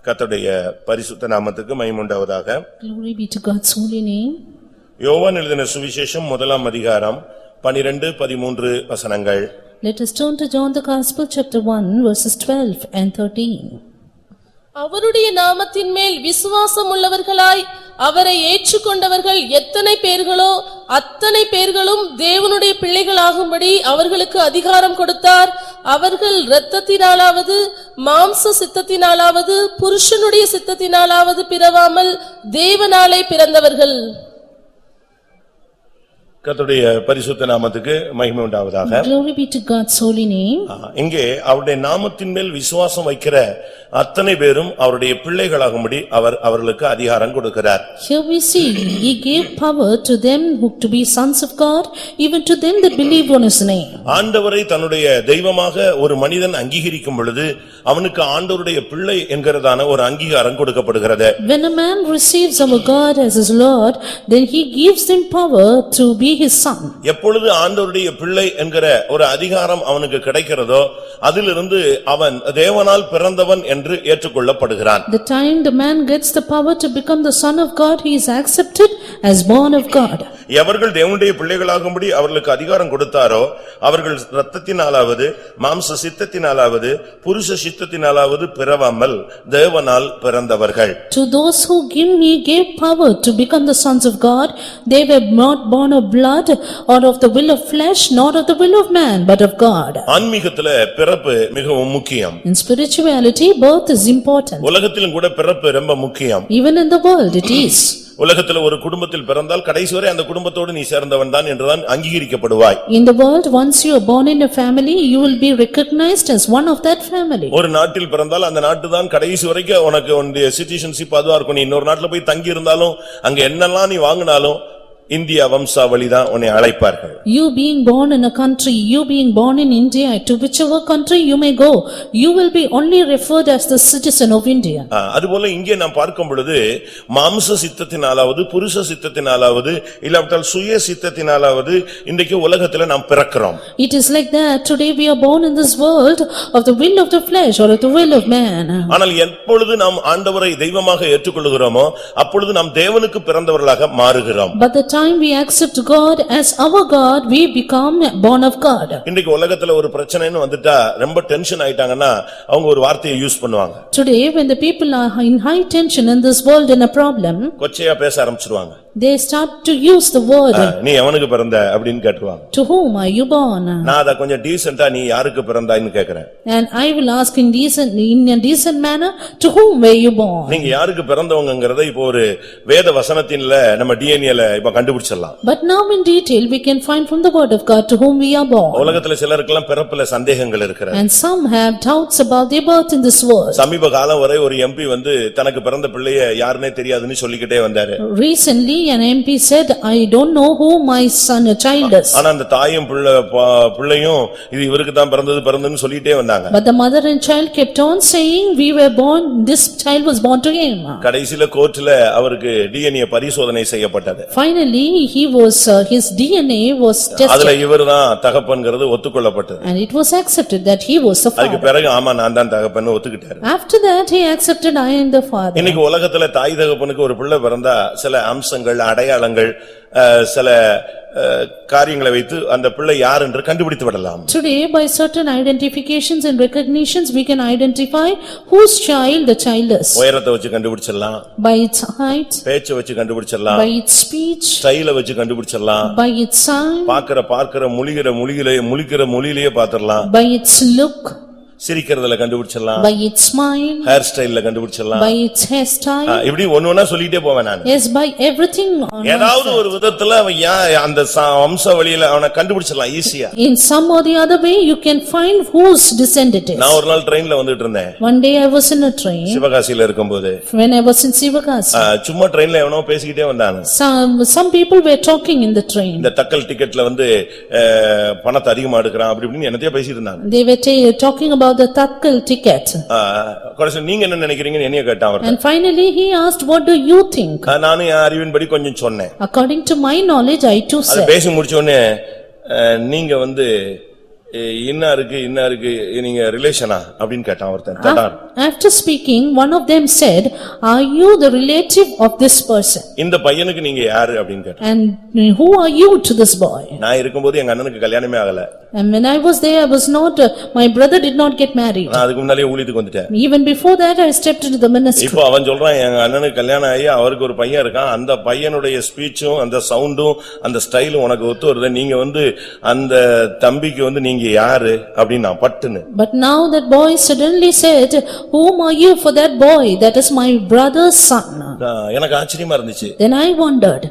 கர்த்தருடைய பரிசுத்த நாமத்துக்கு மகிமை உண்டாவதாக. Glory be to God's holy name. யோவான் எழுதின சுவிசேஷம் 1ஆம் அதிகாரம் 12-13 வசனங்கள். Let us turn to John the Gospel chapter 1 verses 12 and 13. அவருடைய நாமத்தின் மேல் விசுவாசம் உள்ளவர்களாய் அவரை ஏற்றுக்கொண்டவர்கள் எத்தனை பேர்களோ அத்தனை பேர்களும் தேவனுடைய பிள்ளைகளாகும்படி அவர்களுக்கு அதிகாரம் கொடுத்தார். அவர்கள் இரத்தத்தினாலாவது மாம்ச சித்தத்தினாலாவது புருஷனுடைய சித்தத்தினாலாவது பிறவாமல் தேவனாலே பிறந்தவர்கள். கர்த்தருடைய பரிசுத்த நாமத்துக்கு மகிமை உண்டாவதாக. Glory be to God's holy name. இங்கே அவருடைய நாமத்தின் மேல் விசுவாசம் வைக்கிற அத்தனை பேரும் அவருடைய பிள்ளைகளாகும்படி அவர்களுக்கு அதிகாரம் கொடுக்கிறார். Here we see he gave power to them who to be sons of God, even to them that believe on his name. ஆண்டவரை தன்னுடைய தெய்வமாக ஒரு மனிதன் அங்கீகரிக்கும் பொழுது அவனுக்கு ஆண்டவருடைய பிள்ளை என்கிறதான ஒரு அங்கீகாரம் கொடுக்கப்படுகிறது. When a man receives our God as his Lord, then he gives them power to be his son. எப்பொழுது ஆண்டவருடைய பிள்ளை என்கிற ஒரு அதிகாரம் அவனுக்கு கிடைக்கிறதோ அதிலிருந்து அவன் தேவனால் பிறந்தவன் என்று ஏற்றுக்கொள்ளப்படுகிறான். The time the man gets the power to become the son of God, he is accepted as born of God. எவர்கள் தேவனுடைய பிள்ளைகளாகும்படி அவர்களுக்கு அதிகாரம் கொடுத்தாரோ அவர்கள் இரத்தத்தினாலாவது மாம்ச சித்தத்தினாலாவது புருஷ சித்தத்தினாலாவது பிறவாமல் தேவனால் பிறந்தவர்கள். To those who he gave power to become the sons of God, they were not born of blood or of the will of flesh nor of the will of man but of God. ஆன்மீகத்திலே பிறப்பு மிகவும் முக்கியம். In spirituality, birth is important. உலகத்திலும் கூட பிறப்பு ரொம்ப முக்கியம். Even in the world it is. உலகத்தில் ஒரு குடும்பத்தில் பிறந்தால் கடைசி வரை அந்த குடும்பத்தோடு நீ சேர்ந்தவன் தான் என்றுதான் அங்கீகரிக்கப்படுவாய். In the world, once you are born in a family, you will be recognized as one of that family. ஒரு நாட்டில் பிறந்தால் அந்த நாட்டு தான் கடைசி வரைக்கும் உனக்கு உன்னுடைய சிட்டிசன்ஷிப் அதுவா இருக்கும். நீ இன்னொரு நாட்டுல போய் தங்கி இருந்தாலும் அங்க என்னெல்லாம் நீ வாங்கினாலும் இந்தியா வம்சாவளி தான் உன்னை அழைப்பார்கள். You being born in a country, you being born in India, to whichever country you may go, you will be only referred as the citizen of India. அதுபோல இங்கே நாம் பார்க்கும் பொழுது மாம்ச சித்தத்தினாலாவது புருஷ சித்தத்தினாலாவது இல்லாவிட்டால் சுய சித்தத்தினாலாவது இன்றைக்கு உலகத்துல நாம் பிறக்கிறோம். It is like that today we are born in this world of the will of the flesh or of the will of man. ஆனால் எப்பொழுது நாம் ஆண்டவரை தெய்வமாக ஏற்றுக்கொள்கிறோமோ அப்பொழுது நாம் தேவனுக்கு பிறந்தவர்களாக மாறுகிறோம். But the time we accept God as our God, we become born of God. இன்றைக்கு உலகத்துல ஒரு பிரச்சனைன்னு வந்துட்டா ரொம்ப டென்ஷன் ஆயிட்டாங்கன்னா அவங்க ஒரு வார்த்தையை யூஸ் பண்ணுவாங்க. Today when the people are in high tension in this world in a problem, கொச்சையா பேச ஆரம்பிச்சிடுவாங்க. they start to use the word. நீ எவனுக்கு பிறந்த அப்படினு கேட்பாங்க. To whom are you born? நான் அத கொஞ்சம் டீசன்ட்டா நீ யாருக்கு பிறந்தாய்னு கேக்குறேன். And I will ask in a decent manner, to whom were you born? நீங்க யாருக்கு பிறந்தவங்கங்கறதை இப்போ ஒரு வேத வசனத்தின்ல நம்ம டிஎன்ஏல இப்ப கண்டுபிடிச்சிடலாம். But now in detail we can find from the word of God to whom we are born. உலகத்துல சிலருக்குலாம் பிறப்புல சந்தேகங்கள் இருக்கிறது. And some have doubts about their birth in this world. சமீப காலம் வரை ஒரு எம்பி வந்து தனக்கு பிறந்த பிள்ளைய யாருனே தெரியாதுன்னு சொல்லிக்கிட்டே வந்தாரு. Recently an MP said, I don't know who my son or child is. ஆனா அந்த தாயும் பிள்ளையும் இது இவருக்கு தான் பிறந்ததுன்னு சொல்லிட்டே வந்தாங்க. But the mother and child kept on saying, we were born, this child was born to him. கடைசில கோர்ட்ல அவருக்கு டிஎன்ஏ பரிசோதனை செய்யப்பட்டது. Finally his DNA was tested. அதுல இவர்தான் தகப்பன்ங்கிறது ஒத்துக்கொள்ளப்பட்டது. And it was accepted that he was the அதுக்கு father. பிறகு ஆமா நான் தான் தகப்பன்னு ஒத்துக்கிட்டாரு. After that he accepted, I am the father. இன்னைக்கு உலகத்துல தாய் தகப்பனுக்கு ஒரு பிள்ளை பிறந்தா சில அம்சங்கள் அடையாளங்கள் சில காரியங்களை வைத்து அந்த பிள்ளை யார் என்று கண்டுபிடித்து விடலாம். Today by certain identifications and recognitions we can identify whose child the child is. உயரத்தை வச்சு கண்டுபிடிச்சிடலாம். By its height. பேச்சை வச்சு கண்டுபிடிச்சிடலாம். By its speech. ஸ்டைலை வச்சு கண்டுபிடிச்சிடலாம். By its sound. பார்க்கிற முழிக்கிற மொழியிலேயே பாத்திரலாம். By its look. சிரிக்கிறதுல கண்டுபிடிச்சிடலாம். By its smile. ஹேர் ஸ்டைல்ல கண்டுபிடிச்சிடலாம். By its hairstyle. இப்படி ஒவ்வொண்ணா சொல்லிட்டே போவேன் நான். Yes, by everything. ஏதாவது ஒரு விதத்துல அவன் அந்த வம்சாவளியில அவனை கண்டுபிடிச்சிடலாம் ஈஸியா. In some or the other way you can find whose descendant is. நான் ஒரு நாள் ட்ரெயின்ல வந்துட்டு இருந்தேன். One day I was in a train. சிவகாசியில இருக்கும்போது. When I was in Sivakasi. சும்மா ட்ரெயின்ல எவனோ பேசிக்கிட்டே வந்தாங்க. Some people were talking in the train. இந்த தக்கல் டிக்கெட்ல வந்து பணத்தை அதிகமா எடுக்கறான் அப்படி இப்படின்னு என்னத்தையே பேசிட்டு இருந்தாங்க. They were talking about the Tatkal ticket. கடைசி நீங்க என்ன நினைக்கிறீங்கன்னு என்னைய கேட்டான் அவர். And finally he asked, what do you think? நானே அறிவின்படி கொஞ்சம் சொன்னேன். According to my knowledge I too said. அது பேசி முடிச்ச உடனே நீங்க வந்து இன்னாருக்கு நீங்க ரிலேஷனா அப்படினு கேட்டான் ஒருத்தன். After speaking, one of them said, "Are you the relative of this person? இந்த பையனுக்கு நீங்க யாரு அப்படின்னு கேட்டான். And who are you to this boy?" நான் இருக்கும்போது எங்க அண்ணனுக்கு கல்யாணமே ஆகல. And when I was there, I was not, my brother did not get married. நான் அதுக்கு முன்னாலே ஊழியத்துக்கு வந்துட்டேன். Even before that, I stepped into the ministry. இப்போ அவன் சொல்றான் எங்க அண்ணனுக்கு கல்யாணம் ஆகி அவருக்கு ஒரு பையன் இருக்கான். அந்த பையனுடைய ஸ்பீச்சும் அந்த சவுண்டும் அந்த ஸ்டைலும் உனக்கு ஒத்து வருது. நீங்க அந்த தம்பிக்கு நீங்க யாரு அப்படின்னு நான் பட்டுன்னு. But now that boy suddenly said, "Whom are you for that boy? That is my brother's son." எனக்கு ஆச்சரியமா இருந்துச்சு. Then I wondered.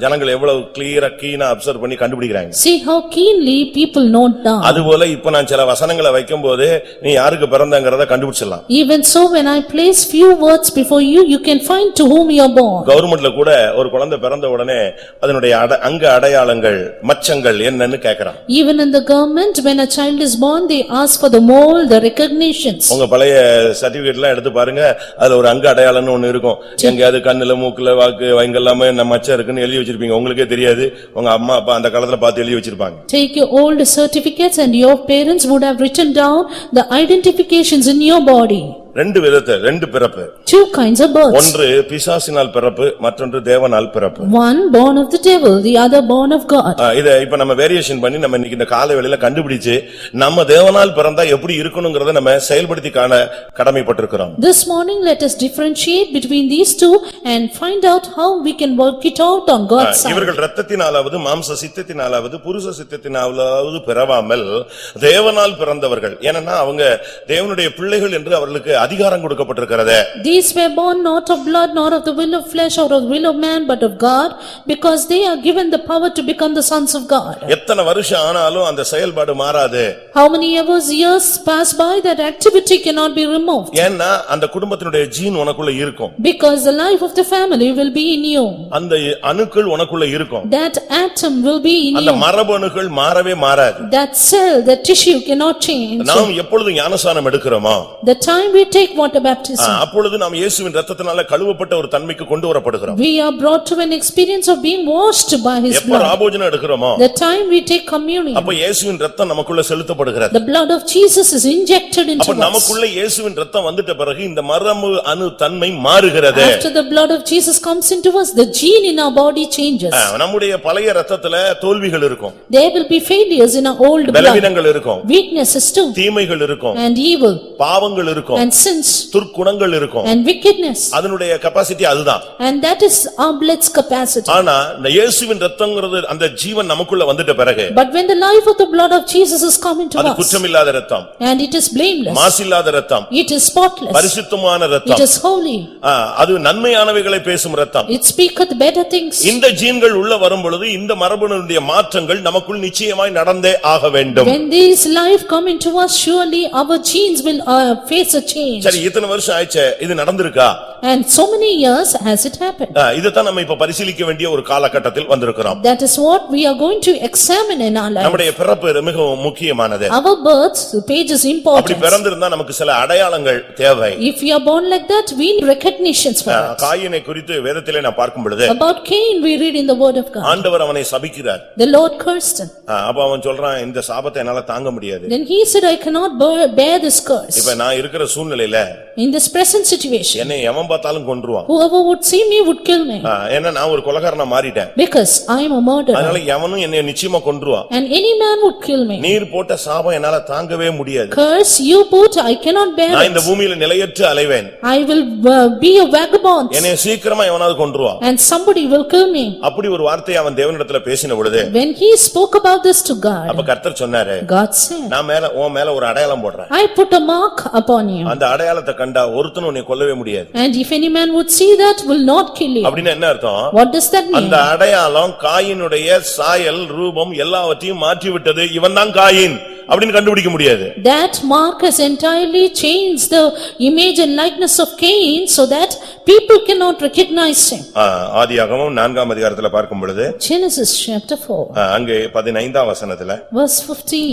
ஜனங்கள் எவ்வளவு கிளியரா கீனா அப்சர்வ் பண்ணி கண்டுபிடிக்கிறாங்க. See how keenly people note down. அதுபோல இப்ப நான் சில வசனங்களை வைக்கும்போது நீ யாருக்கு பிறந்தங்கறத கண்டுபிடிச்சிடலாம். Even so, when I place few words before you, you can find to whom you are born. கவர்மெண்ட்ல கூட ஒரு குழந்தை பிறந்த உடனே அதனுடைய அங்க அடையாளங்கள் மச்சங்கள் என்னன்னு கேக்குறான். Even in the government, when a child is born, they ask for the mold, the recognitions. உங்க பழைய சர்டிபிகேட்லாம் எடுத்து பாருங்க, அதுல ஒரு அங்க அடையாளம்னு ஒன்னு இருக்கும். எங்கயாவது கண்ணுல மூக்குல வாக்கு வைங்கல்லாம நம்ம மச்சம் இருக்குன்னு எழுதி வச்சிருப்பீங்க. உங்களுக்கே தெரியாது, உங்க அம்மா அப்பா அந்த காலத்துல பார்த்து எழுதி வச்சிருப்பாங்க. Take your old certificates and your parents would have written down the identifications in your body. ரெண்டு விதத்தை, ரெண்டு பிறப்பு. Two kinds of births. ஒன்று பிசாசினால் பிறப்பு, மற்றொன்று தேவனால் பிறப்பு. One born of the devil, the other born of God. இத இப்ப நம்ம வேரியேஷன் பண்ணி நம்ம இன்னைக்கு இந்த காலை வேளையில கண்டுபிடிச்சு நம்ம தேவனால் பிறந்தா எப்படி இருக்கணும்ங்கறத நம்ம செயல்படுத்தி காண கடமைப்பட்டிருக்கிறோம். This morning let us differentiate between these two and find out how we can work it out on God's side. இவர்கள் இரத்தத்தினாலாவது மாம்ச சித்தத்தினாலாவது புருஷ சித்தத்தினாலாவது பிறவாமல் தேவனால் பிறந்தவர்கள். ஏன்னா அவங்க தேவனுடைய பிள்ளைகள் என்று அவர்களுக்கு அதிகாரம் கொடுக்கப்பட்டிருக்கிறது. These were born not of blood nor of the will of flesh or of the will of man but of God, because they are given the power to become the sons of God. எத்தனை வருஷம் ஆனாலும் அந்த செயல்பாடு மாறாது. How many years pass by, that activity cannot be removed. ஏன்னா அந்த குடும்பத்தினுடைய gene உனக்குள்ள இருக்கும். Because the life of the family will be in you. அந்த அணுக்கள் உனக்குள்ள இருக்கும். That atom will be in அந்த you. மரபணுக்கள் மாறவே மாறாது. That cell, that tissue cannot change. நாம் எப்பொழுது ஞானஸ்நானம் எடுக்கிறோமோ, The time we take water baptism, அப்பொழுது நாம் இயேசுவின் இரத்தத்தினால கழுவப்பட்ட ஒரு தன்மைக்கு கொண்டு வரப்படுகிறோம். we are brought to an experience of being washed by his எப்ப blood. ராபோஜனம் எடுக்கிறோமோ, The time we take communion, அப்ப இயேசுவின் இரத்தம் நமக்குள்ள செலுத்தப்படுகிறது. the blood of Jesus is injected into அப்ப us. நமக்குள்ள இயேசுவின் இரத்தம் வந்துட்ட பிறகு இந்த மரபு அணு தன்மை மாறுகிறது. After the blood of Jesus comes into us, the gene in our body changes. நம்முடைய பழைய இரத்தத்துல தோல்விகள் இருக்கும். There will be failures in our old blood, பலவீனங்கள் இருக்கும், weaknesses too, தீமைகள் இருக்கும், and evil, பாவங்கள் இருக்கும், and sins, துர்க்குணங்கள் இருக்கும். and wickedness. அதனுடைய கெபாசிட்டி அதுதான். And that is our blood's capacity. ஆனா இந்த இயேசுவின் இரத்தம்ங்கிறது அந்த ஜீவன் நமக்குள்ள வந்துட்ட பிறகு, But when the life of the blood of Jesus is come into அது us, குற்றமில்லாத இரத்தம், and it is blameless, மாசில்லாத இரத்தம், it is spotless, பரிசுத்தமான it இரத்தம், is holy, அது நன்மையானவைகளை பேசும் இரத்தம். it speaketh better things. இந்த ஜீன்கள் உள்ள வரும் பொழுது இந்த மரபணுடைய மாற்றங்கள் நமக்குள் நிச்சயமாய் நடந்தே ஆக வேண்டும். When these life come into us, surely our genes will face a change. சரி, இத்தனை வருஷம் ஆயிச்சே, இது நடந்திருக்கா? And so many years has it happened. இதுதான் நம்ம இப்ப பரிசீலிக்க வேண்டிய ஒரு காலகட்டத்தில் வந்திருக்கிறோம். That is what we are going to examine in our life. நம்முடைய பிறப்பு மிகவும் முக்கியமானது. Our birth page is அப்படி important. பிறந்திருந்தா நமக்கு சில அடையாளங்கள் தேவை. If we are born like that, we need recognitions for it. காயினை குறித்து வேதத்திலே நான் பார்க்கும் பொழுது, About Cain we read in the word of God. ஆண்டவர் அவனை சபிக்கிறார். The Lord cursed him. அப்ப அவன் சொல்றான், இந்த சாபத்தை என்னால தாங்க முடியாது. Then he said, "I cannot bear this curse." இப்ப நான் இருக்கிற சூழ்நிலையில In this present situation, என்னை எவன் பார்த்தாலும் கொன்றுவான். whoever would see me would kill me. ஏன்னா நான் ஒரு கொலைகாரனா மாறிட்டேன். Because I am a murderer. அதனால எவனும் என்னை நிச்சயமா கொன்றுவான். And any man would kill me. நீர் போட்ட சாபம் என்னால தாங்கவே முடியாது. Curse you put, I cannot bear நான் இந்த it. பூமியில நிலையற்று அலைவேன். I will be a vagabond. என்னை சீக்கிரமா எவனாவது கொன்றுவான். And somebody will kill me. அப்படி ஒரு வார்த்தையை அவன் தேவனிடத்துல பேசின பொழுது, When he spoke about this to அப்ப God, கர்த்தர் சொன்னாரு, God said, நான் உன் மேல ஒரு அடையாளம் போடுறேன். "I put a mark upon you. அந்த அடையாளத்தை கண்டா ஒருத்தனும் உன்னை கொல்லவே முடியாது. And if any man would see that, will not kill you." அப்படின்னு என்ன அர்த்தம்? What does that mean? அந்த அடையாளம் காயினுடைய சாயல் ரூபம் எல்லாவற்றையும் மாற்றி விட்டது. இவன் தான் காயின் அப்படின்னு கண்டுபிடிக்க முடியாது. That mark has entirely changed the image and likeness of Cain so that people cannot recognize him. ஆதியாகமம் 4ஆம் அதிகாரத்துல பார்க்கும் பொழுது, Genesis chapter 4, அங்கே 15ஆம் வசனத்துல, verse 15.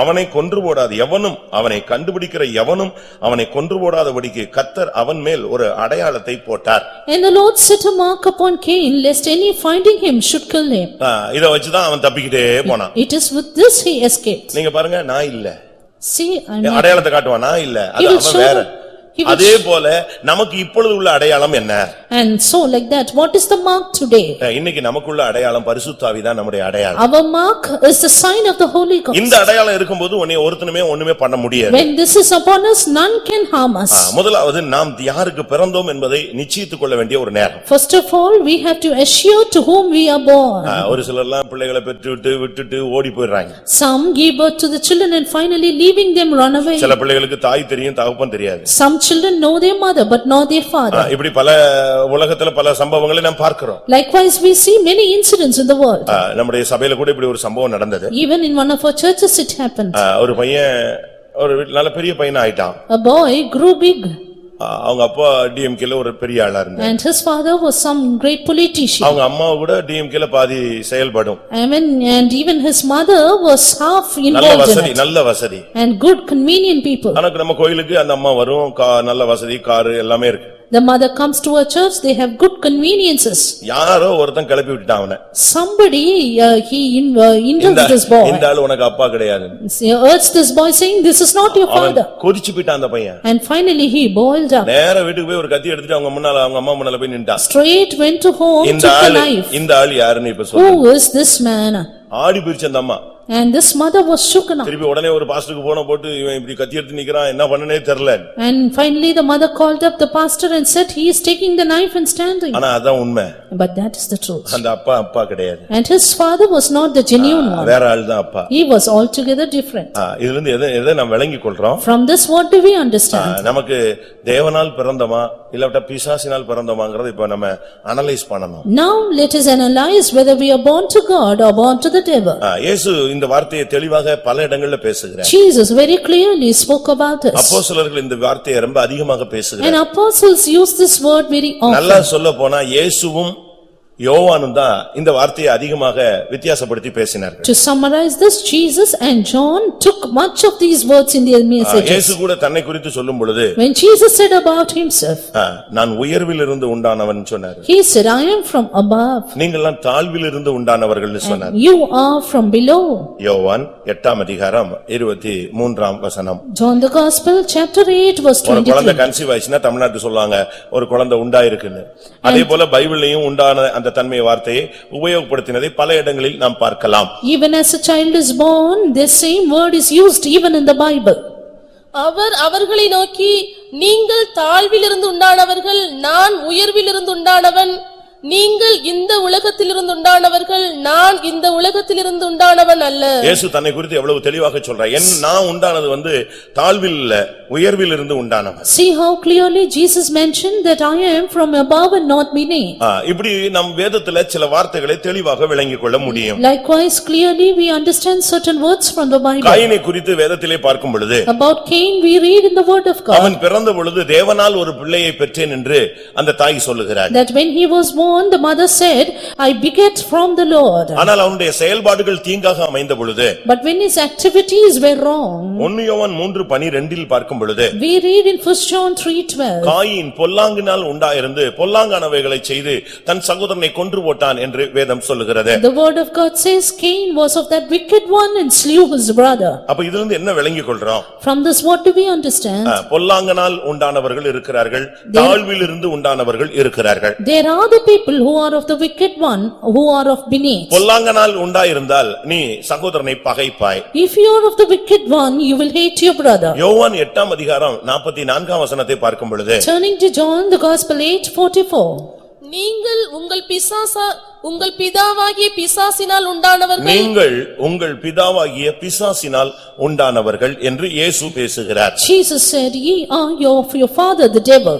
அவனை கொன்று போடாது எவனும், அவனை கண்டுபிடிக்கிற எவனும் அவனை கொன்று போடாதபடிக்கு கர்த்தர் அவன் மேல் ஒரு அடையாளத்தை போட்டார். And the Lord set a mark upon Cain, lest any finding him should kill him. இத வச்சுதான் அவன் தப்பிக்கிட்டே போனான். It is with this he escaped. நீங்க பாருங்க, நான் இல்ல, See, I'm not. அடையாளத்தை காட்டுவான், நான் இல்ல, He அது will அவன் show வேற. அதே போல நமக்கு இப்பொழுது உள்ள அடையாளம் என்ன? And so like that, what is the mark today? இன்னைக்கு நமக்குள்ள அடையாளம் பரிசுத்த ஆவிதான் நம்முடைய அடையாளம். Our mark is the sign of the Holy Ghost. இந்த அடையாளம் இருக்கும்போது ஒண்ணுமே பண்ண முடியாது. When this is upon us, none can harm us. முதலாவது நாம் யாருக்கு பிறந்தோம் என்பதை நிச்சயித்துக் கொள்ள வேண்டிய ஒரு நேரம். First of all, we have to assure to whom we are born. ஒரு சிலர்லாம் பிள்ளைகளை பெற்றுவிட்டு விட்டுட்டு ஓடி போயிடுறாங்க. Some give birth to the children and finally leaving them run away. சில பிள்ளைகளுக்கு தாய் தெரியும் தகப்பன் தெரியாது. Some children know their mother but not their father. இப்படி பல உலகத்துல பல சம்பவங்களை நாம் பார்க்கிறோம். Likewise, we see many incidents in the world. நம்முடைய சபையில கூட இப்படி ஒரு சம்பவம் நடந்தது. Even in one of our churches it happened. ஒரு பையன் ஒரு நல்ல பெரிய பையனா ஆயிட்டான். A boy grew big. அவங்க அப்பா டிஎம்கேல ஒரு பெரிய ஆளா இருந்தார். And his father was some great politician. அவங்க அம்மா கூட டிஎம்கேல பாதி செயல்படும். And even his mother was half involved in it. நல்ல வசதி. And good convenient people. ஆனா நம்ம கோயிலுக்கு அந்த அம்மா வரும், நல்ல வசதி, கார் எல்லாமே இருக்கு. The mother comes to a church, they have good conveniences. யாரோ ஒருத்தன் கிளப்பி விட்டுட்டான் அவனை. Somebody he indulged this boy. இந்த ஆளு உனக்கு அப்பா கிடையாது. He urged this boy saying, this is not your father. கொதிச்சு போயிட்டான் அந்த பையன். And finally he boiled up. நேரா வீட்டுக்கு போய் ஒரு கத்தி எடுத்துட்டு அவங்க அம்மா முன்னால போய் நின்னுட்டான். Straight went to home, took a knife. இந்த ஆளு யாருன்னு இப்ப சொல்லு. Who is this man? ஆடி போயிடுச்சு அந்த அம்மா. And this mother was shaken up. திருப்பி உடனே ஒரு பாஸ்டருக்கு போன போட்டு இவன் இப்படி கத்தி எடுத்து நிக்கறான், என்ன பண்ணனே தெரியல. And finally the mother called up the pastor and said he is taking the knife and standing. ஆனா அதான் உண்மை. But that is the truth. அந்த அப்பா கிடையாது. And his father was not the genuine one. வேற ஆள் தான் அப்பா. He was altogether different. இதுல இருந்து எதை நாம் விளங்கிக் கொள்றோம்? From this what do we understand? நமக்கு தேவனால் பிறந்தமா இல்ல பிசாசினால் பிறந்தமாங்கறதை இப்ப நம்ம அனலைஸ் பண்ணணும். Now let us analyze whether we are born to God or born to the devil. இயேசு இந்த வார்த்தையை தெளிவாக பல இடங்கள்ல பேசுகிறார். Jesus very clearly spoke about this. அப்போஸ்தலர்கள் இந்த வார்த்தையை ரொம்ப அதிகமாக பேசுகிறார். And apostles use this word very often. நல்லா சொல்ல போனா இயேசுவும் யோவானும் தான் இந்த வார்த்தையை அதிகமாக வித்தியாசப்படுத்தி பேசினார்கள். To summarize this, Jesus and John took much of these words in their messages. இயேசு கூட தன்னை குறித்து சொல்லும் பொழுது When Jesus said about himself, நான் உயர்விலிருந்து உண்டானவன் சொன்னார். He said, I am from above. நீங்கள்லாம் தாழ்விலிருந்து உண்டானவர்கள்னு சொன்னார். You are from below. யோவான் 8ஆம் அதிகாரம் 23ஆம் வசனம். John the Gospel chapter 8 verse ஒரு குழந்தை 23. கன்சீவ் ஆயிச்சுனா தமிழ்நாட்டுல சொல்வாங்க ஒரு குழந்தை உண்டாயிருக்குன்னு. அதே போல பைபிள்லயும் உண்டான அந்த தன்மை வார்த்தையை உபயோகப்படுத்தினதை பல இடங்களில் நாம் பார்க்கலாம். Even as a child is born, this same word is used even in the Bible. அவர் அவர்களை நோக்கி, நீங்கள் தாழ்விலிருந்து உண்டானவர்கள், நான் உயர்விலிருந்து உண்டானவன். நீங்கள் இந்த உலகத்திலிருந்து உண்டானவர்கள், நான் இந்த உலகத்திலிருந்து உண்டானவன் அல்ல. இயேசு தன்னை குறித்து எவ்வளவு தெளிவாக சொல்றார். நான் உண்டானது தாழ்வில் இல்ல, உயர்வில் இருந்து உண்டானவன். See how clearly Jesus mentioned that I am from above and not beneath. இப்படி நம் வேதத்துல சில வார்த்தைகளை தெளிவாக விளங்கிக் கொள்ள முடியும். Likewise clearly we understand certain words from the Bible. காயினை குறித்து வேதத்திலே பார்க்கும் பொழுது About Cain we read in the word of God. அவன் பிறந்த பொழுது தேவனால் ஒரு பிள்ளையை பெற்றேன் என்று அந்த தாய் சொல்லுகிறார். That when he was born, the mother said, I beget from the Lord. ஆனால் அவனுடைய செயல்பாடுகள் தீங்காக அமைந்த பொழுது But when his activities were wrong, 1 யோவான் 3:12 பார்க்கும் பொழுது we read in 1 John 3:12. Coin பொல்லாங்கினால் உண்டாயிருந்து பொல்லாங்கானவைகளை செய்து தன் சகோதரனை கொன்று போட்டான் என்று வேதம் சொல்லுகிறது. The word of God says Cain was of that wicked one and slew his brother. அப்ப இதிலிருந்து என்ன விளங்கிக் கொள்றோம்? From this what do we understand? பொல்லாங்கனால் உண்டானவர்கள் இருக்கிறார்கள், தாழ்விலிருந்து உண்டானவர்கள் இருக்கிறார்கள். There are the people who are of the wicked one, who are of beneath. பொல்லாங்கனால் உண்டாயிருந்தால் நீ சகோதரனை பகைப்பாய். If you are of the wicked one, you will hate your brother. யோவான் 8ஆம் அதிகாரம் 44ஆம் வசனத்தை பார்க்கும் பொழுது Turning to John the Gospel 8:44. நீங்கள் உங்கள் பிதாவாகிய பிசாசினால் உண்டானவர்கள். நீங்கள் உங்கள் பிதாவாகிய பிசாசினால் உண்டானவர்கள் என்று இயேசு பேசுகிறார். Jesus said, Ye are of your father the devil.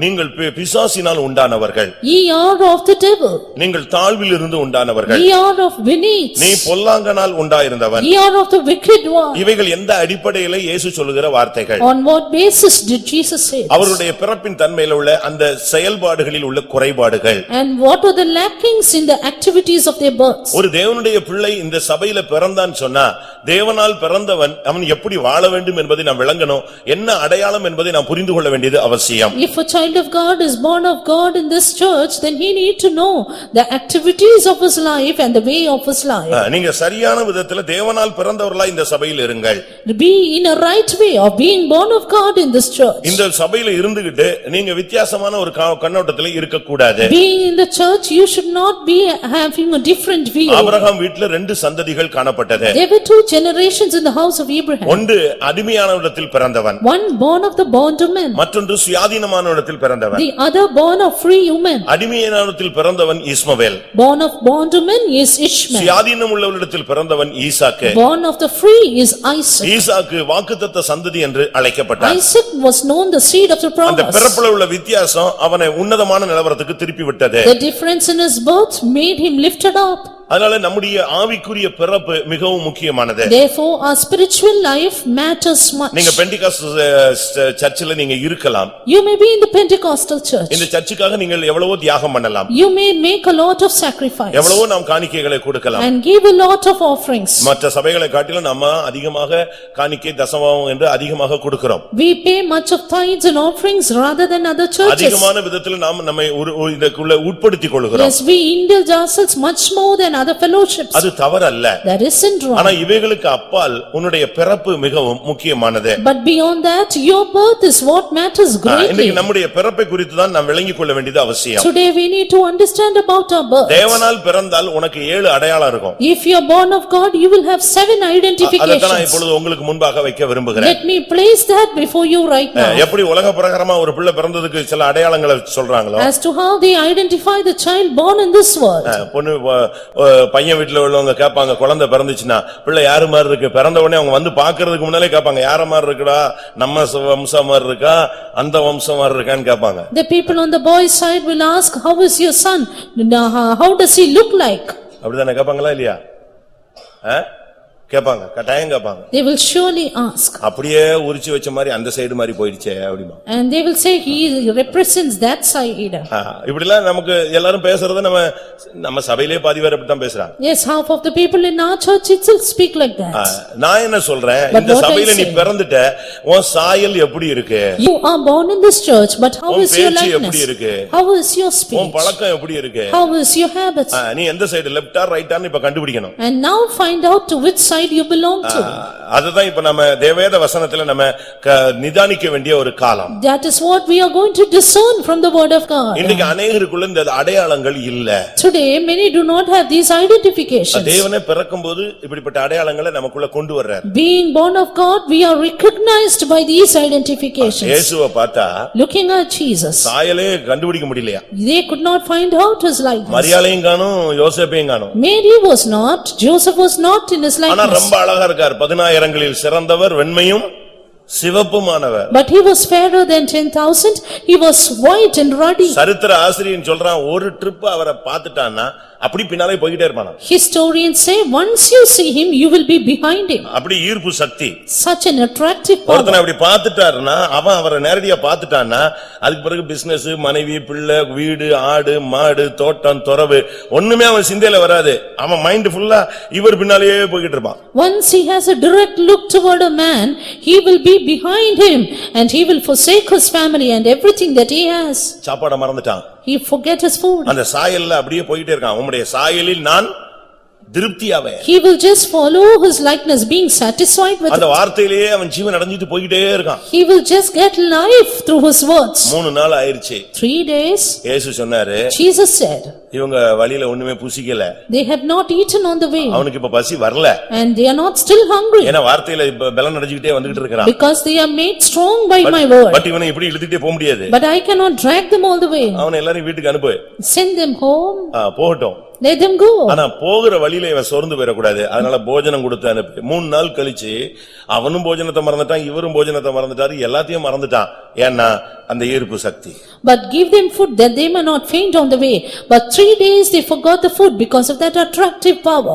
நீங்கள் பிசாசினால் உண்டானவர்கள். Ye are of the devil. நீங்கள் தாழ்விலிருந்து உண்டானவர்கள். Ye are of beneath. நீ பொல்லாங்கனால் உண்டாயிருந்தவன். Ye are of the wicked one. இவைகள் எந்த அடிப்படையில் இயேசு சொல்லுகிற வார்த்தைகள்? On what basis did Jesus say this? அவருடைய பிறப்பின் தன்மையில் உள்ள அந்த செயல்பாடுகளில் உள்ள குறைபாடுகள். And what are the lackings in the activities of their births. ஒரு தேவனுடைய பிள்ளை இந்த சபையில பிறந்தான் சொன்னா தேவனால் பிறந்தவன் அவன் எப்படி வாழ வேண்டும் என்பதை நாம் விளங்கணும், என்ன அடையாளம் என்பதை நாம் புரிந்து கொள்ள வேண்டியது அவசியம். If a child of God is born of God in this church, then he need to know the activities of his life and the way of his life. நீங்க சரியான விதத்துல தேவனால் பிறந்தவர்களா இந்த சபையில் இருங்கள். Be in a right way of being born of God in this church. இந்த சபையில இருந்துகிட்டு நீங்க வித்தியாசமான ஒரு கண்ணோட்டத்துல இருக்க கூடாது. Being in the church, you should not be having a different view. Abraham வீட்ல 2 சந்ததிகள் காணப்பட்டது. There were 2 generations in the house of Abraham. ஒன்று அடிமையானவரிடத்தில் பிறந்தவன், One born of the bondwoman, மற்றொன்று சுயாதீனமானவரிடத்தில் பிறந்தவன். the other born of free woman. அடிமையானவரிடத்தில் பிறந்தவன் இஸ்மவேல், Born of bondwoman is Ishmael. சுயாதீனம் உள்ளவரிடத்தில் பிறந்தவன் ஈசாக்கு. Born of the free is Isaac. ஈசாக்கு வாக்குத்தத்த சந்ததி என்று அழைக்கப்பட்டான். Isaac was known the seed of the அந்த promise. பிறப்புல உள்ள வித்தியாசம் அவனை உன்னதமான நிலவரத்துக்கு திருப்பி விட்டது. The difference in his birth made him lifted up. அதனால நம்முடைய ஆவிக்குரிய பிறப்பு மிகவும் முக்கியமானது. Therefore our spiritual life matters much. நீங்க பெண்டிகாஸ்ட் சர்ச்சில் நீங்க இருக்கலாம். You may be in the Pentecostal church. இந்த சர்ச்சுக்காக நீங்கள் எவ்வளவோ தியாகம் பண்ணலாம். You may make a lot of sacrifice. எவ்வளவோ நாம் காணிக்கைகளை கொடுக்கலாம். And give a lot of offerings. மற்ற சபைகளை காட்டிலும் நம்ம அதிகமாக காணிக்கை தசமம் என்று அதிகமாக கொடுக்கிறோம். We pay much of tithes and offerings rather than other churches. அதிகமான விதத்தில் நாம் நம்மை இதற்குள்ள உட்படுத்திக் கொள்கிறோம். Yes, we indulge ourselves much more than other fellowships. அது தவறல்ல. That isn't wrong. ஆனா இவைகளுக்கு அப்பால் உன்னுடைய பிறப்பு மிகவும் முக்கியமானது. But beyond that, your birth is what matters greatly. இன்னைக்கு நம்முடைய பிறப்பை குறித்து தான் நாம் விளங்கிக் கொள்ள வேண்டியது அவசியம். Today we need to understand about our birth. தேவனால் பிறந்தால் உனக்கு 7 அடையாளம் இருக்கும். If you are born of God, you will have 7 அத நான் identifications. இப்பொழுது உங்களுக்கு முன்பாக வைக்க விரும்புகிறேன். Let me place that before you right now. எப்படி உலக பிரகாரமா ஒரு பிள்ளை பிறந்ததுக்கு சில அடையாளங்களை சொல்றாங்களோ, As to how they identify the child born in this world. பொண்ணு பையன் வீட்டுல உள்ளவங்க கேட்பாங்க, குழந்தை பிறந்துச்சுன்னா பிள்ளை யாரு மாதிரி இருக்கு, பிறந்த உடனே அவங்க வந்து பாக்குறதுக்கு முன்னாலே கேட்பாங்க, யார மாதிரி இருக்குடா, நம்ம வம்சம் மாதிரி இருக்கா, அந்த வம்சம் மாதிரி இருக்கான்னு கேட்பாங்க. The people on the boys' side will ask, how is your son? How does he look like? அப்படிதானே கேட்பாங்களா இல்லையா? கேட்பாங்க, கட்டாயம் கேட்பாங்க. They will surely ask. அப்படியே உரிச்சு வச்ச மாதிரி அந்த சைடு மாதிரி போயிடுச்சே அப்படிமா. And they will say he represents that side. இப்படிலாம் நமக்கு எல்லாரும் பேசுறது நம்ம சபையிலே பாதி பேர் அப்படி தான் பேசுறாங்க. Yes, half of the people in our church itself speak like that. நான் என்ன சொல்றேன், இந்த சபையில நீ பிறந்துட்ட, உன் சாயல் எப்படி இருக்கு? You are born in this church, but how is your likeness? எப்படி இருக்கு? How is your speech? உன் பழக்கம் எப்படி இருக்கு? How is your habits? நீ எந்த சைடு, லெஃப்டா ரைட்டான்னு இப்ப கண்டுபிடிக்கணும். And now find out to which side you belong to. அதுதான் இப்ப நம்ம தேவவேத வசனத்துல நம்ம நிதானிக்க வேண்டிய ஒரு காலம். That is what we are going to discern from the word of God. இன்னைக்கு अनेகருக்குள்ள இந்த அடையாளங்கள் இல்ல. Today many do not have these identifications. தேவனே பிறக்கும்போது இப்படிப்பட்ட அடையாளங்களை நமக்குள்ள கொண்டு வர்றார். Being born of God, we are recognized by these identifications. இயேசுவை பார்த்தா Looking at Jesus, சாயலே கண்டுபிடிக்க முடியலையா? they could not find out his likeness. மரியாளையும் காணோம், யோசேப்பையும் காணோம். Mary was not, Joseph was not in his ஆனா likeness. ரொம்ப அழகா இருக்கார். 10000களில் சிறந்தவர், வெண்மையும் சிவப்புமானவர். But he was fairer than 10,000, he was white and ruddy. சரித்திர ஆசிரியன் சொல்றான், ஒரு ட்ரிப் அவரை பார்த்துட்டான்னா அப்படி பின்னாலே போயிட்டே இருப்பானா. Historians say once you see him, you will be behind him. அப்படி ஈர்ப்பு சக்தி. Such an attractive ஒருத்தனை power. அப்படி பார்த்துட்டாருன்னா, அவன் அவரை நேரடியா பார்த்துட்டான்னா, அதுக்கு பிறகு பிசினஸ், மனைவி, பிள்ளை, வீடு, ஆடு, மாடு, தோட்டம், துறவு ஒண்ணுமே அவன் சிந்தையில வராது. அவன் மைண்ட் ஃபுல்லா இவர் பின்னாலேயே போயிட்டு இருப்பான். Once he has a direct look toward a man, he will be behind him and he will forsake his family and everything that he has. சாப்பாட மறந்துட்டான். He forget his food. அந்த சாயல்ல அப்படியே போயிட்டே இருக்கான். உம்முடைய சாயலில் நான் திருப்தியாவே. He will just follow his likeness, being satisfied with அந்த it. வார்த்தையிலேயே அவன் ஜீவன் அடைஞ்சிட்டு போயிட்டே இருக்கான். He will just get life through his words. 3 நாள் ஆயிருச்சு. 3 days. இயேசு சொன்னாரு, Jesus said, இவங்க வழியில ஒண்ணுமே புசிக்கல. they had not eaten on the way. அவனுக்கு இப்ப பசி வரல. And they are not still hungry. ஏன்னா வார்த்தையில பலன் அடைஞ்சிட்டே வந்துட்டு இருக்கான். Because they are made strong by my word. But இவனை இப்படி இழுத்துட்டே போக முடியாது. But I cannot drag them all the way. அவனை எல்லாரும் வீட்டுக்கு அனுப்பு. Send them home. போகட்டும். Let them go. ஆனா போகிற வழியில இவன் சோர்ந்து போயிடக்கூடாது. அதனால போஜனம் கொடுத்து அனுப்பி. 3 நாள் கழிச்சு அவனும் போஜனத்தை மறந்துட்டான், இவரும் போஜனத்தை மறந்துட்டாரு, எல்லாத்தையும் மறந்துட்டான். ஏன்னா அந்த ஈர்ப்பு சக்தி. But give them food that they may not faint on the way. But 3 days they forgot the food because of that attractive power.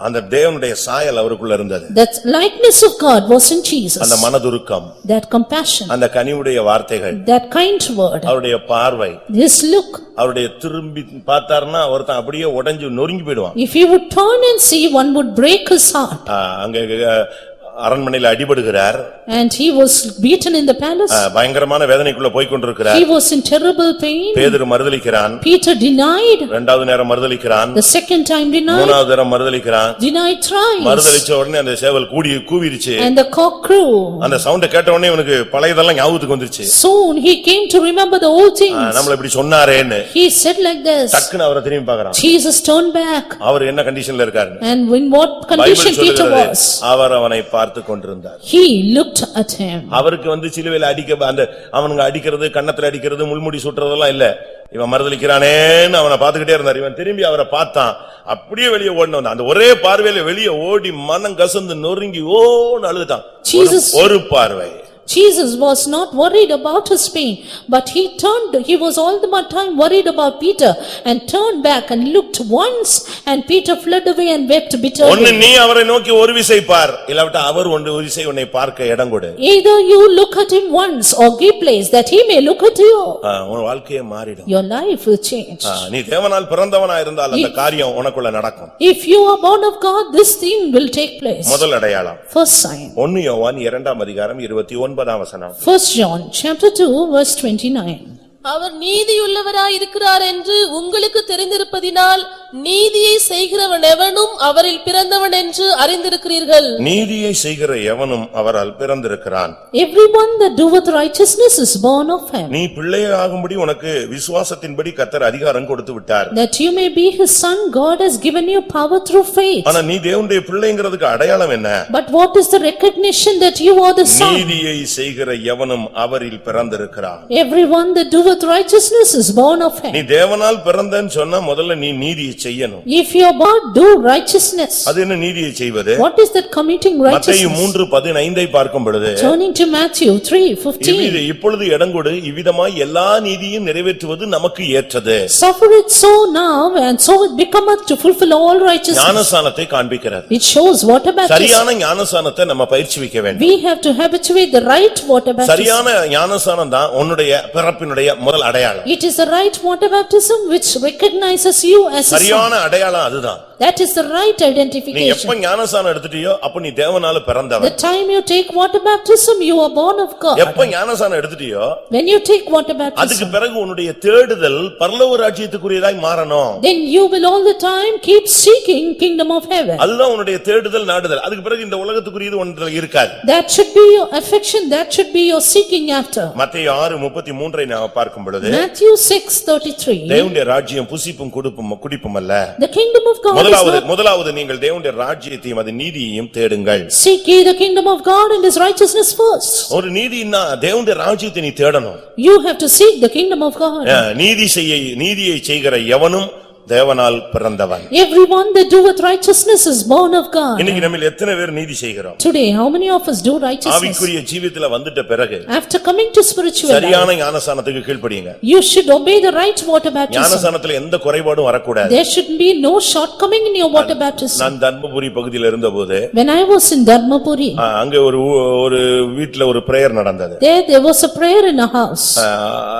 அந்த தேவனுடைய சாயல் அவருக்குள்ள இருந்தது. That likeness of God was in Jesus. அந்த மனதுருக்கம், That compassion, அந்த கனிவுடைய வார்த்தைகள், that kind word, அவருடைய பார்வை, this look. அவருடைய திரும்பி பார்த்தாருன்னா ஒருத்தன் அப்படியே உடைஞ்சு நொறுங்கி போயிடுவான். If he would turn and see, one would break his heart. அங்க அரண்மனையில் அடிபடுகிறார். And he was beaten in the palace. பயங்கரமான வேதனைக்குள்ள போய் கொண்டிருக்கிறார். He was in terrible pain. பேதுரு மறுதலிக்கிறான். Peter denied. இரண்டாவது நேரம் மறுதலிக்கிறான். The second time denied. மூணாவது நேரம் மறுதலிக்கிறான். Denied thrice. மறுதலிச்ச உடனே அந்த சேவல் கூவிருச்சு. And the cock crew. அந்த சவுண்ட கேட்ட உடனே இவனுக்கு பழையதெல்லாம் ஞாபகத்துக்கு வந்துருச்சு. Soon he came to remember the old things. நம்மள இப்படி சொன்னாரேன்னு. He said like this. டக்குன்னு அவரை திரும்பி பார்க்கறான். Jesus turned back. அவர் என்ன கண்டிஷன்ல இருக்காரு? And in what condition Peter was? அவர் அவனை பார்த்து கொண்டிருந்தார். He looked at him. அவருக்கு சிலுவையில அந்த அவனுங்க அடிக்கிறது, கன்னத்துல அடிக்கிறது, முள்முடி சுட்டுறதெல்லாம் இல்ல. இவன் மறுதலிக்கிறானேன்னு அவனை பார்த்துக்கிட்டே இருந்தார். இவன் திரும்பி அவரை பார்த்தான். அப்படியே வெளியே ஓடினவன் அந்த ஒரே பார்வையில வெளியே ஓடி மனம் கசந்து நொறுங்கி ஓன்னு அழுதுட்டான். ஒரு பார்வை. Jesus was not worried about his pain, but he was all the time worried about Peter and turned back and looked once and Peter fled away and wept bitterly. ஒன்னு நீ அவரை நோக்கி ஒரு விசை பார், இல்லாவிட்டா அவர் ஒரு விசை உன்னை பார்க்க இடம் கொடு. Either you look at him once or give place that he may look at you. உன் வாழ்க்கையே மாறிடும். Your life will change. நீ தேவனால் பிறந்தவனா இருந்தால் அந்த காரியம் உனக்குள்ள நடக்கும். If you are born of God, this thing will take place. முதல் அடையாளம். First sign. 1 யோவான் 2ஆம் அதிகாரம் 29ஆம் வசனம். 1 John chapter 2 verse 29. அவர் நீதியுள்ளவராய் இருக்கிறார் என்று உங்களுக்கு தெரிந்திருப்பதினால் நீதியை செய்கிறவன் எவனும் அவரில் பிறந்தவன் என்று அறிந்திருக்கிறீர்கள். நீதியை செய்கிற எவனும் அவரால் பிறந்திருக்கிறான். Everyone that doeth righteousness is born of him. நீ பிள்ளையாகும்படி உனக்கு விசுவாசத்தின்படி கர்த்தர் அதிகாரம் கொடுத்து விட்டார். That you may be his son, God has given you power through faith. ஆனா நீ தேவனுடைய பிள்ளைங்கிறதுக்கு அடையாளம் என்ன? But what is the recognition that you are the son? நீதியை செய்கிற எவனும் அவரில் பிறந்திருக்கிறான். Everyone that doeth righteousness is born of him. நீ தேவனால் பிறந்தேன்னு சொன்னா முதல்ல நீ நீதியை செய்யணும். If you are born, do righteousness. அது என்ன நீதியை செய்வது? What is that committing righteousness? மத்தேயு 3:15 பார்க்கும் பொழுது Turning to Matthew 3:15. இப்பொழுது இடங்கொடு இவ்விதமாய் எல்லா நீதியும் நிறைவேற்றுவது நமக்கு ஏற்றது. Suffer it so now and so it becometh to fulfill all righteousness. ஞானசானத்தை காண்பிக்கிறது. It shows water baptism. சரியான ஞானசானத்தை நம்ம பயிற்சிவிக்க வேண்டும். We have to habituate the right water baptism. சரியான ஞானசானம் தான் உன்னுடைய பிறப்பினுடைய முதல் அடையாளம். It is the right water baptism which recognizes you as a son. சரியான அடையாளம் அதுதான். That is the right நீ identification. எப்ப ஞானசானம் எடுத்துட்டியோ அப்ப நீ தேவனால பிறந்தவன். The time you take water baptism, you are born of God. எப்ப ஞானசானம் எடுத்துட்டியோ When you take water அதுக்கு baptism, பிறகு உன்னுடைய தேடுதல் பரலோக ராஜ்யத்துக்குரியதாய் மாறணும். then you will all the time keep seeking kingdom of heaven. அதுதான் உன்னுடைய தேடுதல் நாடுதல். அதுக்கு பிறகு இந்த உலகத்துக்குரியது ஒன்று இருக்காது. That should be your affection, that should be your seeking after. மத்தேயு 6:33 நாம் பார்க்கும் பொழுது Matthew 6:33. தேவனுடைய ராஜ்யம் புசிப்பும் குடிப்பும் அல்ல. The kingdom of God is not. முதலாவது நீங்கள் தேவனுடைய ராஜ்யத்தையும் அது நீதியையும் தேடுங்கள். Seek ye the kingdom of God and his righteousness first. ஒரு நீதினா தேவனுடைய ராஜ்யத்தை நீ தேடணும். You have to seek the kingdom of God. நீதியை செய்கிற எவனும் தேவனால் பிறந்தவன். Everyone that doeth righteousness is born of God. இன்னைக்கு நம்மில் எத்தனை பேர் நீதி செய்கிறோம்? Today how many of us do righteousness? ஆவிக்குரிய ஜீவிதத்துல வந்துட்ட பிறகு After coming to spiritual life, சரியான ஞானசானத்துக்கு கீழ்ப்படியுங்க. you should obey the right water baptism. ஞானசானத்துல எந்த குறைபாடும் வரக்கூடாது. There should be no shortcoming in your water baptism. நான் தர்மபுரி பகுதியில் இருந்தபோது When I was in Dharmapuri, அங்க ஒரு வீட்ல ஒரு பிரேயர் நடந்தது. there was a prayer in a house.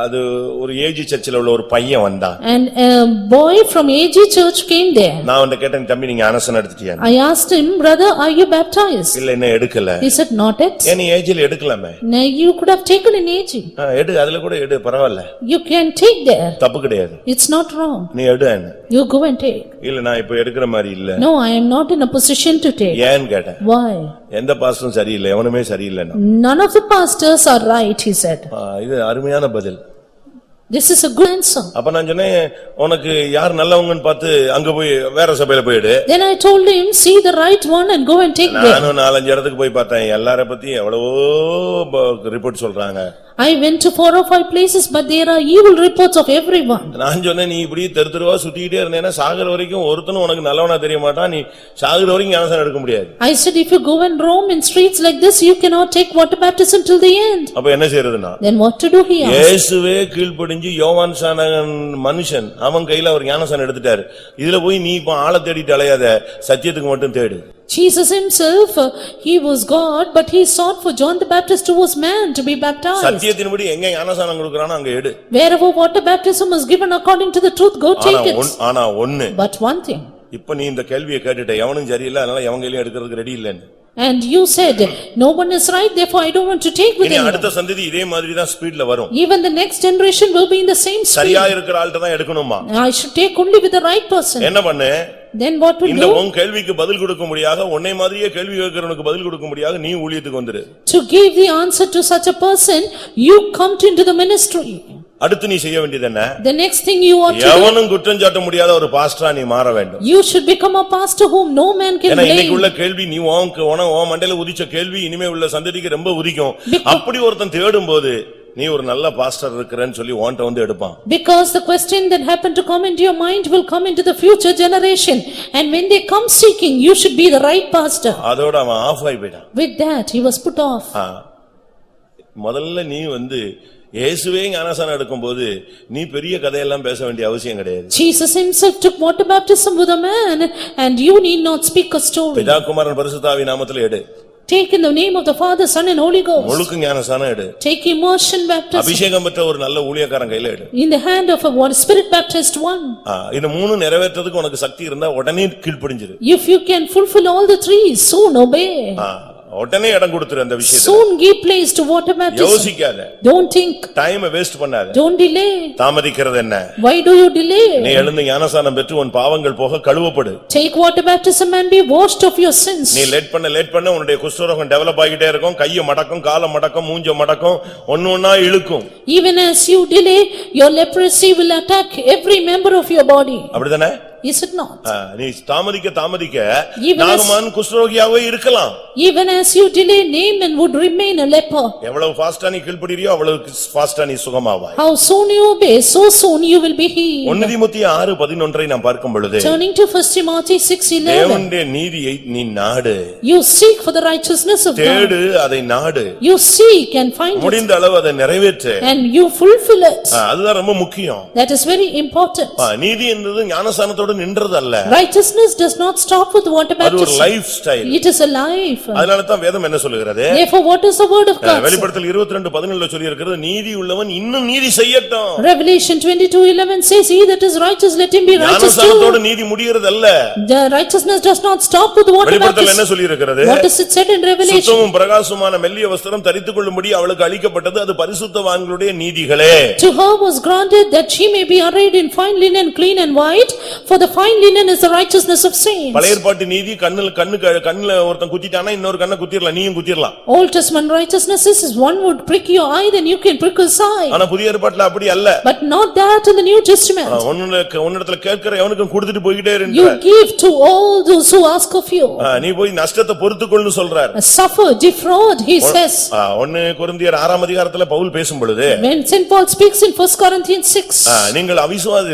அது ஒரு ஏஜி சர்ச்சில் உள்ள ஒரு பையன் வந்தான். And a boy from AG church came there. நான் அவன்கிட்ட கேட்டேன், தம்பி நீங்க ஞானசானம் எடுத்துட்டியா? I asked him, brother, are you baptized? இல்ல இன்னும் எடுக்கல. He said, not yet. ஏன் ஏஜில எடுக்கலாமே? No, you could have taken in AG. எடு, அதுல கூட எடு, பரவாயில்ல. You can take there. தப்பு கிடையாது. It's not wrong. நீ எடு. You go and take. இல்ல நான் இப்ப எடுக்கிற மாதிரி இல்ல. No, I am not in a position to take. ஏன் கேட்டேன். Why? எந்த பாஸ்டரும் சரியில்லை, எவனுமே சரியில்லை. None of the pastors are right, he said. இது அருமையான பதில். This is a good answer. அப்ப நான் சொன்னேன் உனக்கு யார் நல்லவங்கன்னு பார்த்து அங்க போய் வேற சபையில போயிடு. Then I told him, see the right one and go and take there. நானும் 4-5 இடத்துக்கு போய் பார்த்தேன், எல்லார பத்தி எவ்வளவோ ரிப்போர்ட் சொல்றாங்க. I went to 4 or 5 places, but there are evil reports of everyone. நான் சொன்னேன், நீ இப்படி தெருவா சுத்திட்டே இருந்தேன்னா சாகர வரைக்கும் ஒருத்தனும் உனக்கு நல்லவனா தெரிய மாட்டான், நீ சாகர வரைக்கும் ஞானஸ்நானம் எடுக்க முடியாது. I said, if you go and roam in streets like this, you cannot take water baptism till the end. அப்ப என்ன செய்யறதுன்னா, Then what to do here? இயேசுவே கீழ்ப்படிஞ்சு யோவான் சானகன் மனுஷன் அவன் கையில அவர் ஞானஸ்நானம் எடுத்துட்டாரு. இதுல போய் நீ இப்ப ஆளை தேடிட்டு அலையாத, சத்தியத்துக்கு மட்டும் தேடு. Jesus himself, he was God, but he sought for John the Baptist who was man to be baptized. சத்தியத்தின்படி எங்க ஞானஸ்நானம் கொடுக்கறானோ அங்க எடு. Wherever water baptism is given according to the truth, go take it. ஆனா ஒண்ணு. But one thing. இப்ப நீ இந்த கேள்வியை கேட்டுட்ட, எவனும் சரியில்லை, அதனால எவன் கையிலயும் எடுக்கிறதுக்கு ரெடி இல்லன்னு. And you said, no one is right, therefore I don't want to take with இனி anyone. அடுத்த சந்ததி இதே மாதிரி தான் ஸ்பீட்ல வரும். Even the next generation will be in the same speed. சரியா இருக்கிற ஆள்கிட்ட தான் எடுக்கணுமா. I should take only with the right person. என்ன பண்ணு? Then what will இந்த do? உன் கேள்விக்கு பதில் கொடுக்க முடியாத, உன்னை மாதிரியே கேள்வி கேட்கிறவனுக்கு பதில் கொடுக்க முடியாத நீ ஊழியத்துக்கு வந்துரு. To give the answer to such a person, you come into the ministry. அடுத்து நீ செய்ய வேண்டியது என்ன? The next thing you ought to do, எவனும் குற்றம் சாட்ட முடியாத ஒரு பாஸ்டரா நீ மாற வேண்டும். you should become a pastor whom no man can ஏன்னா இன்னைக்கு blame. உள்ள கேள்வி நீ உன் மண்டையில உதிச்ச கேள்வி இனிமே உள்ள சந்ததிக்கு ரொம்ப உதிக்கும். அப்படி ஒருத்தன் தேடும்போது நீ ஒரு நல்ல பாஸ்டர் இருக்கறன்னு சொல்லி உன்கிட்ட வந்து எடுப்பான். Because the question that happened to come into your mind will come into the future generation, and when they come seeking, you should be the right pastor. அதோட அவன் ஆஃப் ஆகி போயிட்டான். With that, he was put off. முதல்ல நீ வந்து இயேசுவே ஞானஸ்நானம் எடுக்கும்போது நீ பெரிய கதையெல்லாம் பேச வேண்டிய அவசியம் கிடையாது. Jesus himself took water baptism with a man, and you need not speak a story. பிதா குமாரன் பரிசுத்த ஆவி நாமத்திலே எடு. Take in the name of the Father, Son and Holy Ghost. முழுக்க ஞானஸ்நானம் எடு. Take immersion baptism. அபிஷேகம் பெற்ற ஒரு நல்ல ஊழியக்காரன் கையில எடு. In the hand of a spirit baptized one. இந்த மூணு நிறைவேற்றதுக்கு உனக்கு சக்தி இருந்தா உடனே கீழ்ப்படிஞ்சிரு. If you can fulfill all the three, soon obey. உடனே இடம் கொடுத்துரு அந்த விஷயத்துல. Soon give place to water baptism. யோசிக்காத. Don't think. டைம் வேஸ்ட் பண்ணாத. Don't delay. தாமதிக்கிறது என்ன? Why do you delay? நீ எழுந்து ஞானஸ்நானம் பெற்று உன் பாவங்கள் போக கழுவப்படு. Take water baptism and be washed of your sins. நீ லேட் பண்ண உன்னுடைய குஷ்டரோகம் டெவலப் ஆகிட்டே இருக்கும். கைய மடக்கும், கால மடக்கும், மூஞ்ச மடக்கும், ஒண்ணொண்ணா இழுக்கும். Even as you delay, your leprosy will attack every member of your body. அப்படிதானே? Is it not? நீ தாமதிக்க நாகமான் குஷ்டரோகியாவே இருக்கலாம். Even as you delay, Naaman would remain a leper. எவ்வளவு ஃபாஸ்டா நீ கீழ்ப்படிறியோ அவ்வளவு ஃபாஸ்டா நீ சுகமாவாய். How soon you obey, so soon you will be healed. 1 தீமோத்தேயு 6:11 நாம் பார்க்கும் பொழுது, Turning to 1 Timothy 6:11. தேவனுடைய நீதியை நீ நாடு. You seek for the righteousness of God. தேடு, அதை நாடு. You seek and find it. முடிந்த அளவு அதை நிறைவேற்று. And you fulfill it. அதுதான் ரொம்ப முக்கியம். That is very important. நீதி என்பது ஞானஸ்நானத்தோட நின்றது அல்ல. Righteousness does not stop with water அது ஒரு baptism. Life style. It is a life. அதனால தான் வேதம் என்ன சொல்லுகிறது? Therefore, what is the word of God? வெளிப்படுத்தல் 22:17 சொல்லி இருக்கிறது, நீதி உள்ளவன் இன்னும் நீதி செய்யட்டும். Revelation 22:11 says, he that is righteous, let him be righteous ஞானஸ்நானத்தோட too. நீதி முடிகிறது அல்ல. The righteousness does not stop with water வெளிப்படுத்தல் என்ன baptism. சொல்லி இருக்கிறது? What is it said in Revelation? சுத்தமும் பிரகாசமான மெல்லிய வஸ்திரம் தரித்துக் கொள்ளும்படி அவளுக்கு அளிக்கப்பட்டது, அது பரிசுத்தவான்களுடைய நீதிகளே. To her was granted that she may be arrayed in fine linen, clean and white, for the fine linen is the righteousness of saints. பழைய ஏற்பாட்டு நீதி கண்ணுல ஒருத்தன் குத்திட்டானா இன்னொரு கண்ணை குத்திரலாம், நீயும் குத்திரலாம். Old Testament righteousness is one would prick your eye, then you can prick his eye. ஆனா புதிய ஏற்பாட்டுல அப்படி அல்ல. But not that in the New Testament. உன்னிடத்துல கேட்கிற எவனுக்கும் கொடுத்துட்டு போய்கிட்டே இருக்க. You give to all those who ask of you. நீ போய் நஷ்டத்தை பொறுத்துக்கொள்னு சொல்றார். Suffer, defraud, he says. 1 கொரிந்தியர் 6ஆம் அதிகாரத்துல பவுல் பேசும் பொழுது, When Saint Paul speaks in 1 Corinthians 6. நீங்கள் அவிசுவாசி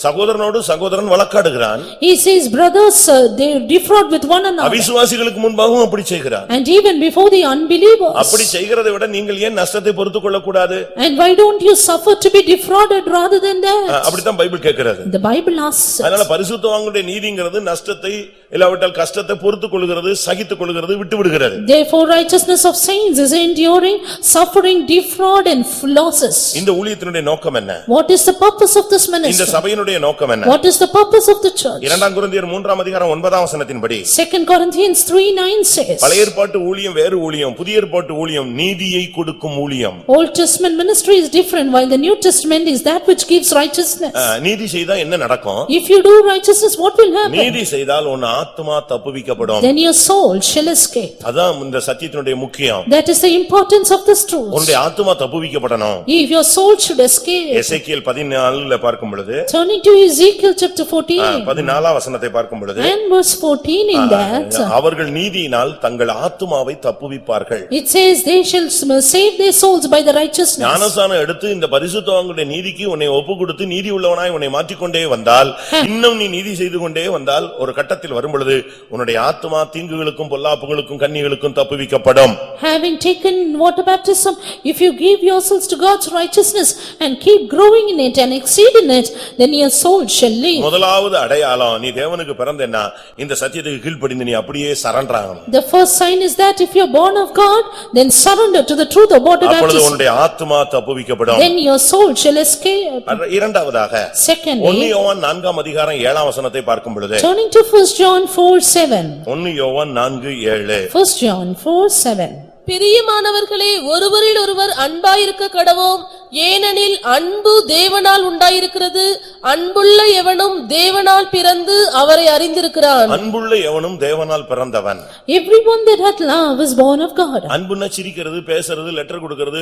சகோதரனோடு சகோதரன் வழக்காடுகிறான். He says, brothers, they defraud with one another. அவிசுவாசிகளுக்கு முன்பாகவும் அப்படி செய்கிறான். And even before the unbelievers. அப்படி செய்கிறதை விட நீங்கள் ஏன் நஷ்டத்தை பொறுத்துக்கொள்ள கூடாது? And why don't you suffer to be defrauded rather than that? அப்படித்தான் பைபிள் கேட்கிறது. The Bible asks. அதனால பரிசுத்தவான்களுடைய நீதிங்கிறது நஷ்டத்தை இல்லாவிட்டால் கஷ்டத்தை பொறுத்துக் கொள்கிறது, சகித்துக் கொள்கிறது, விட்டு விடுகிறது. Therefore righteousness of saints is enduring, suffering, defraud and losses. இந்த ஊழியத்தினுடைய நோக்கம் என்ன? What is the purpose of this இந்த ministry? சபையினுடைய நோக்கம் என்ன? What is the purpose headquarters of the church. இரண்டாம் கொரிந்தியர் 3ஆம் அதிகாரம் 9ஆம் வசனத்தின்படி 2 Corinthians 3:9 says, பழைய ஏற்பாட்டு ஊழியம் வேறு ஊழியம், புதிய ஏற்பாட்டு ஊழியம் நீதியை கொடுக்கும் ஊழியம். Old Testament ministry is different, while the New Testament is that which gives righteousness. நீதி செய்தா என்ன நடக்கும்? If you do righteousness, what will happen? நீதி செய்தால் உன் ஆத்துமா தப்புவிக்கப்படும். Then your soul shall escape. அதான் இந்த சத்தியத்தினுடைய முக்கியம். That is the importance of this truth. உன்னுடைய ஆத்துமா தப்புவிக்கப்படணும். If your soul should escape. எசேக்கியேல் 14ல பார்க்கும் பொழுது, Turning to Ezekiel chapter 14. 14ஆம் வசனத்தை பார்க்கும் பொழுது, And verse 14 in that. அவர்கள் நீதியினால் தங்கள் ஆத்துமாவை தப்புவிப்பார்கள். It says they shall save their souls by the righteousness. ஞானஸ்நானம் எடுத்து இந்த பரிசுத்தவான்களுடைய நீதிக்கு உன்னை ஒப்புக்கொடுத்து நீதி உள்ளவனாய் உன்னை மாற்றிக்கொண்டே வந்தால், இன்னும் நீ நீதி செய்து கொண்டே வந்தால், ஒரு கட்டத்தில் வரும் பொழுது உன்னுடைய ஆத்துமா தீங்குகளுக்கும் பொல்லாப்புகளுக்கும் கண்ணிகளுக்கும் தப்புவிக்கப்படும். Having taken water baptism, if you give yourselves to God's righteousness and keep growing in it and exceed in it, then your soul shall live. முதலாவது அடையாளம் நீ தேவனுக்கு பிறந்தேன்னா இந்த சத்தியத்துக்கு கீழ்ப்படிந்து நீ அப்படியே சரண்டர் ஆகணும். The first sign is that if you are born of God, then surrender to the truth of water அப்பொழுது baptism. உன்னுடைய ஆத்துமா தப்புவிக்கப்படும். Then your soul shall escape. இரண்டாவதாக Secondly, 1 யோவான் 4ஆம் அதிகாரம் 7ஆம் வசனத்தை பார்க்கும் பொழுது, turning to 1 John 4:7. 1 யோவான் 4:7. 1 John 4:7. பிரியமானவர்களே, ஒருவரில் ஒருவர் அன்பாயிருக்க கடவோம், ஏனெனில் அன்பு தேவனால் உண்டாயிருக்கிறது. அன்புள்ள எவனும் தேவனால் பிறந்து அவரை அறிந்திருக்கிறான். அன்புள்ள எவனும் தேவனால் பிறந்தவன். Everyone that hath love is born of God. அன்புன்னா சிரிக்கிறது, பேசுறது, லெட்டர் கொடுக்கிறது,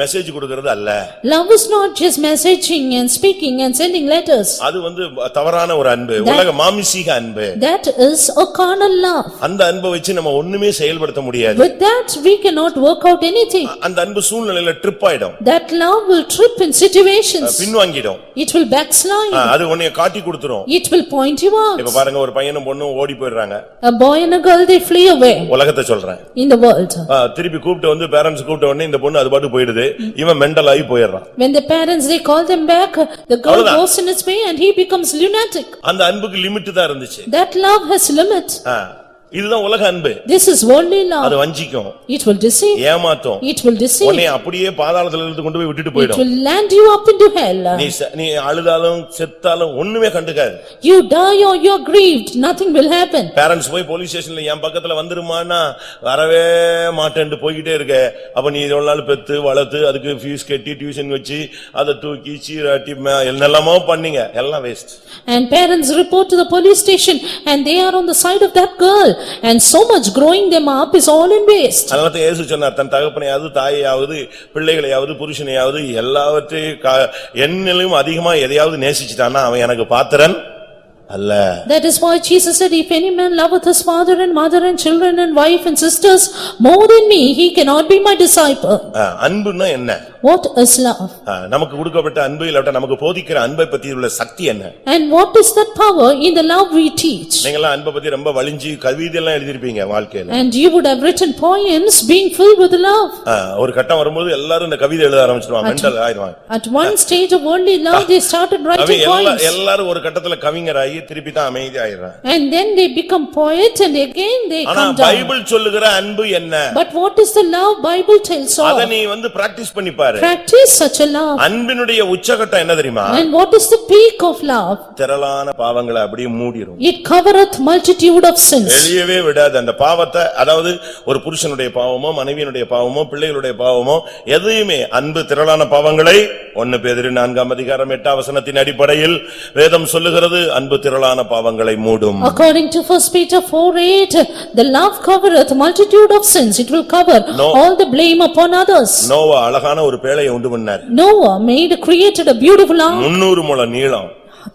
மெசேஜ் கொடுக்கிறது அல்ல. Love is not just messaging and speaking and sending letters. அது தவறான ஒரு அன்பு, உலக மாமிசீக அன்பு. That is a carnal love. அந்த அன்பை வச்சு நம்ம ஒண்ணுமே செயல்படுத்த முடியாது. With that we cannot work out anything. அந்த அன்பு சூழ்நிலையில ட்ரிப் ஆயிடும். That love will trip in situations. பின்வாங்கிடும். It will backslide. அது உன்னை காட்டி கொடுத்துரும். It will point you out. இப்ப பாருங்க, ஒரு பையனும் பொண்ணும் ஓடி போயிடுறாங்க. A boy and a girl, they flee away. உலகத்தை சொல்றேன். In the world. திருப்பி கூப்பிட்டு பேரண்ட்ஸ் கூப்பிட்ட உடனே இந்த பொண்ணு அது பாட்டு போயிடுது, இவன் மெண்டல் ஆகி போயிடுறான். When the parents they call them back, the girl goes in its way and he becomes lunatic. அந்த அன்புக்கு லிமிட் தான் இருந்துச்சு. That love has limit. இதுதான் உலக அன்பு. This is worldly love. அது வஞ்சிக்கும். It will deceive. ஏமாத்தும். It will deceive. உன்னை அப்படியே பாதாளத்துல இருந்து கொண்டு போய் விட்டுட்டு It போய்டும். will land you up into hell. நீ அழுதாலும் செத்தாலும் ஒண்ணுமே கண்டுக்காது. You die or you are grieved, nothing will happen. Parents போய் போலீஸ் ஸ்டேஷன்ல என் பக்கத்துல வந்துருமானா வரவே மாட்டேன்னு போய்கிட்டே இருக்க. அப்ப நீ இவ்வளவு நாள் பெத்து வளர்த்து அதுக்கு ஃபீஸ் கட்டி டியூஷன் வச்சு அதை தூக்கி சீராட்டி என்னெல்லாமோ பண்ணீங்க, எல்லாம் waste. And parents report to the police station and they are on the side of that girl. And so much growing them up is all in waste. அதனால இயேசு சொன்னார், தன் தகப்பனையாவது தாயையாவது பிள்ளைகளையாவது புருஷனையாவது எல்லாவற்றையும் என்னிலும் அதிகமா எதையாவது நேசிச்சிட்டானா அவன் எனக்கு பாத்திரன் அல்ல. That is why Jesus said, if any man loveth his father and mother and children and wife and sisters more than me, he cannot be my disciple. அன்புன்னா என்ன? What is love? நமக்கு கொடுக்கப்பட்ட அன்பு இல்ல நமக்கு போதிக்கிற அன்பை பத்தி உள்ள சக்தி என்ன? And what is that power in the love we teach? நீங்கலாம் அன்பை பத்தி ரொம்ப வலிஞ்சி கவிதை எல்லாம் எழுதிருப்பீங்க வாழ்க்கையில. And you would have written poems being filled with love. ஒரு கட்டம் வரும்போது எல்லாரும் இந்த கவிதை எழுத ஆரம்பிச்சிடுவாங்க, மெண்டல் ஆயிடுவாங்க. At one stage of worldly love they started writing poems. எல்லாரும் ஒரு கட்டத்துல கவிஞராகி திருப்பி தான் அமைதி ஆயிடுறாங்க. And then they become poets and again they come down. Bible சொல்லுகிற அன்பு என்ன? But what is the love Bible tells of? அத நீ பிராக்டீஸ் பண்ணி பாரு. Practice such a love. அன்பினுடைய உச்சகட்டம் என்ன தெரியுமா? And what is the peak of love? திரளான பாவங்களை அப்படியே மூடிரும். It covereth multitude of sins. வெளியவே விடாது அந்த பாவத்தை. அதாவது ஒரு புருஷனுடைய பாவமோ மனைவியினுடைய பாவமோ பிள்ளைகளுடைய பாவமோ எதையுமே அன்பு திரளான பாவங்களை 1 பேதுரு 4ஆம் அதிகாரம் 8ஆம் வசனத்தின் அடிப்படையில் வேதம் சொல்லுகிறது, அன்பு திரளான பாவங்களை மூடும். According to 1 Peter 4:8, the love covereth multitude of sins. It will cover all the blame upon others. Noah அழகான ஒரு பேழையை உண்டு பண்ணார். Noah created a beautiful ark. 300 முழம் நீளம்,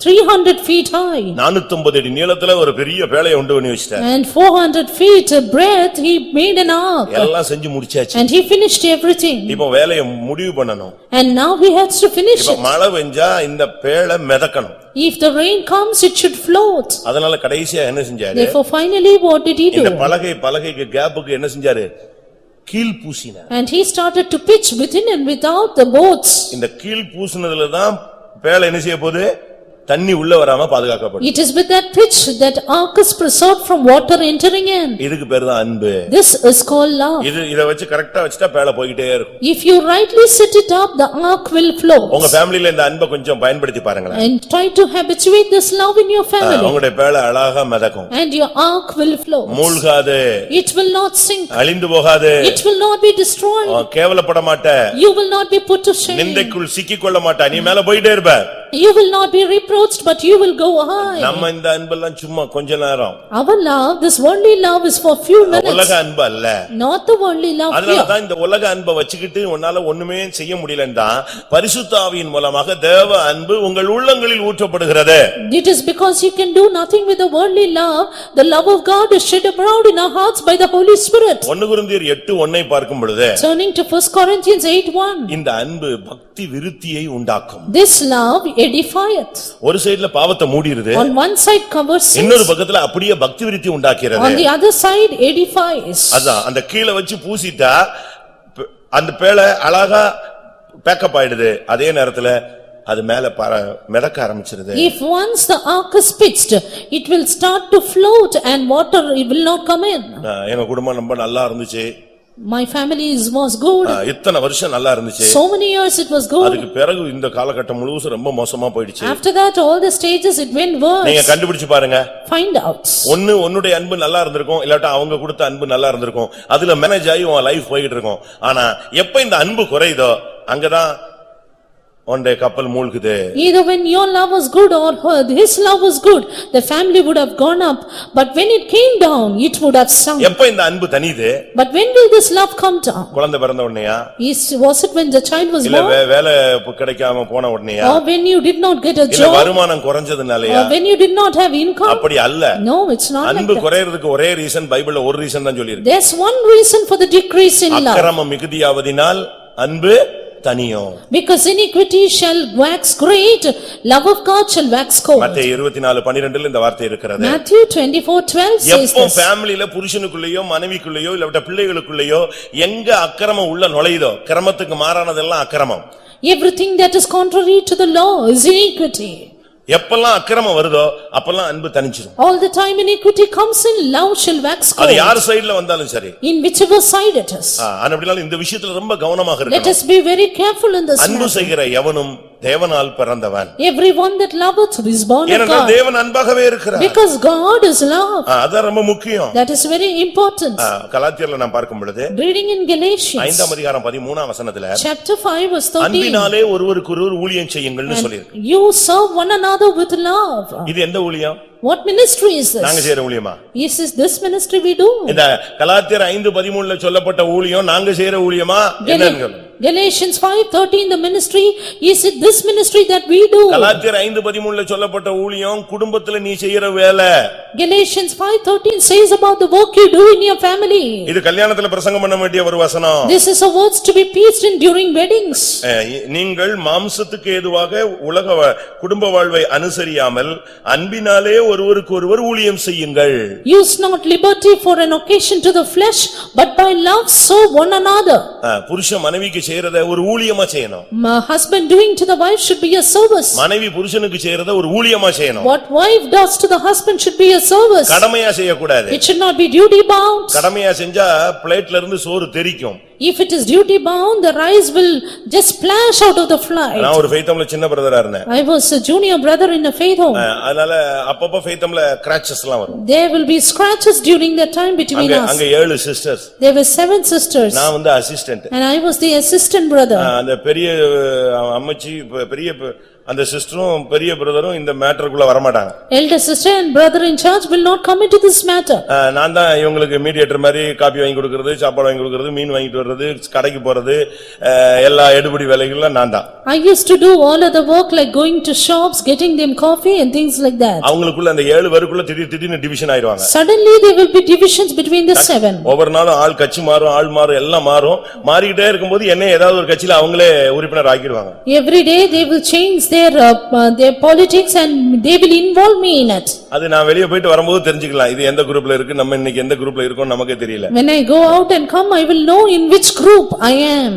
300 feet high. 450 அடி நீளத்துல ஒரு பெரிய பேழையை உண்டு பண்ணி வச்சிட்டார். And 400 feet breadth he made an ark. எல்லாம் செஞ்சு முடிச்சாச்சு. And he finished everything. இப்போ வேலையை முடிவு பண்ணனும். And now he has to finish இப்போ it. மழை பெஞ்சா இந்த பேழை மிதக்கணும். If the rain comes, it should float. அதனால கடைசியா என்ன செஞ்சாரு? Therefore finally what did he do? இந்த பலகைக்கு கேப்புக்கு என்ன செஞ்சாரு? கீல் பூசினார். And he started to pitch within and without the boats. இந்த கீல் பூசினதுல தான் பேழை என்ன செய்ய போகுது? தண்ணி உள்ள வராம பாதுகாக்கப்படும். It is with that pitch that ark is preserved from water entering in. இதுக்கு பேரு தான் அன்பு. This is called love. இத வச்சு கரெக்ட்டா வச்சிட்டா பேல போயிட்டே இருக்கும். If you rightly set it up, the ark will flow. உங்க ஃபேமிலில இந்த அன்பை கொஞ்சம் பயன்படுத்தி பாருங்களேன். And try to habituate this love in your family. உங்களுடைய பேல அழகா மிதக்கும். And your ark will flow. மூழ்காது. It will not sink. அழிந்து போகாது. It will not be destroyed. கேவலப்பட மாட்ட. You will not be put to shame. நிந்தைக்குள் சிக்கிக்கொள்ள மாட்ட. நீ மேல போயிட்டே இருப்ப. You will not be reproached, but you will go high. நம்ம இந்த அன்பெல்லாம் சும்மா கொஞ்ச நேரம். Our love, this worldly love is for few minutes. உலக அன்பு அல்ல. Not the worldly love here. அதனால தான் இந்த உலக அன்பை வச்சுக்கிட்டு உன்னால ஒண்ணுமே செய்ய முடியலன்னா பரிசுத்த ஆவியின் மூலமாக தேவ அன்பு உங்கள் உள்ளங்களில் ஊற்றப்படுகிறது. It is because you can do nothing with the worldly love. The love of God is shed abroad in our hearts by the Holy Spirit. 1 கொரிந்தியர் 8:1 பார்க்கும் பொழுது Turning to 1 Corinthians 8:1. இந்த அன்பு பக்தி விருத்தியை உண்டாக்கும். This love edifieth. ஒரு சைடுல பாவத்தை மூடிடுது. On one side covers sin. இன்னொரு பக்கத்துல அப்படியே பக்தி விருத்தி உண்டாக்குறது. On the other side edifies. அதான் அந்த கீழ வச்சு பூசிட்டா அந்த பேள அழகா பேக்கப் ஆயிடுது. அதே நேரத்துல அது மேல மிதக்க ஆரம்பிச்சிருது. If once the ark is pitched, it will start to float and water will not come in. எங்க குடும்பம் ரொம்ப நல்லா இருந்துச்சு. My family was good. இத்தனை வருஷம் நல்லா இருந்துச்சு. So many years it was good. அதுக்கு பிறகு இந்த காலகட்டம் முழுசும் ரொம்ப மோசமா போயிடுச்சு. After that all the stages it went worse. நீங்க கண்டுபிடிச்சு பாருங்க. Find out. உன்னுடைய அன்பு நல்லா இருந்திருக்கும், இல்லாட்டா அவங்க கொடுத்த அன்பு நல்லா இருந்திருக்கும். அதுல மேனேஜ் ஆகி உன் லைஃப் போயிட்டு இருக்கும். ஆனா எப்ப இந்த அன்பு குறையுதோ அங்கதான் ஒன்றை கப்பல் மூழ்குது. Either when your love was good or his love was good, the family would have gone up, but when it came down it would have sunk. எப்ப இந்த அன்பு தனியுது? But when will this love come down? குழந்தை பிறந்த உடனேயா? Was it when the child was இல்ல born? வேலை கிடைக்காம போன உடனேயா? Or when you did not get a இல்ல job? வருமானம் குறைஞ்சதுனாலயா? Or when you did not have income? அப்படி அல்ல. No, it's not like அன்பு that. குறையிறதுக்கு ஒரே ரீசன் பைபிள்ல ஒரு ரீசன் தான் சொல்லிருக்கு. There's one reason for the decrease in love. அக்கிரமம் மிகுதியாவதினால் அன்பு தனியும். Because iniquity shall wax great, love of God shall wax cold. மத்தேயு 24:12 இந்த வார்த்தை இருக்கிறது. Matthew 24:12 says எப்போ this. ஃபேமிலில புருஷனுக்குள்ளேயோ மனைவிக்குள்ளேயோ இல்ல பிள்ளைகளுக்குள்ளேயோ எங்க அக்கிரமம் உள்ள நுழையுதோ, கிரமத்துக்கு மாறானதெல்லாம் அக்கிரமம். Everything that is contrary to the law is iniquity. எப்பெல்லாம் அக்கிரமம் வருதோ அப்பெல்லாம் அன்பு தனிச்சிரும். All the time iniquity comes in, love shall wax cold. அது யார் சைடுல வந்தாலும் சரி. In whichever side it is. அப்படினால இந்த விஷயத்துல ரொம்ப கவனமாக Let இருக்கணும். us be very careful in this அன்பு matter. செய்கிற எவனும் தேவனால் பிறந்தவன். Everyone that loveth is born of ஏனென்றால் God. தேவன் அன்பாகவே இருக்கிறார். Because God is love. அது ரொம்ப முக்கியம். That is very important. கலாத்தியர்ல நாம் பார்க்கும் பொழுது Reading in Galatians 5ஆம் அதிகாரம் 13ஆம் வசனத்துல chapter 5 verse 13. அன்பினாலே ஒருவருக்கொருவர் ஊழியம் செய்யுங்கள்னு சொல்லிருக்கு. You serve one another with love. இது எந்த ஊழியம்? What ministry is this? நாங்க செய்யற ஊழியமா? Is this ministry we do? இந்த கலாத்தியர் 5:13ல சொல்லப்பட்ட ஊழியம் நாங்க செய்யற ஊழியமா என்னன்னு? Galatians 5:13 the ministry, is it this ministry that we do? கலாத்தியர் 5:13ல சொல்லப்பட்ட ஊழியம் குடும்பத்துல நீ செய்யற வேலை. Galatians 5:13 says about the work you do in your family. இது கல்யாணத்துல பிரசங்கம் பண்ண வேண்டிய ஒரு வசனம். This is a words to be preached in during weddings. நீங்கள் மாம்சத்துக்கு ஏதுவாக உலக குடும்ப வாழ்வை அனுசரியாமல் அன்பினாலே ஒருவருக்கொருவர் ஊழியம் செய்யுங்கள். Use not liberty for an occasion to the flesh, but by love serve one another. புருஷன் மனைவிக்கு செய்யறத ஒரு ஊழியமா செய்யணும். My husband doing to the wife should be a service. மனைவி புருஷனுக்கு செய்யறத ஒரு ஊழியமா செய்யணும். What wife does to the husband should be a service. கடமையா செய்யக்கூடாது. It should not be duty bound. கடமையா செஞ்சா பிளேட்ல இருந்து சோறு தெறிக்கும். If it is duty bound, the rice will just splash out of the flight. நான் ஒரு ஃபெய்தம்ல சின்ன பிரதரா இருந்தேன். I was a junior brother in a faith home. அதனால அப்பப்ப ஃபெய்தம்ல கிராச்சஸ் எல்லாம் வரும். There will be scratches during that time between us. அங்க 7 sisters. There were 7 sisters. நான் வந்து assistant. And I was the assistant brother. அந்த பெரிய அம்மச்சி பெரிய அந்த சிஸ்டரும் பெரிய பிரதரும் இந்த மேட்டருக்குள்ள வர மாட்டாங்க. Elder sister and brother in charge will not come into this matter. நான் தான் இவங்களுக்கு மீடியேட்டர் மாதிரி காபி வாங்கி கொடுக்கிறது, சாப்பாடு வாங்கி கொடுக்கிறது, மீன் வாங்கிட்டு வர்றது, கடைக்கு போறது, எல்லா எடுபடி வேலைகளும் நான் தான். I used to do all of the work like going to shops, getting them coffee and things like that. அவங்களுக்குள்ள அந்த 7 பேருக்குள்ள திடீர்னு டிவிஷன் ஆயிருவாங்க. Suddenly there will be divisions between the 7. ஒவ்வொரு நாளும் ஆள் கட்சி மாறும், ஆள் மாறும், எல்லாம் மாறும். மாறிக்கிட்டே இருக்கும்போது என்ன ஏதாவது ஒரு கட்சியில அவங்களே உறுப்பினர் ஆக்கிடுவாங்க. Every day they will change their politics and they will involve me in it. அது நான் வெளிய போயிட்டு வரும்போது தெரிஞ்சுக்கலாம் இது எந்த குரூப்ல இருக்கு நம்ம இன்னைக்கு எந்த குரூப்ல இருக்கோம் நமக்கே தெரியல. When I go out and come, I will know in which group I am.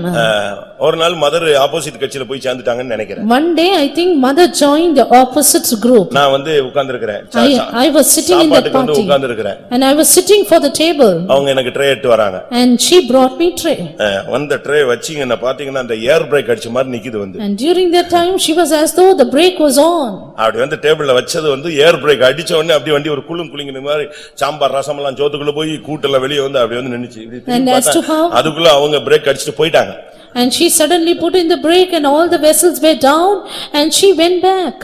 ஒரு நாள் மதர் ஆப்போசிட் கட்சியில போய் சேர்ந்துட்டாங்கன்னு நினைக்கிறேன். One day I think mother joined the opposite group. நான் வந்து உட்கார்ந்திருக்கிறேன். I was sitting in that party. உட்கார்ந்திருக்கிறேன். And I was sitting for the table. அவங்க எனக்கு tray எடுத்து வராங்க. And she brought me tray. வந்த ட்ரே வச்சிங்கனா பாத்தீங்கன்னா அந்த ஏர் பிரேக் அடிச்ச மாதிரி நிக்குது வந்து. And during that time she was as though the brake was on. அப்படி வந்து டேபிள்ல வச்சது வந்து ஏர் பிரேக் அடிச்ச உடனே அப்படி வண்டி ஒரு குலுங்குன மாதிரி சாம்பார் ரசம் எல்லாம் ஜோத்துக்குள்ள போய் கூட்டல வெளிய வந்து அப்படி வந்து நின்னுச்சு. அதுக்குள்ள அவங்க பிரேக் அடிச்சிட்டு போயிட்டாங்க. And she suddenly put in the brake and all the vessels were down and she went back.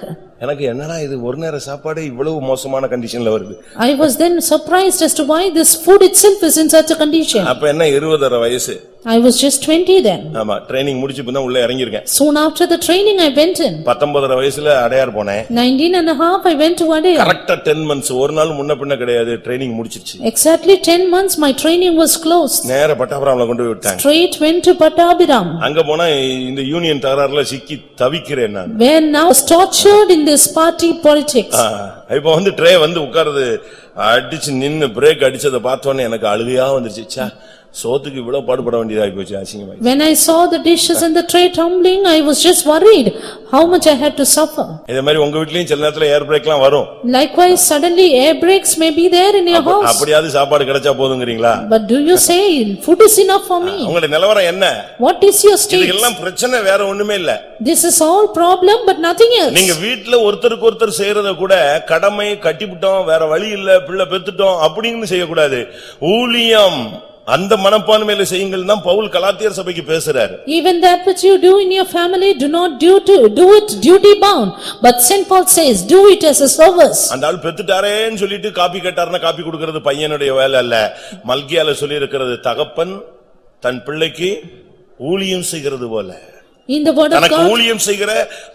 எனக்கு என்னடா இது ஒரு நேர சாப்பாடு இவ்வளவு மோசமான கண்டிஷன்ல வருது. I was then surprised as to why this food itself is in such a condition. அப்ப என்ன 20 வயசு. I was just 20 then. ஆமா ட்ரெய்னிங் முடிச்சு இப்பதான் உள்ள இறங்கி இருக்கேன். Soon after the training I went in. 19 வயசுல அடையார் போனேன். 19 and a half I went to Adayar. கரெக்ட்டா 10 months ஒரு நாள் முன்ன பின்ன கிடையாது training முடிச்சிருச்சு. Exactly 10 months my training was closed. நேரா பட்டாபுரம்ல கொண்டு போய் விட்டாங்க. Straight went to Pattabhiram. அங்க போனா இந்த யூனியன் தகராறுல சிக்கி தவிக்கிறேன் நான். Where now tortured in this party politics. இப்போ வந்து ட்ரே வந்து உட்கார்ந்து அடிச்சு நின்னு பிரேக் அடிச்சத பார்த்தோனே எனக்கு அழுகையா வந்துருச்சு. ச்சே சோத்துக்கு இவ்வளவு பாடுபட வேண்டியதாகி போச்சு அசிங்கமா. When I saw the dishes and the tray tumbling, I was just worried how much I had to suffer. இதே மாதிரி உங்க வீட்லயும் சில நேரத்துல ஏர் பிரேக்லாம் வரும். Likewise suddenly air brakes may be there in your house. அப்படியாவது சாப்பாடு கிடைச்சா போதுங்கறீங்களா? But do you say food is enough for me? உங்களுடைய நிலவரம் என்ன? What is your state? இதெல்லாம் பிரச்சனை வேற ஒண்ணுமே இல்ல. This is all problem but nothing else. நீங்க வீட்ல ஒருத்தருக்கு ஒருத்தர் செய்யறத கூட கடமை கட்டிவிட்டோம் வேற வழி இல்ல பிள்ளை பெத்துட்டோம் அப்படின்னு செய்ய கூடாது. ஊழியம் அந்த மனப்பான்மையில செய்யுங்கள் தான் பவுல் கலாத்தியர் சபைக்கு பேசுறாரு. Even that which you do in your family do not do it duty bound, but Saint Paul says do it as a service. அந்த ஆள் பெத்துட்டாரேன்னு சொல்லிட்டு காப்பி கேட்டாருன்னா காப்பி கொடுக்கிறது பையனுடைய வேலை அல்ல. மல்கியால சொல்லி இருக்கிறது தகப்பன் தன் பிள்ளைக்கு ஊழியம் செய்கிறது போல. In the word of தனக்கு God, ஊழியம் செய்கிற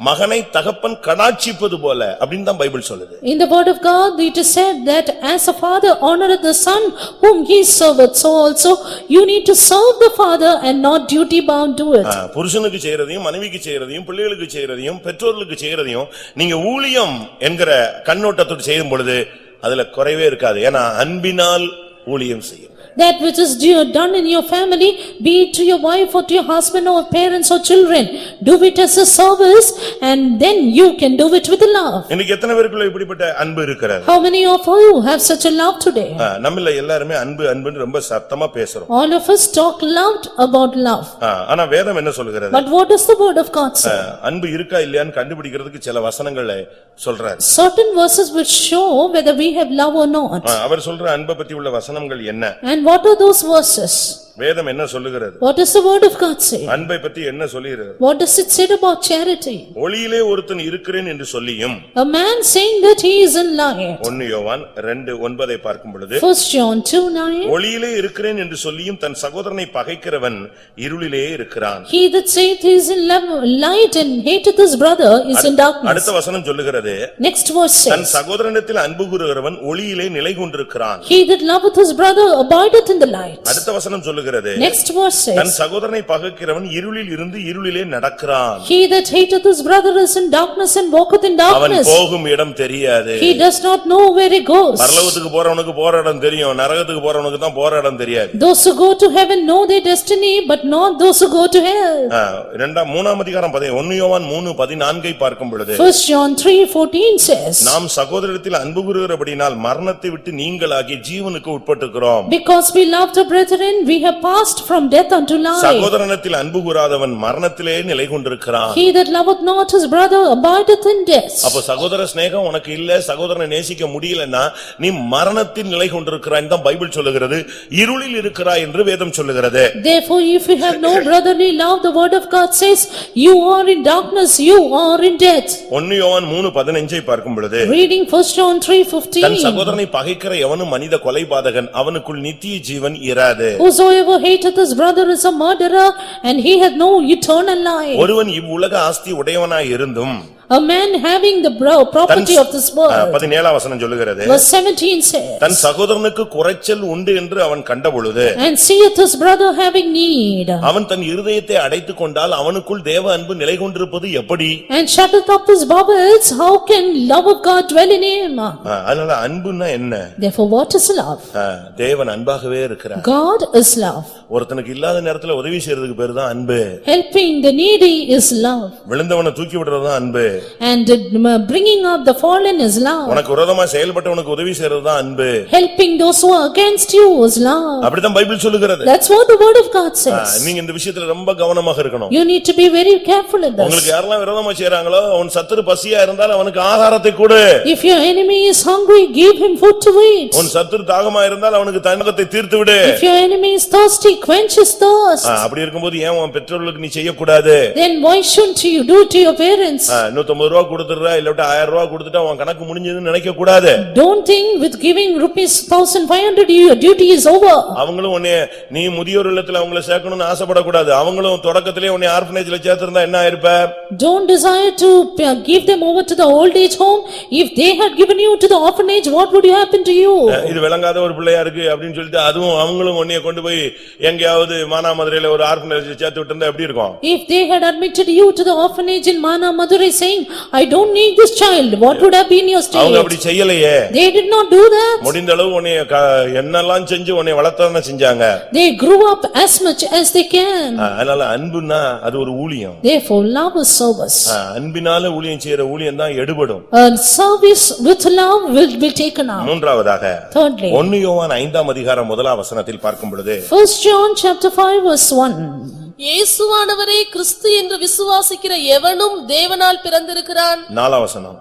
மகனை தகப்பன் கடாட்சிப்பது போல அப்படின்னு தான் பைபிள் சொல்லுது. in the word of God it is said that as a father honoreth the son whom he serveth, so also you need to serve the father and not duty bound to it. புருஷனுக்கு செய்யறதையும் மனைவிக்கு செய்யறதையும் பிள்ளைகளுக்கு செய்யறதையும் பெற்றோர்களுக்கு செய்யறதையும் நீங்க ஊழியம் என்கிற கண்ணோட்டத்தோடு செய்யும் பொழுது அதுல குறைவே இருக்காது. ஏன்னா அன்பினால் ஊழியம் செய்யும். That which is done in your family, be it to your wife or to your husband or parents or children, do it as a service and then you can do it with love. இன்னைக்கு எத்தனை பேருக்குள்ள இப்படிப்பட்ட அன்பு இருக்கிறது? How many of you have such a love today? நம்மள எல்லாரும் அன்பு அன்புன்னு ரொம்ப சத்தமா பேசுறோம். All of us talk loud about love. ஆனா வேதம் என்ன சொல்லுகிறது? But what does the word of God say? அன்பு இருக்கா இல்லையான்னு கண்டுபிடிக்கிறதுக்கு சில வசனங்களை சொல்றாரு. Certain verses will show whether we have love or not. அவர் சொல்ற அன்பை பத்தி உள்ள வசனங்கள் என்ன? And what are those verses? வேதம் என்ன சொல்லுகிறது? What does the word of God say? அன்பை பத்தி என்ன சொல்லுகிறது? What does it say about charity? ஒளியிலே ஒருத்தன் இருக்கிறேன் என்று சொல்லியும் A man saying that he is in light. 1 யோவான் 2:9 பார்க்கும் பொழுது 1 John 2:9 ஒளியிலே இருக்கிறேன் என்று சொல்லியும் தன் சகோதரனை பகைக்கிறவன் இருளிலே இருக்கிறான். He that saith he is in light and hateth his brother is in darkness. அடுத்த வசனம் சொல்லுகிறது Next verse தன் says, சகோதரனிடத்தில் அன்பு கூறுகிறவன் ஒளியிலே நிலை கொண்டிருக்கிறான். He that loveth his brother abideth in the light. அடுத்த வசனம் சொல்லுகிறது Next verse தன் says, சகோதரனை பகைக்கிறவன் இருளில் இருந்து இருளிலே நடக்கிறான். He that hateth his brother is in darkness and walketh in அவன் darkness. போகும் இடம் தெரியாது. He does not know where he goes. பரலோகத்துக்கு போறவனுக்கு போற இடம் தெரியும், நரகத்துக்கு போறவனுக்கு தான் போற இடம் தெரியாது. Those who go to heaven know their destiny, but not those who go to hell. மூணாம் அதிகாரம் 1 யோவான் 3:14 பார்க்கும் பொழுது 1 John 3:14 says, நாம் சகோதரத்தில் அன்பு கூறுகிறபடினால் மரணத்தை விட்டு நீங்களாகி ஜீவனுக்கு உட்பட்டிருக்கிறோம். Because we love the brethren, we have passed from death unto life. சகோதரனிடத்தில் அன்பு கூறாதவன் மரணத்திலே நிலை கொண்டிருக்கிறான். He that loveth not his brother abideth in death. அப்ப சகோதர சிநேகம் உனக்கு இல்ல, சகோதரனை நேசிக்க முடியலன்னா நீ மரணத்தில் நிலை கொண்டிருக்கிறாய் தான் பைபிள் சொல்லுகிறது. இருளில் இருக்கிறாய் என்று வேதம் சொல்லுகிறது. Therefore if you have no brotherly love, the word of God says, you are in darkness, you are in death. 1 யோவான் 3:15 பார்க்கும் பொழுது Reading 1 John 3:15. தன் சகோதரனை பகைக்கிற எவனும் மனித கொலைபாதகன், அவனுக்குள் நித்திய ஜீவன் இராது. Whosoever hateth his brother is a murderer, and he hath no eternal life. ஒருவன் இவ்வுலக ஆஸ்தி உடையவனாய் இருந்தும் A man having the property of this world. 17 வசனம் சொல்லுகிறது, Verse 17 says, தன் சகோதரனுக்கு குறைச்சல் உண்டு என்று அவன் கண்டபொழுது and seeth his brother having need, அவன் தன் இருதயத்தை அடைத்துக் கொண்டால் அவனுக்குள் தேவ அன்பு நிலை கொண்டிருப்பது எப்படி? and shutteth up his bowels, how can love of God dwell in him? அதனால அன்புன்னா என்ன? Therefore what is love? தேவன் அன்பாகவே இருக்கிறார். God is love. ஒருத்தனுக்கு இல்லாத நேரத்துல உதவி செய்யறதுக்கு பேரு தான் அன்பு. Helping the needy is love. விழுந்தவனை தூக்கி விடுறது தான் அன்பு. And bringing up the fallen is love. உனக்கு விரோதமா செயல்பட்டவனுக்கு உதவி செய்யறது தான் அன்பு. Helping those who are against you is love. அப்படிதான் பைபிள் சொல்லுகிறது. That's what the word of God says. நீங்க இந்த விஷயத்துல ரொம்ப கவனமாக இருக்கணும். You need to be very careful in this. உங்களுக்கு யாரெல்லாம் விரோதமா செய்றாங்களோ அவன் சத்துரு பசியா இருந்தால் அவனுக்கு ஆகாரத்தை கொடு. If your enemy is hungry, give him food to eat. உன் சத்துரு தாகமா இருந்தால் அவனுக்கு தாகத்தை தீர்த்து விடு. If your enemy is thirsty, quench his thirst. அப்படி இருக்கும்போது ஏன் உன் பெற்றோர்களுக்கு நீ செய்ய கூடாது? Then why shouldn't you do to your parents? 150 ரூபாய் கொடுத்துறா இல்ல 1000 ரூபாய் கொடுத்துட்டா உன் கணக்கு முடிஞ்சதுன்னு நினைக்க கூடாது. Don't think with giving rupees 1500 your duty is over. அவங்களும் உன்னை நீ முதியோர் இல்லத்துல அவங்கள சேர்க்கணும்னு ஆசைப்பட கூடாது. அவங்களும் தொடக்கத்திலே உன்னை ஆர்ஃபனேஜ்ல சேர்த்திருந்தா என்ன ஆயிருப்ப? Don't desire to give them over to the old age home. If they had given you to the orphanage, what would happen to you? இது விளங்காத ஒரு பிள்ளையா இருக்கு அப்படின்னு சொல்லிட்டு அதுவும் அவங்களும் உன்னைய கொண்டு போய் எங்கயாவது மானாமதுரையில ஒரு ஆர்ஃபனேஜ்ல சேர்த்து விட்டிருந்தா எப்படி இருக்கும்? If they had admitted you to the orphanage in Manamadurai saying, I don't need this child, what would have been your state? அவங்க அப்படி செய்யலையே. They did not do that. முடிந்த அளவு உன்னை என்னெல்லாம் செஞ்சு உன்னை வளர்த்தானே செஞ்சாங்க. They grew up as much as they can. அதனால அன்புன்னா அது ஒரு ஊழியம். Therefore love is service. அன்பினால ஊழியம் செய்யற ஊழியம் தான் எடுபடும். A service with love will be taken out. மூன்றாவதாக Thirdly, 1 யோவான் 5ஆம் அதிகாரம் 1ஆம் வசனத்தில் பார்க்கும் பொழுது 1 John chapter 5 verse 1. இயேசுவானவரே கிறிஸ்து என்று விசுவாசிக்கிற எவனும் தேவனால் பிறந்திருக்கிறான். 4ஆம் வசனம்,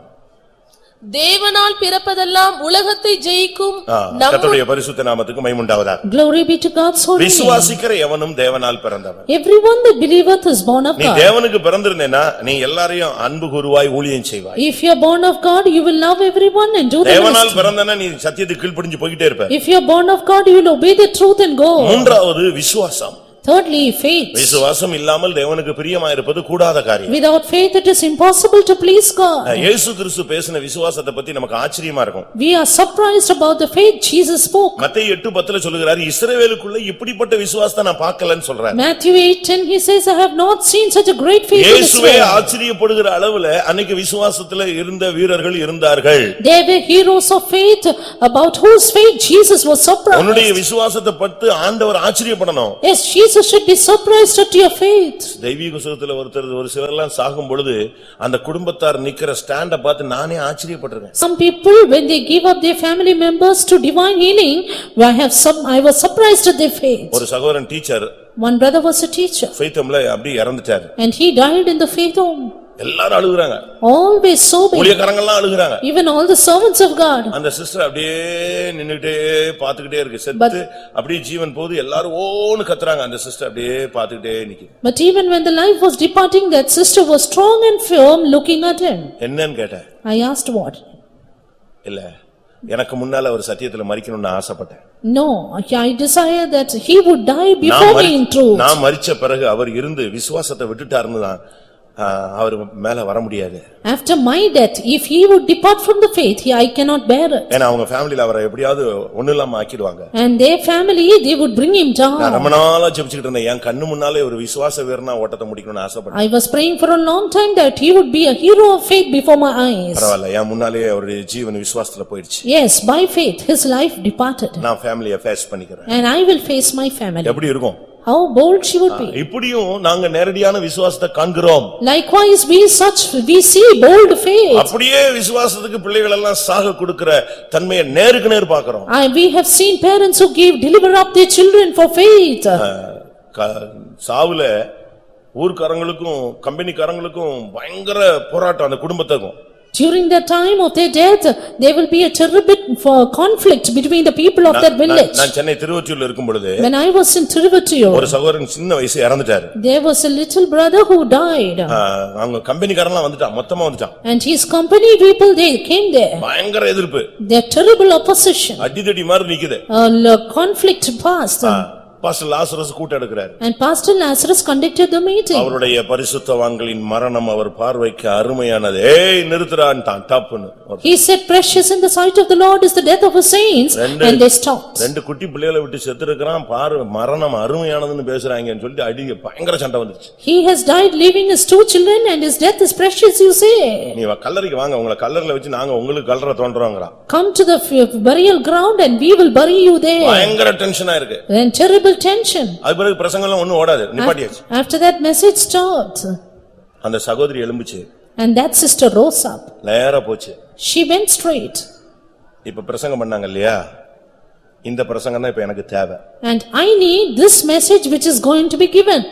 தேவனால் பிறப்பதெல்லாம் உலகத்தை ஜெயிக்கும். கர்த்தருடைய பரிசுத்த நாமத்துக்கு மகிமை உண்டாவதாக. Glory be to God's holy name. விசுவாசிக்கிற எவனும் தேவனால் பிறந்தவன். Everyone that believeth is born of நீ God. தேவனுக்கு பிறந்திருந்தேனா நீ எல்லாரையும் அன்பு கூறுவாய், ஊழியம் செய்வாய். If you are born of God, you will love everyone and do the தேவனால் best. பிறந்தனா நீ சத்தியத்துக்கு கீழ்ப்படிஞ்சு போயிட்டே இருப்ப. If you are born of God, you will obey the truth and go. மூன்றாவது விசுவாசம். Thirdly, faith. விசுவாசம் இல்லாமல் தேவனுக்கு பிரியமாயிருப்பது கூடாத காரியம். Without faith it is impossible to please God. இயேசு கிறிஸ்து பேசின விசுவாசத்தை பத்தி நமக்கு ஆச்சரியமா இருக்கும். We are surprised about the faith Jesus spoke. மத்தேயு 8:10 சொல்லுகிறார், இஸ்ரவேலுக்குள்ள இப்படிப்பட்ட விசுவாசத்தை நான் பார்க்கலன்னு சொல்றார். Matthew 8:10 he says, I have not seen such a great faith in இயேசுவே Israel. ஆச்சரியப்படுகிற அளவுல அன்னைக்கு விசுவாசத்துல இருந்த வீரர்கள் இருந்தார்கள். They were heroes of faith about whose faith Jesus was surprised. உன்னுடைய விசுவாசத்தை பார்த்து ஆண்டவர் ஆச்சரியப்படணும். Yes, Jesus should be surprised at your faith. தெய்வீக சுகத்துல ஒரு சிலர்லாம் சாகும் பொழுது அந்த குடும்பத்தார் நிக்கிற ஸ்டாண்ட பார்த்து நானே ஆச்சரியப்பட்டிருக்கேன். Some people when they give up their family members to divine healing, I was surprised at their faith. ஒரு சகோதரன் teacher, One brother was a teacher faith ஹோம்ல அப்படியே இறந்துட்டார். and he died in the faith home. எல்லாரும் அழுகுறாங்க. Always sobbing. ஊழியக்காரங்கலாம் அழுகுறாங்க. Even all the servants of God. அந்த sister அப்படியே நின்னுட்டே பாத்துக்கிட்டே இருக்கு. செத்து அப்படியே ஜீவன் போகுது. எல்லாரும் ஓன்னு கத்துறாங்க. அந்த சிஸ்டர் அப்படியே பாத்துக்கிட்டே நிக்குது. But even when the life was departing, that sister was strong and firm looking at him. என்னன்னு கேட்டேன். I asked what? இல்ல, எனக்கு முன்னால ஒரு சத்தியத்துல மரிக்கணும்னு ஆசைப்பட்டேன். No, I desire that he would die before me in truth. நான் மரிச்ச பிறகு அவர் இருந்து விசுவாசத்தை விட்டுட்டாருன்னு தான் அவர் மேல வர முடியாது. After my death, if he would depart from the faith, I cannot bear it. ஏன்னா அவங்க ஃபேமிலில அவரை எப்படியாவது ஒண்ணு இல்லாம ஆக்கிடுவாங்க. And their family, they would bring him down. நான் ரொம்ப நாளா ஜெபிச்சிட்டு இருந்தேன். என் கண்ணு முன்னாலே ஒரு விசுவாச வீரனா ஓட்டத்தை முடிக்கணும்னு ஆசைப்பட்டேன். I was praying for a long time that he would be a hero of faith before my eyes. பரவாயில்லை, என் முன்னாலே அவருடைய ஜீவன் விசுவாசத்துல போயிடுச்சு. Yes, by faith his life departed. நான் ஃபேமிலியை ஃபேஸ் பண்ணிக்கிறேன். And I will face my family. எப்படி இருக்கும்? How bold she would be. இப்படியும் நாங்க நேரடியான விசுவாசத்தை காண்கிறோம். Likewise we see bold faith. அப்படியே விசுவாசத்துக்கு பிள்ளைகள் எல்லாம் சாக கொடுக்கிற தன்மையை நேருக்கு நேர் பார்க்கிறோம். We have seen parents who deliver up their children for faith. சாவுல ஊர்க்காரங்களுக்கும் கம்பெனிக்காரங்களுக்கும் பயங்கர போராட்டம் அந்த குடும்பத்துக்கும். During the time of their death, there will be a terrible conflict between the people of that village. நான் சென்னை திருவொற்றியூர்ல இருக்கும் பொழுது, when I was in Tiruvallur, ஒரு சகோதரன் சின்ன வயசு இறந்துட்டார். there was a little brother who died. அவங்க கம்பெனிக்காரன்லாம் வந்துட்டான், மொத்தமா வந்துட்டான். And his company people, they came there. பயங்கர எதிர்ப்பு. Their terrible opposition. அடிதடி மாதிரி நிக்குது. Conflict passed. பாஸ்டர் லாசரஸ் கூட்டம் எடுக்கிறார். And Pastor Lazarus conducted the meeting. அவருடைய பரிசுத்தவான்களின் மரணம் அவர் பார்வைக்கு அருமையானது. ஏய் நிறுத்துறான்டான் டப்புன்னு. He said, "Precious in the sight of the Lord is the death of his saints," and they stopped. ரெண்டு குட்டி பிள்ளைகளை விட்டு செத்து இருக்கிறான், மரணம் அருமையானதுன்னு பேசுறாங்கன்னு சொல்லிட்டு அடி பயங்கர சண்டை வந்துச்சு. He has died leaving his 2 children and his death is precious, you say. நீ கல்லறைக்கு வாங்க, உங்களை கல்லறையில வச்சு நாங்க உங்களுக்கு கல்லறை தோன்றோங்கறான். Come to the burial ground and we will bury you there. பயங்கர டென்ஷனா இருக்கு. And terrible tension. அது பிறகு பிரசங்கம்லாம் ஒண்ணும் ஓடாது, நிப்பாட்டியாச்சு. After that message stopped. அந்த சகோதரி எழும்பிச்சு. And that sister rose up. நேரா போச்சு. She went straight. இப்ப பிரசங்கம் பண்ணாங்க இல்லையா, இந்த பிரசங்கம் தான் இப்ப எனக்கு தேவை. And I need this message which is going to be given.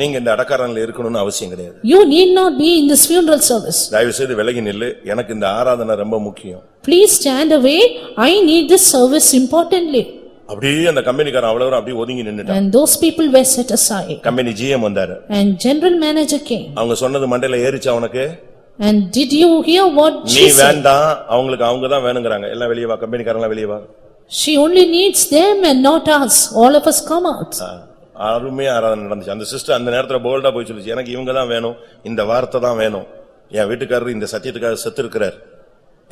நீங்க இந்த அடக்காரன்ல இருக்கணும்னு அவசியம் கிடையாது. You need not be in this funeral service. தயவு செய்து விலகி நில்லு, எனக்கு இந்த ஆராதனை ரொம்ப முக்கியம். Please stand away. I need this service importantly. அப்படியே அந்த கம்பெனிக்காரன் அவ்வளவு அப்படியே ஒதுங்கி நின்னுட்டான். And those people were set aside. Company GM வந்தாரு. And general manager came. அவங்க சொன்னது மண்டையில ஏறிச்சு அவனுக்கு. And did you hear what she நீ said? வேண்டாம், அவங்களுக்கு அவங்க தான் வேணும்ங்கறாங்க. எல்லாம் வெளிய வா, கம்பெனிக்காரங்க வெளிய வா. She only needs them and not us. All of us come out. அருமையா ஆராதனை நடந்துச்சு. அந்த சிஸ்டர் அந்த நேரத்துல போல்டா போய் சொல்லுச்சு, எனக்கு இவங்க தான் வேணும், இந்த வார்த்தை தான் வேணும். என் வீட்டுக்காரர் இந்த சத்தியத்துக்காக செத்து இருக்கிறார்,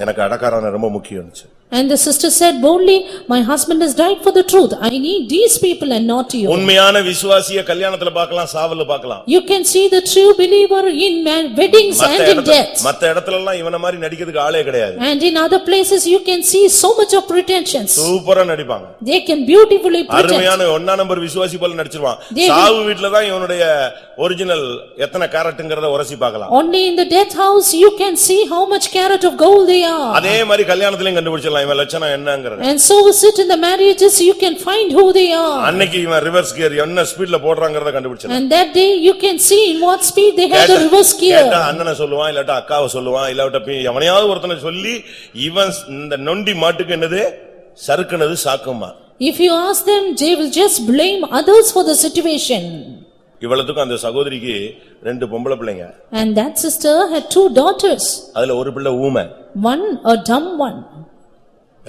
எனக்கு அடக்காரன ரொம்ப முக்கியம். And the sister said boldly, "My husband has died for the truth. I need these people and not you." உண்மையான விசுவாசிய கல்யாணத்துல பார்க்கலாம், சாவுல பார்க்கலாம். You can see the true believer in weddings and in death. மத்த இடத்துல எல்லாம் இவன மாதிரி நடிக்கிறதுக்கு ஆளே கிடையாது. And in other places you can see so much of pretensions. சூப்பரா நடிப்பாங்க. They can beautifully pretend. அருமையான ஒண்ணா நம்பர் விசுவாசி போல நடிச்சிருவான். சாவு வீட்ல தான் இவனுடைய ஒரிஜினல் எத்தனை கேரட்ங்கறத உரசி பார்க்கலாம். Only in the death house you can see how much carat of gold they are. அதே மாதிரி கல்யாணத்திலயும் கண்டுபிடிச்சலாம் இவன் லட்சணம் என்னங்கறது. And so is it in the marriages, you can find who they are. அன்னைக்கு இவன் ரிவர்ஸ் கியர் என்ன ஸ்பீட்ல போடுறாங்கறத கண்டுபிடிச்சலாம். And that day you can see in what speed they have the reverse gear. கேட்டா அண்ணனை சொல்லுவான், இல்லட்ட அக்காவை சொல்லுவான், இல்லட்ட எவனையாவது ஒருத்தனை சொல்லி இவன் இந்த நொண்டி மாட்டுக்கு என்னது சறுக்குனது சாக்குமா. If you ask them, they will just blame others for the situation. இவ்வளவுக்கு அந்த சகோதரிக்கு 2 பொம்பளை பிள்ளைங்க. And that sister had 2 daughters. அதுல ஒரு பிள்ளை ஊமை. One a dumb one.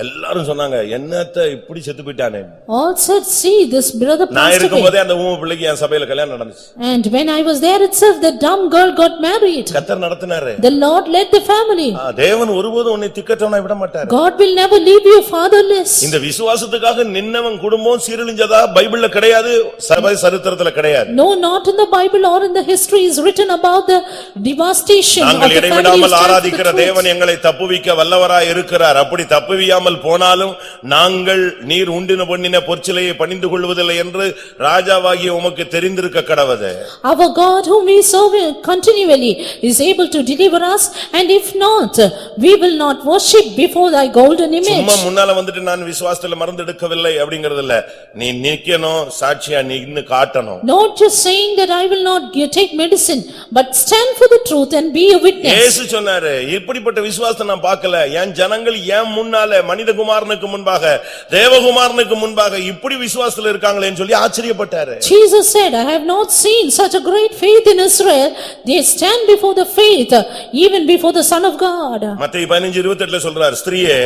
எல்லாரும் சொன்னாங்க, என்னத்த இப்படி செத்து போயிட்டானே. All said, "See, this brother நான் passed இருக்கும்போதே away." அந்த ஊமை பிள்ளைக்கு என் சபையில கல்யாணம் நடந்துச்சு. And when I was there itself, the dumb girl got married. கர்த்தர் நடத்தினாரு. The Lord led the family. தேவன் ஒருபோதும் உன்னை திக்கற்றவனா விட மாட்டார். God will never leave you fatherless. இந்த விசுவாசத்துக்காக நின்னவன் குடும்பம் சீரழிஞ்சதா பைபிள்ல கிடையாது, சபை சரித்திரத்துல கிடையாது. No, not in the Bible or in the history is written about the devastation of நாங்கள் the family. இடைவிடாமல் ஆராதிக்கிற தேவன் எங்களை தப்புவிக்க வல்லவராய் இருக்கிறார். அப்படி தப்புவியாமல் போனாலும் நாங்கள் நீர் உண்டின பொன்னின பொற்சிலையை பணிந்து கொள்வதில்லை என்று ராஜாவாகிய உமக்கு தெரிந்திருக்க கடவது. Our God whom we serve continually is able to deliver us, and if not, we will not worship before thy golden image. சும்மா முன்னால வந்துட்டு நான் விசுவாசத்துல மருந்து எடுக்கவில்லை அப்படிங்கறது இல்ல, நீ நிக்கணும், சாட்சியா நின்னு காட்டணும். Not just saying that I will not take medicine, but stand for the truth and be a witness. இயேசு சொன்னாரு, இப்படிப்பட்ட விசுவாசத்தை நான் பார்க்கல, என் ஜனங்கள் என் முன்னால மனிதகுமாரனுக்கு முன்பாக தேவகுமாரனுக்கு முன்பாக இப்படி விசுவாசத்துல இருக்காங்களேன்னு சொல்லி ஆச்சரியப்பட்டாரு. Jesus said, "I have not seen such a great faith in Israel. They stand before the faith, even before the Son of God." மத்தேயு 15:28ல சொல்றார், ஸ்திரீயே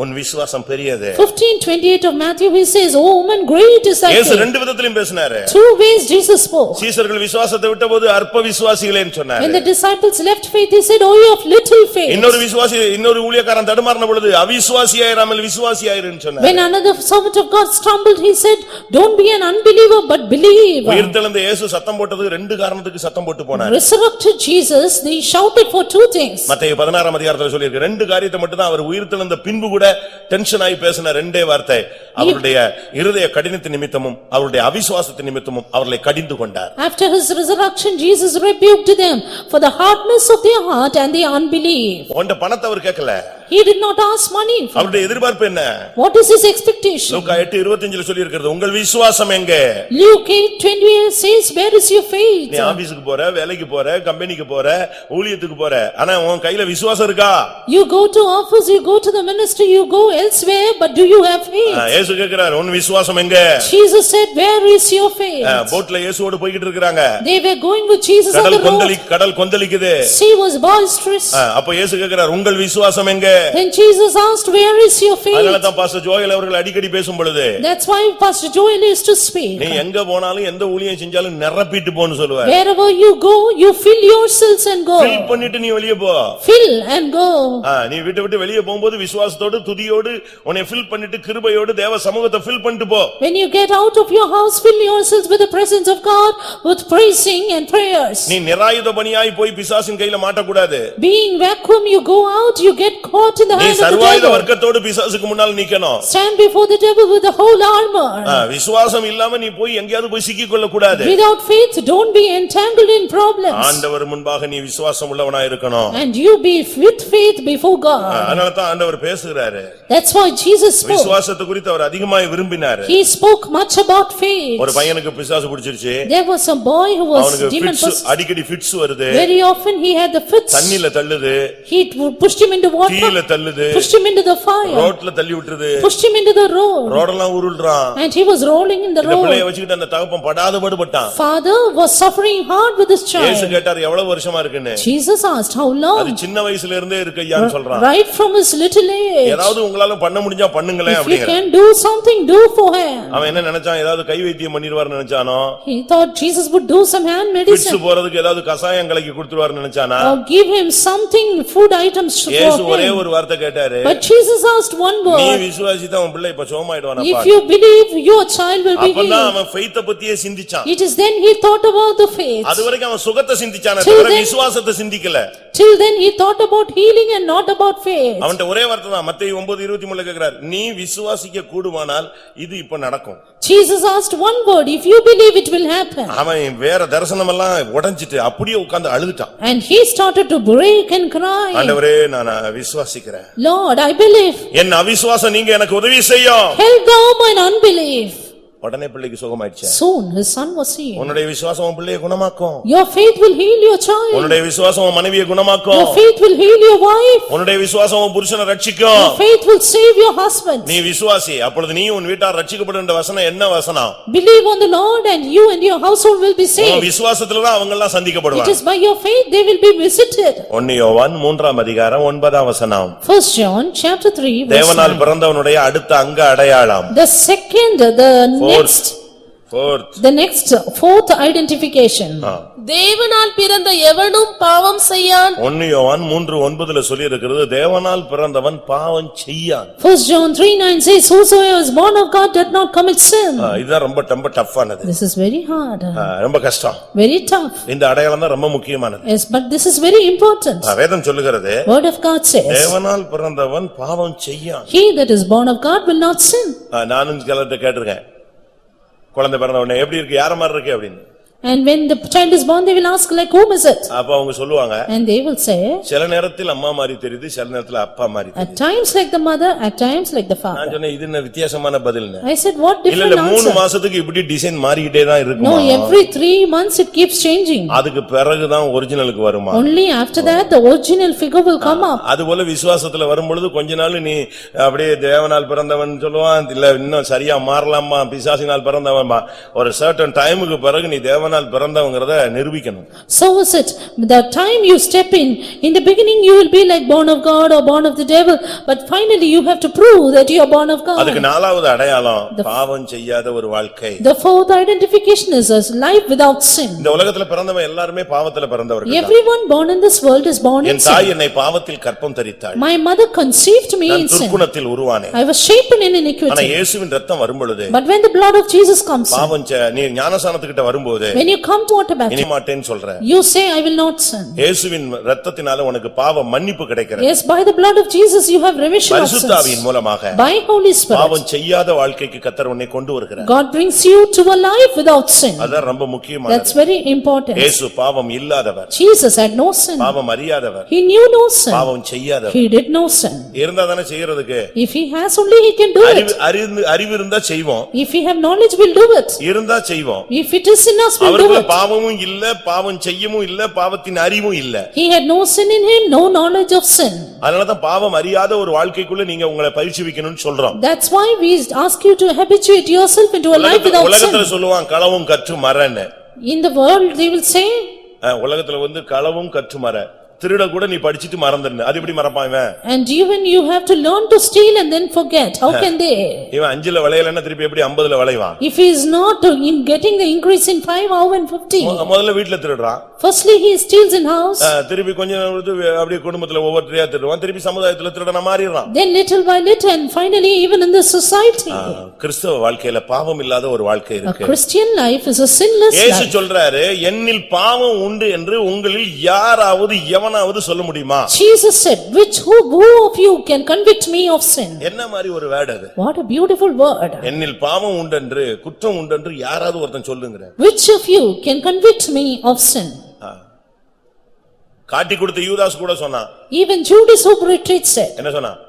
உன் விசுவாசம் பெரியது. 15:28 of Matthew he says, "Oh woman, great is thy இயேசு faith." ரெண்டு விதத்திலும் பேசினாரு. 2 ways Jesus spoke. சீசர்கள் விசுவாசத்தை விட்டபோது அற்ப விசுவாசிகளேன்னு சொன்னாரு. When the disciples left faith, he said, "Oh you of little faith." இன்னொரு ஊழியக்காரன் தடுமாறின பொழுது அவிசுவாசியாயிராமல் விசுவாசியாயிருன்னு சொன்னாரு. When another servant of God stumbled, he said, "Don't be an unbeliever, but believe." உயிர்த்தெழுந்த இயேசு சத்தம் போட்டது 2 காரணத்துக்கு சத்தம் போட்டு போனார். Resurrected Jesus, they shouted for 2 things. மத்தேயு 16ஆம் அதிகாரத்துல சொல்லியிருக்கு, 2 காரியத்தை மட்டும் தான் அவர் உயிர்த்தெழுந்த பின்பு கூட டென்ஷன் ஆகி பேசின 2 வார்த்தை. அவருடைய இருதய கடினத்தின் நிமித்தமும் அவருடைய அவிசுவாசத்தின் நிமித்தமும் அவர்களை கடிந்து கொண்டார். After his resurrection, Jesus rebuked them for the hardness of their heart and their unbelief. உன்ட பணத்தை அவர் கேட்கல. He did not ask money. அவருடைய எதிர்பார்ப்பு என்ன? What is his expectation? லூக்கா 8:25ல சொல்லி இருக்கிறது, உங்கள் விசுவாசம் எங்கே? Luke 8:28 says, "Where is your faith?" நீ ஆபீஸ்க்கு போற, வேலைக்கு போற, கம்பெனிக்கு போற, ஊழியத்துக்கு போற, ஆனா உன் கையில விசுவாசம் இருக்கா? You go to office, you go to the ministry, you go elsewhere, but do you have faith? இயேசு கேக்குறார் உன் விசுவாசம் எங்க? Jesus said, where is your faith? போட்ல இயேசுவோடு போயிட்டு இருக்காங்க. They were going with Jesus on the road. கடல் கொந்தளிக்குது. Sea was boisterous. அப்ப இயேசு கேக்குறார் உங்கள் விசுவாசம் எங்க? Then Jesus asked, where is your faith? அதனால தான் பாஸ்டர் ஜோயல் அவர்கள் அடிக்கடி பேசும் பொழுது That's why Pastor Joel used to speak. நீ எங்க போனாலும் எந்த ஊழியம் செஞ்சாலும் நிரப்பிட்டு போன்னு சொல்லுவார். Wherever you go, you fill yourselves and go. fill பண்ணிட்டு நீ வெளிய போ. Fill and go. நீ விட்டு வெளிய போகும்போது விசுவாசத்தோடு துதியோடு உன்னை fill பண்ணிட்டு கிருபையோடு தேவ சமூகத்தை fill பண்ணிட்டு போ. When you get out of your house, fill yourselves with the presence of God, with praising and prayers. நீ நிராயுதபாணியாய் போய் பிசாசின் கையில மாட்ட கூடாது. Being vacuum, you go out, you get caught in the hand of the சர்வாயுத devil. வர்க்கத்தோடு பிசாசுக்கு முன்னால் நிக்கணும். Stand before the devil with the whole armor. விசுவாசம் இல்லாம நீ போய் எங்கயாவது போய் சிக்கிக் கொள்ள கூடாது. Without faith, don't be entangled in problems. ஆண்டவர் முன்பாக நீ விசுவாசம் உள்ளவனாய் இருக்கணும். And you be with faith before God. அதனால தான் ஆண்டவர் பேசுகிறாரு. That's why Jesus spoke. விசுவாசத்தை குறித்து அவர் அதிகமாய் விரும்பினார். He spoke much about faith. ஒரு பையனுக்கு பிசாசு பிடிச்சிருச்சு. There was a boy who was demon possessed. அடிக்கடி ஃபிட்ஸ் வருது. Very often he had the fits. தண்ணில தள்ளுது. He pushed him into water. தீயில தள்ளுது. Pushed him into the fire. ரோட்ல தள்ளி விட்டுருது. Pushed him into the road. ரோடெல்லாம் உருள்றான். And he was rolling in the இந்த road. பிள்ளையை வச்சிட்டு அந்த தகப்பன் படாத பாடுபட்டான். Father was suffering hard with his child. இயேசு கேட்டார் எவ்வளவு வருஷமா இருக்குன்னு. Jesus asked how long. அது சின்ன வயசுல இருந்தே இருக்குன்னு சொல்றான். Right from his little age. ஏதாவது உங்களால பண்ண முடிஞ்சா பண்ணுங்களே If you அப்படிங்கறான். can do something, do for him. அவன் என்ன நினைச்சான் ஏதாவது கை வைத்தியம் பண்ணிடுவார்னு நினைச்சானோ? He thought Jesus would do some hand medicine. Fits போறதுக்கு ஏதாவது கசாயம் கலக்கி கொடுத்துருவார்னு நினைச்சானா? Or give him something, food items for இயேசு ஒரே him. ஒரு வார்த்தை கேட்டாரு. But Jesus asked one நீ word. விசுவாசித்தா உன் பிள்ளை இப்ப சுகமாயிடுவானா If பாரு. you believe, your child will be அப்பதான் healed. அவன் ஃபெய்த் பத்தியே சிந்திச்சான். It is then he thought about the faith. அதுவரைக்கும் அவன் சுகத்தை சிந்திச்சானே Till தவிர then- விசுவாசத்தை சிந்திக்கல. Till then he thought about healing and not about faith. அவன்ட்ட ஒரே வார்த்தை தான் மத்தேயு 9:23 கேக்குறார். நீ விசுவாசிக்க கூடுமானால் இது இப்ப நடக்கும். Jesus asked one word, if you believe it will happen. அவன் வேற தரிசனம் எல்லாம் உடைஞ்சிட்டு அப்படியே உட்கார்ந்து அழுதுட்டான். And he started to break and cry. ஆண்டவரே நான் விசுவாசிக்கிறேன். Lord, I believe. என் அவிசுவாசம் நீங்க எனக்கு உதவி செய்யும். Help thou mine unbelief. உடனே பிள்ளைக்கு சுகமாயிடுச்சு. Soon his son was healed. உன்னுடைய விசுவாசம் உன் பிள்ளையை குணமாக்கும். Your faith will heal your child. உன்னுடைய விசுவாசம் உன் மனைவியை குணமாக்கும். Your faith will heal your wife. உன்னுடைய விசுவாசம் உன் புருஷனை ரட்சிக்கும். Your faith will save your husband. நீ விசுவாசி அப்பொழுது நீ உன் வீட்டார் ரட்சிக்கப்படுன்ற வசனம் என்ன வசனம்? Believe on the Lord and you and your household will be உன் saved. விசுவாசத்துல தான் அவங்க எல்லாம் It சந்திக்கப்படுவாங்க. is by your faith they will be visited. 1 யோவான் 3:9 வசனம். 1 John chapter 3 verse தேவனால் 9. பிறந்தவனுடைய அடுத்த அங்க அடையாளம். The second, the next, fourth identification. தேவனால் பிறந்த எவனும் பாவம் செய்யான். 1 யோவான் 3:9 சொல்லி இருக்கிறது தேவனால் பிறந்தவன் பாவம் செய்யான். 1 John 3:9 says, whosoever is born of God does not commit sin. இதுதான் ரொம்ப டஃப்பானது. This is very hard. ரொம்ப கஷ்டம். Very tough. இந்த அடையாளம் தான் ரொம்ப முக்கியமானது. Yes, but this is very important. வேதம் சொல்லுகிறது Word of God says, தேவனால் பிறந்தவன் பாவம் செய்யான். he that is born of God will not sin. நானும் சிலர்ட்ட கேட்டிருக்கேன் குழந்தை பிறந்த உடனே எப்படி இருக்கு யார மாதிரி இருக்கு அப்படின்னு. And when the child is born, they will ask like, whom is it? அப்ப அவங்க சொல்லுவாங்க And they will say, சில நேரத்தில் அம்மா மாதிரி தெரியுது சில நேரத்தில் அப்பா மாதிரி at தெரியுது. times like the mother, at times like the நான் father. சொன்னேன் இது என்ன வித்தியாசமான பதில்னு. I said, what இல்ல different 3 answer? மாசத்துக்கு இப்படி டிசைன் மாறிக்கிட்டே தான் No, இருக்குமா? every 3 months it keeps changing. அதுக்கு பிறகுதான் ஒரிஜினலுக்கு வருமா? Only after that the original figure will come up. அதுபோல விசுவாசத்துல வரும்பொழுது கொஞ்ச நாள் நீ அப்படியே தேவனால் பிறந்தவன் சொல்லுவான் இல்ல இன்னும் சரியா மாறலாமா பிசாசினால் பிறந்தவன் ஒரு certain டைமுக்கு பிறகு நீ தேவனால் பிறந்தவங்கறத நிரூபிக்கணும். So is it. The time you step in the beginning you will be like born of God or born of the devil, but finally you have to prove that you are born of அதுக்கு God. நாலாவது அடையாளம் பாவம் செய்யாத ஒரு வாழ்க்கை. The fourth identification is a life without sin. இந்த உலகத்துல பிறந்தவன் எல்லாருமே பாவத்துல பிறந்தவர்கள். Everyone born in this world is born in என் தாய் sin. என்னை பாவத்தில் கற்பம் தரித்தாள். My mother conceived me நான் in sin. துர்க்குணத்தில் உருவானேன். I was shapen in ஆனா iniquity. இயேசுவின் ரத்தம் வரும்பொழுது But when the blood of Jesus comes in, பாவம் நீ ஞானசானத்துக்கிட்ட வரும்போது when you come to water இனி baptism, மாட்டேன்னு சொல்ற. you say, I will not sin. இயேசுவின் ரத்தத்தினால உனக்கு பாவ மன்னிப்பு கிடைக்கிறது. Yes, by the blood of Jesus you have remission of பரிசுத்த ஆவியின் sins. மூலமாக By Holy Spirit, பாவம் செய்யாத வாழ்க்கைக்கு கர்த்தர் உன்னை கொண்டு வருகிறார். God brings you to a life without sin. அதான் ரொம்ப முக்கியமானது. That's very important. இயேசு பாவம் இல்லாதவர். Jesus had no sin. பாவம் அறியாதவர். He knew no sin. பாவம் செய்யாதவர். He did no sin. இருந்தா தானே செய்யறதுக்கு. If he has only, he can do it. அறிவு இருந்தா செய்வோம். If we have knowledge, we'll do it. இருந்தா செய்வோம். If it is in us, will do அவருக்கு it. பாவமும் இல்ல, பாவம் செய்யவும் இல்ல, பாவத்தின் அறிவும் இல்ல. He had no sin in him, no knowledge of sin. அதனாலதான் பாவம் அறியாத ஒரு வாழ்க்கைக்குள்ள நீங்க உங்களை பயிற்சிவிக்கணும்னு சொல்றோம். That's why we ask you to habituate yourself into a life without sin. உலகத்துல சொல்லுவான் களவும் கற்று மறன்னு. In the world they will say, உலகத்துல களவும் கற்று மற, திருட கூட நீ படிச்சிட்டு மறந்துரு, அது எப்படி மறப்பான் இவன்? and even you have to learn to steal and then forget. How can they? இவன் 5ல வளையலன்னா திருப்பி எப்படி 50ல வளைவான்? If he is not in getting the increase in 5, how in 50? முதல்ல வீட்ல திருடுறான். Firstly he steals in house. திருப்பி கொஞ்சம் அப்படியே குடும்பத்துல ஒவ்வொருத்தரையா திருடுவான், திருப்பி சமுதாயத்துல திருடனா மாறிடுறான். Then little by little and finally even in the society. கிறிஸ்தவ வாழ்க்கையில பாவம் இல்லாத ஒரு வாழ்க்கை A இருக்கு. Christian life is a sinless இயேசு life. சொல்றாரு, என்னில் பாவம் உண்டு என்று உங்களில் யாராவது எவனாவது சொல்ல முடியுமா? Jesus said, who of you can convict me of sin? என்ன மாதிரி ஒரு வேர்ட் அது? What a beautiful word. என்னில் பாவம் உண்டென்று குற்றம் உண்டென்று யாராவது ஒருத்தன் சொல்லுங்க. Which of you can convict me of sin? காட்டி கொடுத்த யூதாஸ் கூட சொன்னான். Even Judas who betrayed said, என்ன சொன்னான்?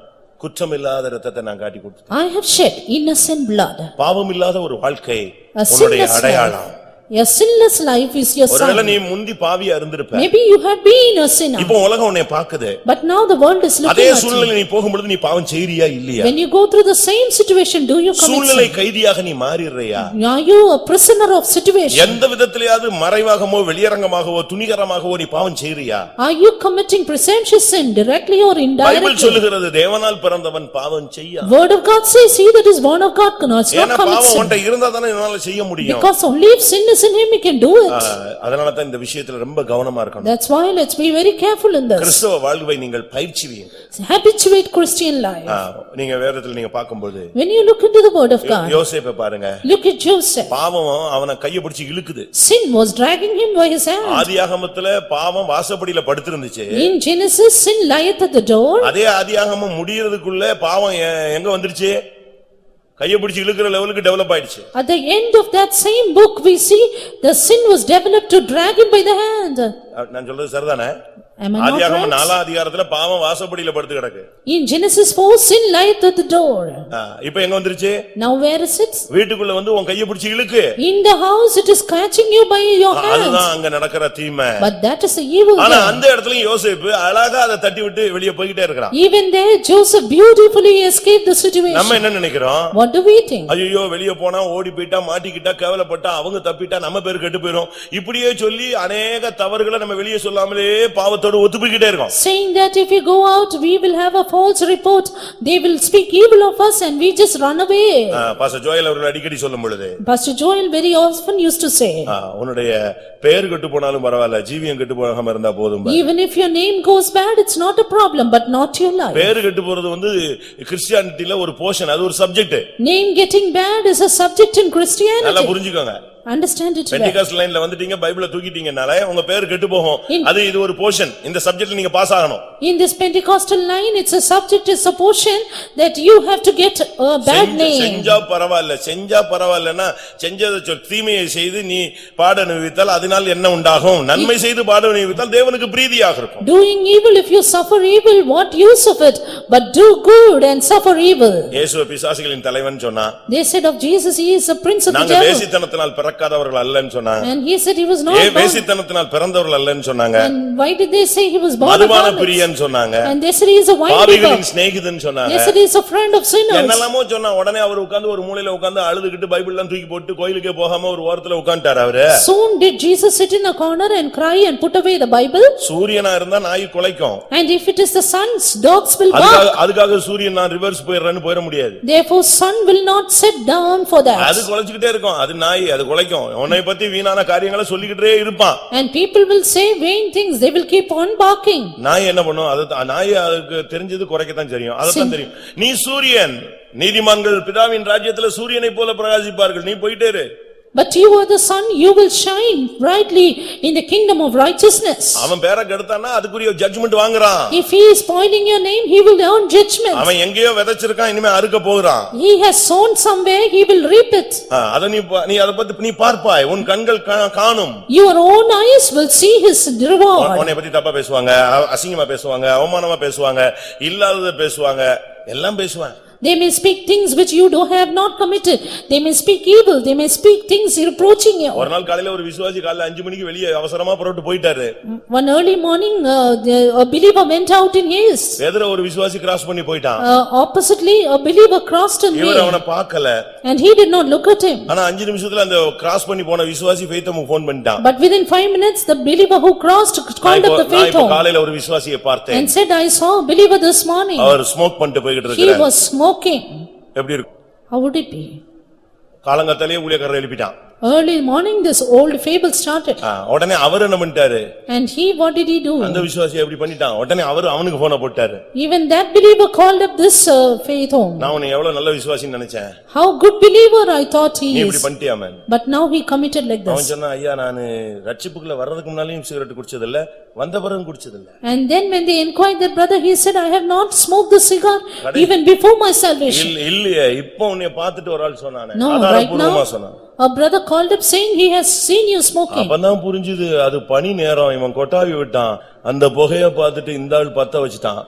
குற்றம் இல்லாத இரத்தத்தை நான் காட்டி கொடுத்தேன். I have shed innocent blood. பாவம் இல்லாத ஒரு வாழ்க்கை A உன்னுடைய sinless அடையாளம். life. A sinless life is your ஒருவேளை sign. நீ முந்தி பாவியா இருந்திருப்ப. Maybe you had been a sinner. இப்போ உலகம் உன்னை பாக்குது. But now the world is அதே looking at you. சூழ்நிலை நீ போகும்போது நீ பாவம் செய்றியா இல்லையா? When you go through the same situation, do you commit சூழ்நிலை sin? கைதியாக நீ மாறிடுறியா? Are you a prisoner of situation? எந்த விதத்திலேயாவது மறைவாகவோ வெளியரங்கமாகவோ துணிகரமாகவோ நீ பாவம் செய்றியா? Are you committing presumptuous sin directly or Bible indirectly? சொல்லுகிறது தேவனால் பிறந்தவன் பாவம் செய்யா. Word of God says, he that is born of God cannot ஏன்னா commit பாவம் sin. உன்கிட்ட இருந்தா தானே இதனால செய்ய முடியும். Because only if sin is in him, he can do it. அதனால தான் இந்த விஷயத்துல ரொம்ப கவனமா இருக்கணும். That's why let's be very careful in this. கிறிஸ்தவ வாழ்வை நீங்கள் பயிற்சிவீங்க. Habituate Christian life. நீங்க வேதத்துல நீங்க பாக்கும்போது When you look into the word of God, யோசேப்பை பாருங்க. look at Joseph. பாவம் அவனை கையை பிடிச்சு இழுக்குது. Sin was dragging him by his hand. ஆதியாகமத்துல பாவம் வாசப்படியில படுத்திருந்துச்சு. In Genesis, sin lieth at the door. அதே ஆதியாகமம் முடியறதுக்குள்ள பாவம் எங்க வந்துருச்சு? கையை பிடிச்சு இழுக்கிற லெவலுக்கு டெவலப் ஆயிடுச்சு. At the end of that same book, we see the sin was developed to drag him by the hand. நான் சொல்றது சரிதானே? Am I not ஆதியாகமம் right? 4ஆம் அதிகாரத்துல பாவம் வாசப்படியில படுத்து கிடக்கு. In Genesis 4, sin lieth at the door. இப்போ எங்க வந்துருச்சு? Now where is it? வீட்டுக்குள்ள வந்து உன் கையை பிடிச்சு இழுக்கு. In the house, it is catching you by your hands. அதுதான் அங்க நடக்கிற தீமை. But that is the evil ஆனா there. அந்த இடத்துலயும் யோசேப்பு அழகா அதை தட்டி விட்டு வெளியே போயிட்டே இருக்கிறான். Even there, Joseph beautifully escaped the நம்ம situation. என்ன நினைக்கிறோம்? What do we think? ஐயோ வெளியே போனா ஓடி போயிட்டா மாட்டிக்கிட்டா கேவலப்பட்டா அவங்க தப்பிட்டா நம்ம பேரு கெட்டு போயிரும். இப்படியே சொல்லி அநேக தவறுகளை நம்ம வெளியே சொல்லாமலே பாவத்தோடு ஒத்துப்பிக்கிட்டே இருக்கோம். Saying that if we go out, we will have a false report. They will speak evil of us and we just run away. Pastor Joel அவர்கள் அடிக்கடி சொல்லும் பொழுது, Pastor Joel very often used to say, உன்னுடைய பெயர் கெட்டு போனாலும் பரவாயில்ல, ஜீவியம் கெட்டு போகாம இருந்தா போதும். even if your name goes bad, it's not a problem, but not your life. பேரு கெட்டு போறது வந்து கிறிஸ்டியானிட்டில ஒரு போர்ஷன், அது ஒரு subject. Name getting bad is a subject in Christianity. நல்லா புரிஞ்சுக்கோங்க. Understand it well. பெண்டிகாஸ்ட் லைன்ல வந்துட்டீங்க, பைபிளை தூக்கிட்டீங்கனால உங்க பேர் கெட்டு போகும். அது இது ஒரு போர்ஷன். இந்த சப்ஜெக்ட்ல நீங்க பாஸ் ஆகணும். In this Pentecostal line, it's a subject, it's a portion that you have to get a bad name. செஞ்சா பரவாயில்ல, செஞ்சா பரவாயில்லனா செஞ்சதை தீமையை செய்து நீ பாட அனுபவித்தால் அதனால் என்ன உண்டாகும்? நன்மை செய்து பாட அனுபவித்தால் தேவனுக்கு பிரீதியாக இருக்கும். Doing evil, if you suffer evil, what use of it? But do good and suffer evil. இயேசு பிசாசுகளின் தலைவன் சொன்னா. They said of Jesus, he is a prince of the நாங்க devil. வேசித்தனத்தினால் பிறக்காதவர்கள் அல்லன்னு சொன்னாங்க. And he said he was not born. வேசித்தனத்தினால் பிறந்தவர்கள் அல்லன்னு சொன்னாங்க. And why did they say he was born of மதுபான harlots? பிரியன் சொன்னாங்க. And they said he is a wine பாவிகளின் drinker. சிநேகிதன் சொன்னாங்க. They said he is a friend of sinners. என்னெல்லாமோ சொன்னா உடனே அவர் உட்கார்ந்து ஒரு மூலையில உட்கார்ந்து அழுதுகிட்டு பைபிள் எல்லாம் தூக்கி போட்டு கோயிலுக்கே போகாம ஒரு ஓரத்துல உட்கார்ந்தார் அவரு. Soon did Jesus sit in a corner and cry and put away the Bible? சூரியனா இருந்தா நாய் குலைக்கும். And if it is the sun, dogs will bark. அதுக்காக சூரியன் நான் ரிவர்ஸ் போயிடுறேன்னு போயிட முடியாது. Therefore sun will not sit down for that. அது குலைச்சிட்டே இருக்கும். அது நாய், அது குலைக்கும். உன்னை பத்தி வீணான காரியங்களை சொல்லிக்கிட்டே இருப்பான். And people will say vain things, they will keep on barking. நாய் என்ன பண்ணும்? அது நாய் அதுக்கு தெரிஞ்சது குறைக்கத்தான் தெரியும். அதத்தான் தெரியும். நீ சூரியன், நீதிமான்கள் பிதாவின் ராஜ்யத்துல சூரியனை போல பிரகாசிப்பார்கள், நீ போயிட்டே இரு. But you are the sun, you will shine brightly in the kingdom of righteousness. அவன் பேரை கெடுத்தானா அதுக்குரிய ஜட்ஜ்மென்ட் வாங்குறான். If he is spoiling your name, he will earn judgment. அவன் எங்கேயோ விதைச்சிருக்கான், இனிமே அறுக்க போறான். He has sown somewhere, he will reap it. அத நீ அத பத்தி நீ பார்ப்பாய், உன் கண்கள் காணும். Your own eyes will see his reward. உன்னை பத்தி தப்பா பேசுவாங்க, அசிங்கமா பேசுவாங்க, அவமானமா பேசுவாங்க, இல்லாதத பேசுவாங்க, எல்லாம் பேசுவாங்க. They may speak things which you do have not committed. They may speak evil. They may speak things reproaching you. ஒரு நாள் காலையில ஒரு விசுவாசி காலையில 5 மணிக்கு வெளியே அவசரமா புறப்பட்டு போயிட்டாரு. One early morning, a believer went out in haste. எதிர ஒரு விசுவாசி கிராஸ் பண்ணி போயிட்டான். Oppositely, a believer crossed in இவர் அவனை பார்க்கல. And he did not look at him. ஆனா 5 நிமிஷத்துல அந்த கிராஸ் பண்ணி போன விசுவாசி ஃபெய்தமுக்கு ஃபோன் பண்ணிட்டான். But within 5 minutes, the believer who crossed called up the faith home. காலையில ஒரு விசுவாசியை பார்த்தேன். And said, I saw a believer this morning. அவர் ஸ்மோக் பண்ணிட்டு போயிட்டு He இருக்காரு. was smoking. எப்படி இருக்கு? How would it be? காலங்கத்தாலே ஊழியக்காரர் எழுப்பிட்டான். Early morning, this old fable started. உடனே அவர் என்ன பண்ணிட்டாரு? And he, what did he do? அந்த விசுவாசி எப்படி பண்ணிட்டான்? உடனே அவனுக்கு போனை போட்டாரு. Even that believer called up this faith home. நான் உன்னை எவ்வளவு நல்ல விசுவாசின்னு நினைச்சேன். How good believer I thought he நீ is. இப்படி பண்ணிட்டியாமே. But now he committed like அவன் this. சொன்னா ஐயா நான் ரட்சிப்புக்குள்ள வர்றதுக்கு முன்னாலயும் சிகரெட் குடிச்சது இல்ல, வந்த பிறகும் குடிச்சது இல்ல. And then when they inquired that brother, he said, I have not smoked the cigar even before my salvation. இல்லையே, இப்போ உன்னை பார்த்துட்டு ஒரு ஆள் சொன்னானே. No, right now, a brother called up saying he has seen you smoking. அப்பதான் புரிஞ்சுது அது பனி நேரம், இவன் கொட்டாவி விட்டான், அந்த புகையை பார்த்துட்டு இந்த ஆள் பத்த வச்சுட்டான்.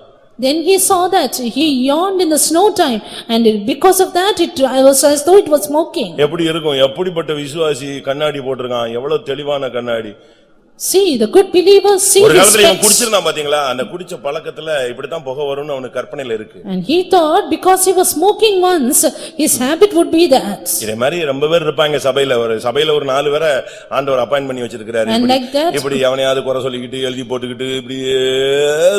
Then he saw that he yawned in the snow time, and because of that I was as though it was smoking. எப்படி இருக்கும்? எப்படிப்பட்ட விசுவாசி கண்ணாடி போட்டிருக்கான், எவ்வளவு தெளிவான கண்ணாடி. See, the good believers see ஒரு his காலத்துல இவன் steps. குடிச்சிருந்தான் பாத்தீங்களா, அந்த குடிச்ச பழக்கத்துல இப்படித்தான் புகை வரும்னு அவனுக்கு கற்பனையில இருக்கு. And he thought because he was smoking once, his habit would be that. இதே மாதிரி ரொம்ப பேர் இருப்பாங்க சபையில. ஒரு 4 பேரை ஆண்டவர் அப்பாயிண்ட் பண்ணி வச்சிருக்காரு. And like that, இப்படி எவனையாவது குறை சொல்லிக்கிட்டு எழுதி போட்டுக்கிட்டு இப்படியே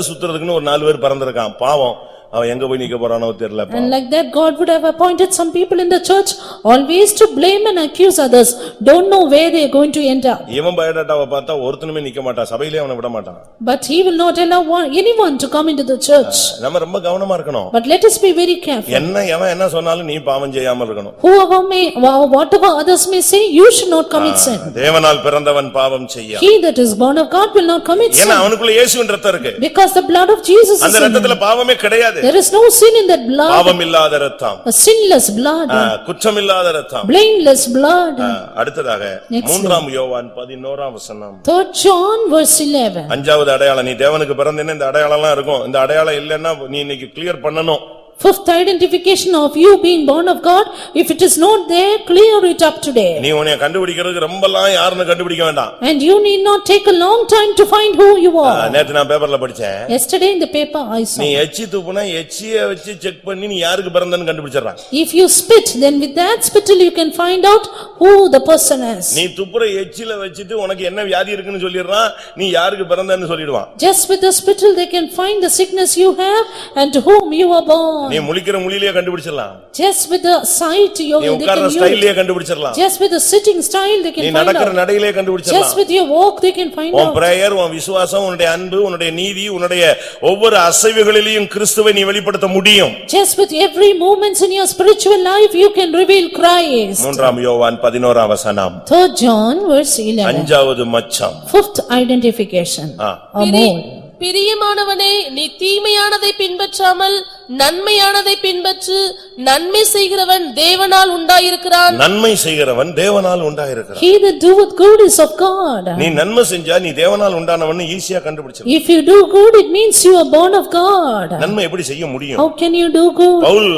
சுத்துறதுக்குன்னு ஒரு 4 பேர் பறந்திருக்கான். பாவம், அவன் எங்க போய் நிக்க போறானோ தெரியல. and like that God would have appointed some people in the church always to blame and accuse others, don't know where they are going to end up. இவன் பயோடாட்டாவை பார்த்தா ஒருத்தனுமே நிக்க மாட்டான், சபையிலே அவனை விட மாட்டான். But he will not allow anyone to come into the church. நம்ம ரொம்ப கவனமா இருக்கணும். But let us be very careful. எவன் என்ன சொன்னாலும் நீ பாவம் செய்யாம இருக்கணும். Whatever others may say, you should not commit sin. தேவனால் பிறந்தவன் பாவம் செய்யான். He that is born of God will not commit sin. ஏன்னா அவனுக்குள்ள இயேசுவின் ரத்தம் இருக்கு. Because the blood of Jesus is அந்த in him. ரத்தத்துல பாவமே கிடையாது. There is no sin in that blood. பாவம் இல்லாத ரத்தம். A sinless blood. குற்றம் இல்லாத ரத்தம். Blameless blood. அடுத்ததாக 3 யோவான் 11 வசனம். 3 John verse 11. 5வது அடையாளம், நீ தேவனுக்கு பிறந்தேன்னா இந்த அடையாளம் எல்லாம் இருக்கும். இந்த அடையாளம் இல்லன்னா நீ இன்னைக்கு கிளியர் பண்ணணும். Fifth identification of you being born of God, if it is not there, clear it up today. நீ உன்னை கண்டுபிடிக்கிறதுக்கு ரொம்பலாம் யாருன்னு கண்டுபிடிக்க வேண்டாம். And you need not take a long time to find who you are. நேத்து நான் பேப்பர்ல படிச்சேன். Yesterday in the paper I saw. நீ எச்சி துப்புனா எச்சியை வச்சு செக் பண்ணி நீ யாருக்கு பிறந்தன்னு கண்டுபிடிச்சறான். If you spit, then with that spittle you can find out who the person is. நீ துப்புற எச்சில வச்சிட்டு உனக்கு என்ன வியாதி இருக்குன்னு சொல்லிடுறான், நீ யாருக்கு பிறந்தன்னு சொல்லிடுவான். Just with the spittle they can find the sickness you have and to whom you are born. நீ முழிக்கிற முழியிலே கண்டுபிடிச்சிடலாம். Just with the sight you நீ உட்கார்ற ஸ்டைல்லே கண்டுபிடிச்சிடலாம். Just with the sitting style they can நீ find out. நடக்கிற நடையிலே கண்டுபிடிச்சிடலாம். Just with your walk they can find out. உன் பிரேயர், உன் விசுவாசம், உன்னுடைய அன்பு, உன்னுடைய நீதி, உன்னுடைய ஒவ்வொரு அசைவுகளிலும் கிறிஸ்துவை நீ வெளிப்படுத்த முடியும். Just with every movements in your spiritual life you can reveal Christ. 3 யோவான் 11 வசனம். 3 John verse 11. 5வது மச்சம். Fifth identification. A mole. பிரியமானவனே, நீ தீமையானதை பின்பற்றாமல் நன்மையானதை பின்பற்று. நன்மை செய்கிறவன் தேவனால் உண்டாயிருக்கிறான். நன்மை செய்கிறவன் தேவனால் உண்டாயிருக்கிறான். He that doeth good is of God. நீ நன்மை செஞ்சா நீ தேவனால் உண்டானவன்னு ஈஸியா கண்டுபிடிச்சிடலாம். If you do good, it means you are born of God. நன்மை எப்படி செய்ய முடியும்? How can you do good? Pavul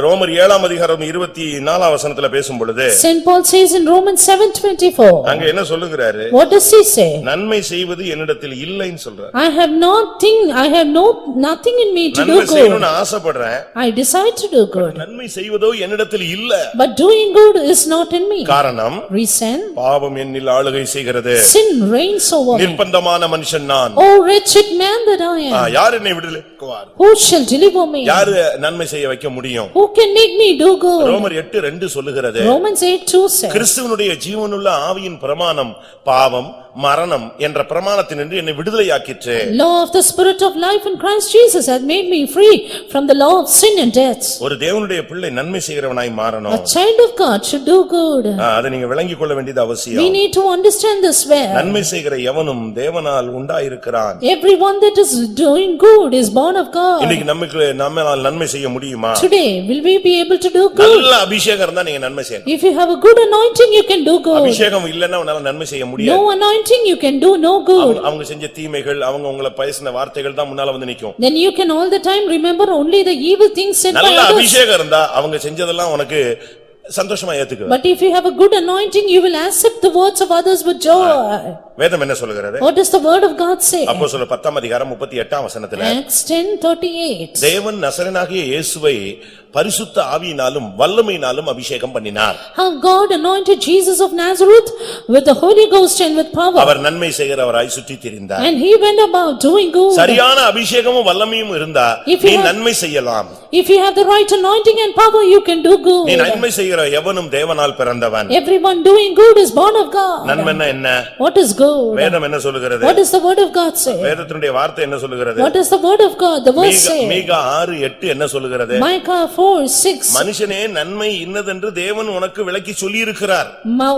ரோமர் 7 அதிகாரம் 24 வசனத்துல பேசும் பொழுது Saint Paul says in Romans 7:24. அங்க என்ன சொல்லுகிறாரு? What does he say? நன்மை செய்வது என்னிடத்தில் இல்லைன்னு சொல்றாரு. I have nothing in me to do நன்மை செய்யணும்னு good. ஆசைப்படுறேன். I decide to do good. நன்மை செய்வதோ என்னிடத்தில் இல்ல. But doing good is not in me. காரணம், Reason? பாவம் என்னில் ஆளுகை செய்கிறது. Sin reigns over me. நிர்பந்தமான மனுஷன் நான். Oh wretched man that I am. யார் என்னை விடுதலைக்குவார்? Who shall deliver me? யார் நன்மை செய்ய வைக்க முடியும்? Who can make me do good? ரோமர் 8:2 சொல்லுகிறது. Romans 8:2 says. கிறிஸ்துவனுடைய ஜீவனுள்ள ஆவியின் பிரமாணம் பாவம் மரணம் என்ற பிரமாணத்தினின்று என்னை விடுதலையாக்கிற்று. Law of the spirit of life in Christ Jesus has made me free from the law of sin and death. ஒரு தேவனுடைய பிள்ளை நன்மை செய்கிறவனாய் மாறணும். A child of God should do good. அதை நீங்க விளங்கிக் கொள்ள வேண்டியது அவசியம். We need to understand this well. நன்மை செய்கிற எவனும் தேவனால் உண்டாயிருக்கிறான். Everyone that is doing good is born of God. இன்னைக்கு நம்மால் நன்மை செய்ய முடியுமா? Today will we be able to do good? நல்ல அபிஷேகம் இருந்தா நீங்க நன்மை செய்யலாம். If you have a good anointing you can do good. அபிஷேகம் இல்லன்னா உன்னால நன்மை செய்ய முடியாது. No anointing anointing you can do no good. அவங்க செஞ்ச தீமைகள் அவங்க உங்களை பேசின வார்த்தைகள் தான் முன்னால வந்து நிக்கும். Then you can all the time remember only the evil things said by நல்ல others. அபிஷேகம் இருந்தா அவங்க செஞ்சதெல்லாம் உனக்கு சந்தோஷமா ஏத்துக்குவ. But if you have a good anointing, you will accept the words of others with joy. வேதம் என்ன சொல்லுகிறது? What does the word of God say? அப்போஸ்தலர் 10 அதிகாரம் 38 வசனத்திலே Acts 10:38. தேவன் நசரேயனாகிய இயேசுவை பரிசுத்த ஆவியினாலும் வல்லமையினாலும் அபிஷேகம் பண்ணினார். How God anointed Jesus of Nazareth with the Holy Ghost and with power. அவர் நன்மை செய்கிறவராய் சுற்றித் திரிந்தார். And he went about doing good. சரியான அபிஷேகமும் வல்லமையும் இருந்தா If you நீ have- நன்மை செய்யலாம். If you have the right anointing and power, you can do நீ good. நன்மை செய்கிற எவனும் தேவனால் பிறந்தவன். Everyone doing good is born of God. நன்மைன்னா என்ன? What is good? வேதம் என்ன சொல்லுகிறது? What does the word of God say? வேதத்தினுடைய வார்த்தை என்ன சொல்லுகிறது? What does the word of God, the verse say? மீகா 6:8 என்ன சொல்லுகிறது? Micah 4:6. மனுஷனே நன்மை இன்னதென்று தேவன் உனக்கு விளக்கி சொல்லி இருக்கிறார்.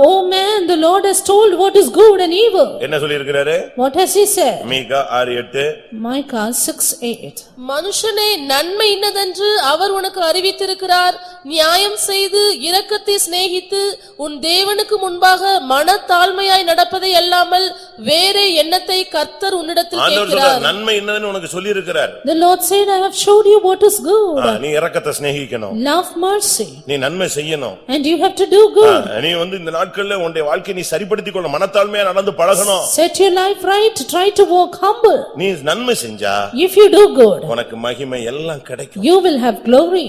Oh man, the Lord has told what is good and evil. என்ன சொல்லி இருக்கிறாரு? What has he said? Micah 6:8 Micah 6:8. மனுஷனே நன்மை இன்னதென்று அவர் உனக்கு அறிவித்திருக்கிறார். நியாயம் செய்து இரக்கத்தை சிநேகித்து உன் தேவனுக்கு முன்பாக மனத்தாழ்மையாய் நடப்பதை அல்லாமல் வேறே எண்ணத்தை கர்த்தர் உன்னிடத்தில் ஆண்டவர் கேட்கிறார். சொல்றார் நன்மை இன்னதுன்னு உனக்கு சொல்லி இருக்கிறார். The Lord said, I have showed you what is good. நீ இரக்கத்தை சிநேகிக்கணும். Love mercy. நீ நன்மை செய்யணும். And you have to do good. நீ இந்த நாட்கள்ல உன்னுடைய வாழ்க்கையை நீ சரிப்படுத்திக் கொள்ள மனத்தாழ்மையா நடந்து பழகணும். Set your life right, try to walk humble. நீ நன்மை செஞ்சா If you do good, உனக்கு மகிமை எல்லாம் கிடைக்கும். you will have glory.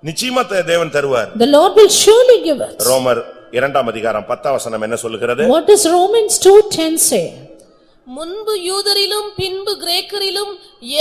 நிச்சயமா தேவன் தருவார். The Lord will surely give it. ரோமர் 2 அதிகாரம் 10 வசனம் என்ன சொல்லுகிறது? What does Romans 2:10 say? முன்பு யூதரிலும் பின்பு கிரேக்கரிலும்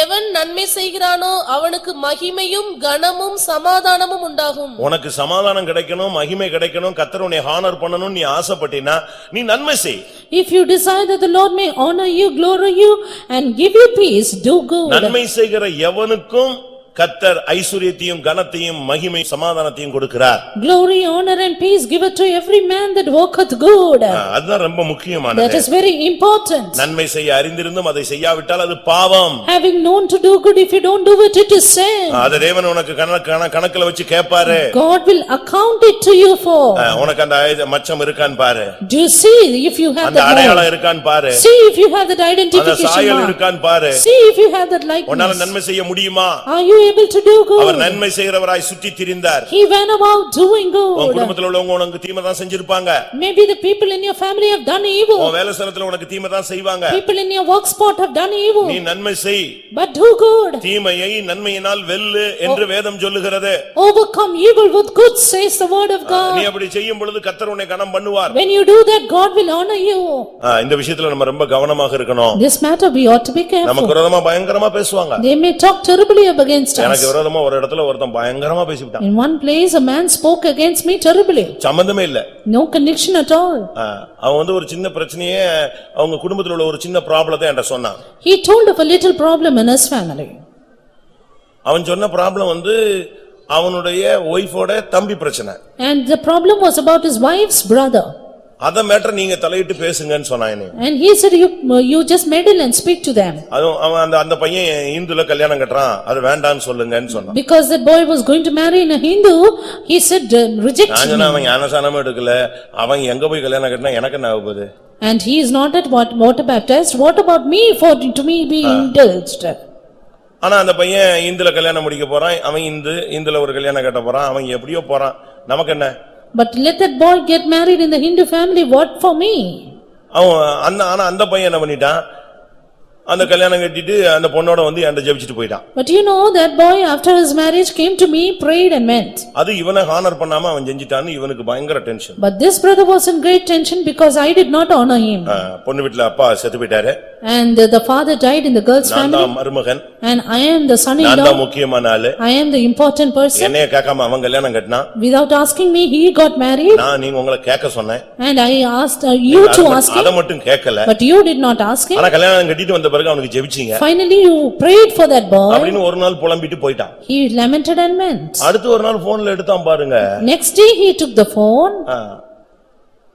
எவன் நன்மை செய்கிறானோ அவனுக்கு மகிமையும் கனமும் சமாதானமும் உண்டாகும். உனக்கு சமாதானம் கிடைக்கணும், மகிமை கிடைக்கணும், கர்த்தர் உன்னை ஹானர் பண்ணணும் நீ ஆசைப்பட்டினா நீ நன்மை செய். If you desire that the Lord may honor you, glory you and give you peace, do good. நன்மை செய்கிற எவனுக்கும் கர்த்தர் ஐசுரியத்தையும் கனத்தையும் மகிமை சமாதானத்தையும் கொடுக்கிறார். Glory, honor and peace give it to every man that walketh good. அதுதான் ரொம்ப That முக்கியமானது. is very important. நன்மை செய்ய அறிந்திருந்தும் அதை செய்யாவிட்டால் அது பாவம். Having known to do good, if you don't do it, it is sin. அது தேவன் உனக்கு கணக்குல வச்சு கேட்பாரு. God will account it to you for. உனக்கு அந்த மச்சம் இருக்கான்னு பாரு. Do you see if you have அந்த that அடையாளம் mark? இருக்கான்னு பாரு. See if you have that அந்த identification சாயல் mark. இருக்கான்னு பாரு. See if you have that உன்னால likeness. நன்மை செய்ய முடியுமா? Are you able to do our good? நன்மை செய்கிறவராய் சுற்றி திரிந்தார். He went about doing உன் good. குடும்பத்துல உள்ளவங்க உனக்கு தீமை தான் செஞ்சிருப்பாங்க. Maybe the people in your family have done evil. உன் வேலை ஸ்தலத்துல உனக்கு தீமை தான் செய்வாங்க. People in your work spot have done evil. நீ நன்மை செய். But do good. தீமையை நன்மையினால் வெல்லு என்று வேதம் சொல்லுகிறது. Overcome evil with good, says the word of நீ God. அப்படி செய்யும் பொழுது கர்த்தர் உன்னை கனம் பண்ணுவார். When you do that, God will honor you. இந்த விஷயத்துல நம்ம ரொம்ப கவனமாக இருக்கணும். This matter we ought to be நமக்கு careful. விரோதமா பயங்கரமா பேசுவாங்க. They may talk terribly against எனக்கு us. விரோதமா ஒரு இடத்துல ஒருத்தன் பயங்கரமா பேசிவிட்டான். In one place, a man spoke against me terribly. சம்பந்தமே இல்ல. No connection at all. அவன் ஒரு சின்ன பிரச்சனையே அவங்க குடும்பத்துல உள்ள ஒரு சின்ன ப்ராப்ளத்தை என்கிட்ட சொன்னான். He told of a little problem in his family. அவன் சொன்ன ப்ராப்ளம் அவனுடைய ஒய்ஃபோட தம்பி பிரச்சனை. And the problem was about his wife's brother. அத மேட்டர் நீங்க தலையிட்டு பேசுங்கன்னு சொன்னானே. And he said, you just meddle and speak to them. அவன் அந்த பையன் இந்துல கல்யாணம் கட்டறான், அது வேண்டான்னு சொல்லுங்கன்னு சொன்னான். Because that boy was going to marry in a Hindu, he said, reject me. அவன் ஞானசானமே எடுக்கல, அவன் எங்க போய் கல்யாணம் கட்டினா எனக்கு என்ன ஆகுது? And he is not at water baptized, what about me for to me be indulged? ஆனா அந்த பையன் இந்துல கல்யாணம் முடிக்க போறான், அவன் இந்துல ஒரு கல்யாணம் கட்ட போறான், அவன் எப்படியோ போறான், நமக்கு என்ன? But let that boy get married in the Hindu family, what for me? ஆனா அந்த பையன் என்ன பண்ணிட்டான், அந்த கல்யாணம் கட்டிட்டு அந்த பொண்ணோட என்கிட்ட ஜெபிச்சிட்டு போயிட்டான். But you know that boy after his marriage came to me, prayed and went. அது இவனை ஹானர் பண்ணாம அவன் செஞ்சிட்டான்னு இவனுக்கு பயங்கர tension. But this brother was in great tension because I did not honor him. பொண்ணு வீட்ல அப்பா செத்து போயிட்டாரு. And the father died in the girl's நான் family. தான் மருமகன். And I am the நான் son-in-law. தான் முக்கியமான ஆளு. I am the important person. என்னைய கேட்காம அவன் கல்யாணம் கட்டினான். Without asking me, he got married. நீங்க உங்களை கேட்க சொன்னேன். And I asked you to ask அத him. மட்டும் கேட்கல. But you did not ask him. ஆனா கல்யாணம் கட்டிட்டு வந்த பிறகு அவனுக்கு ஜெபிச்சீங்க. Finally you prayed for that boy. அப்படின்னு ஒரு நாள் புலம்பிட்டு போயிட்டான். He lamented and went. அடுத்து ஒரு நாள் போன்ல எடுத்தான் பாருங்க. Next day he took the phone.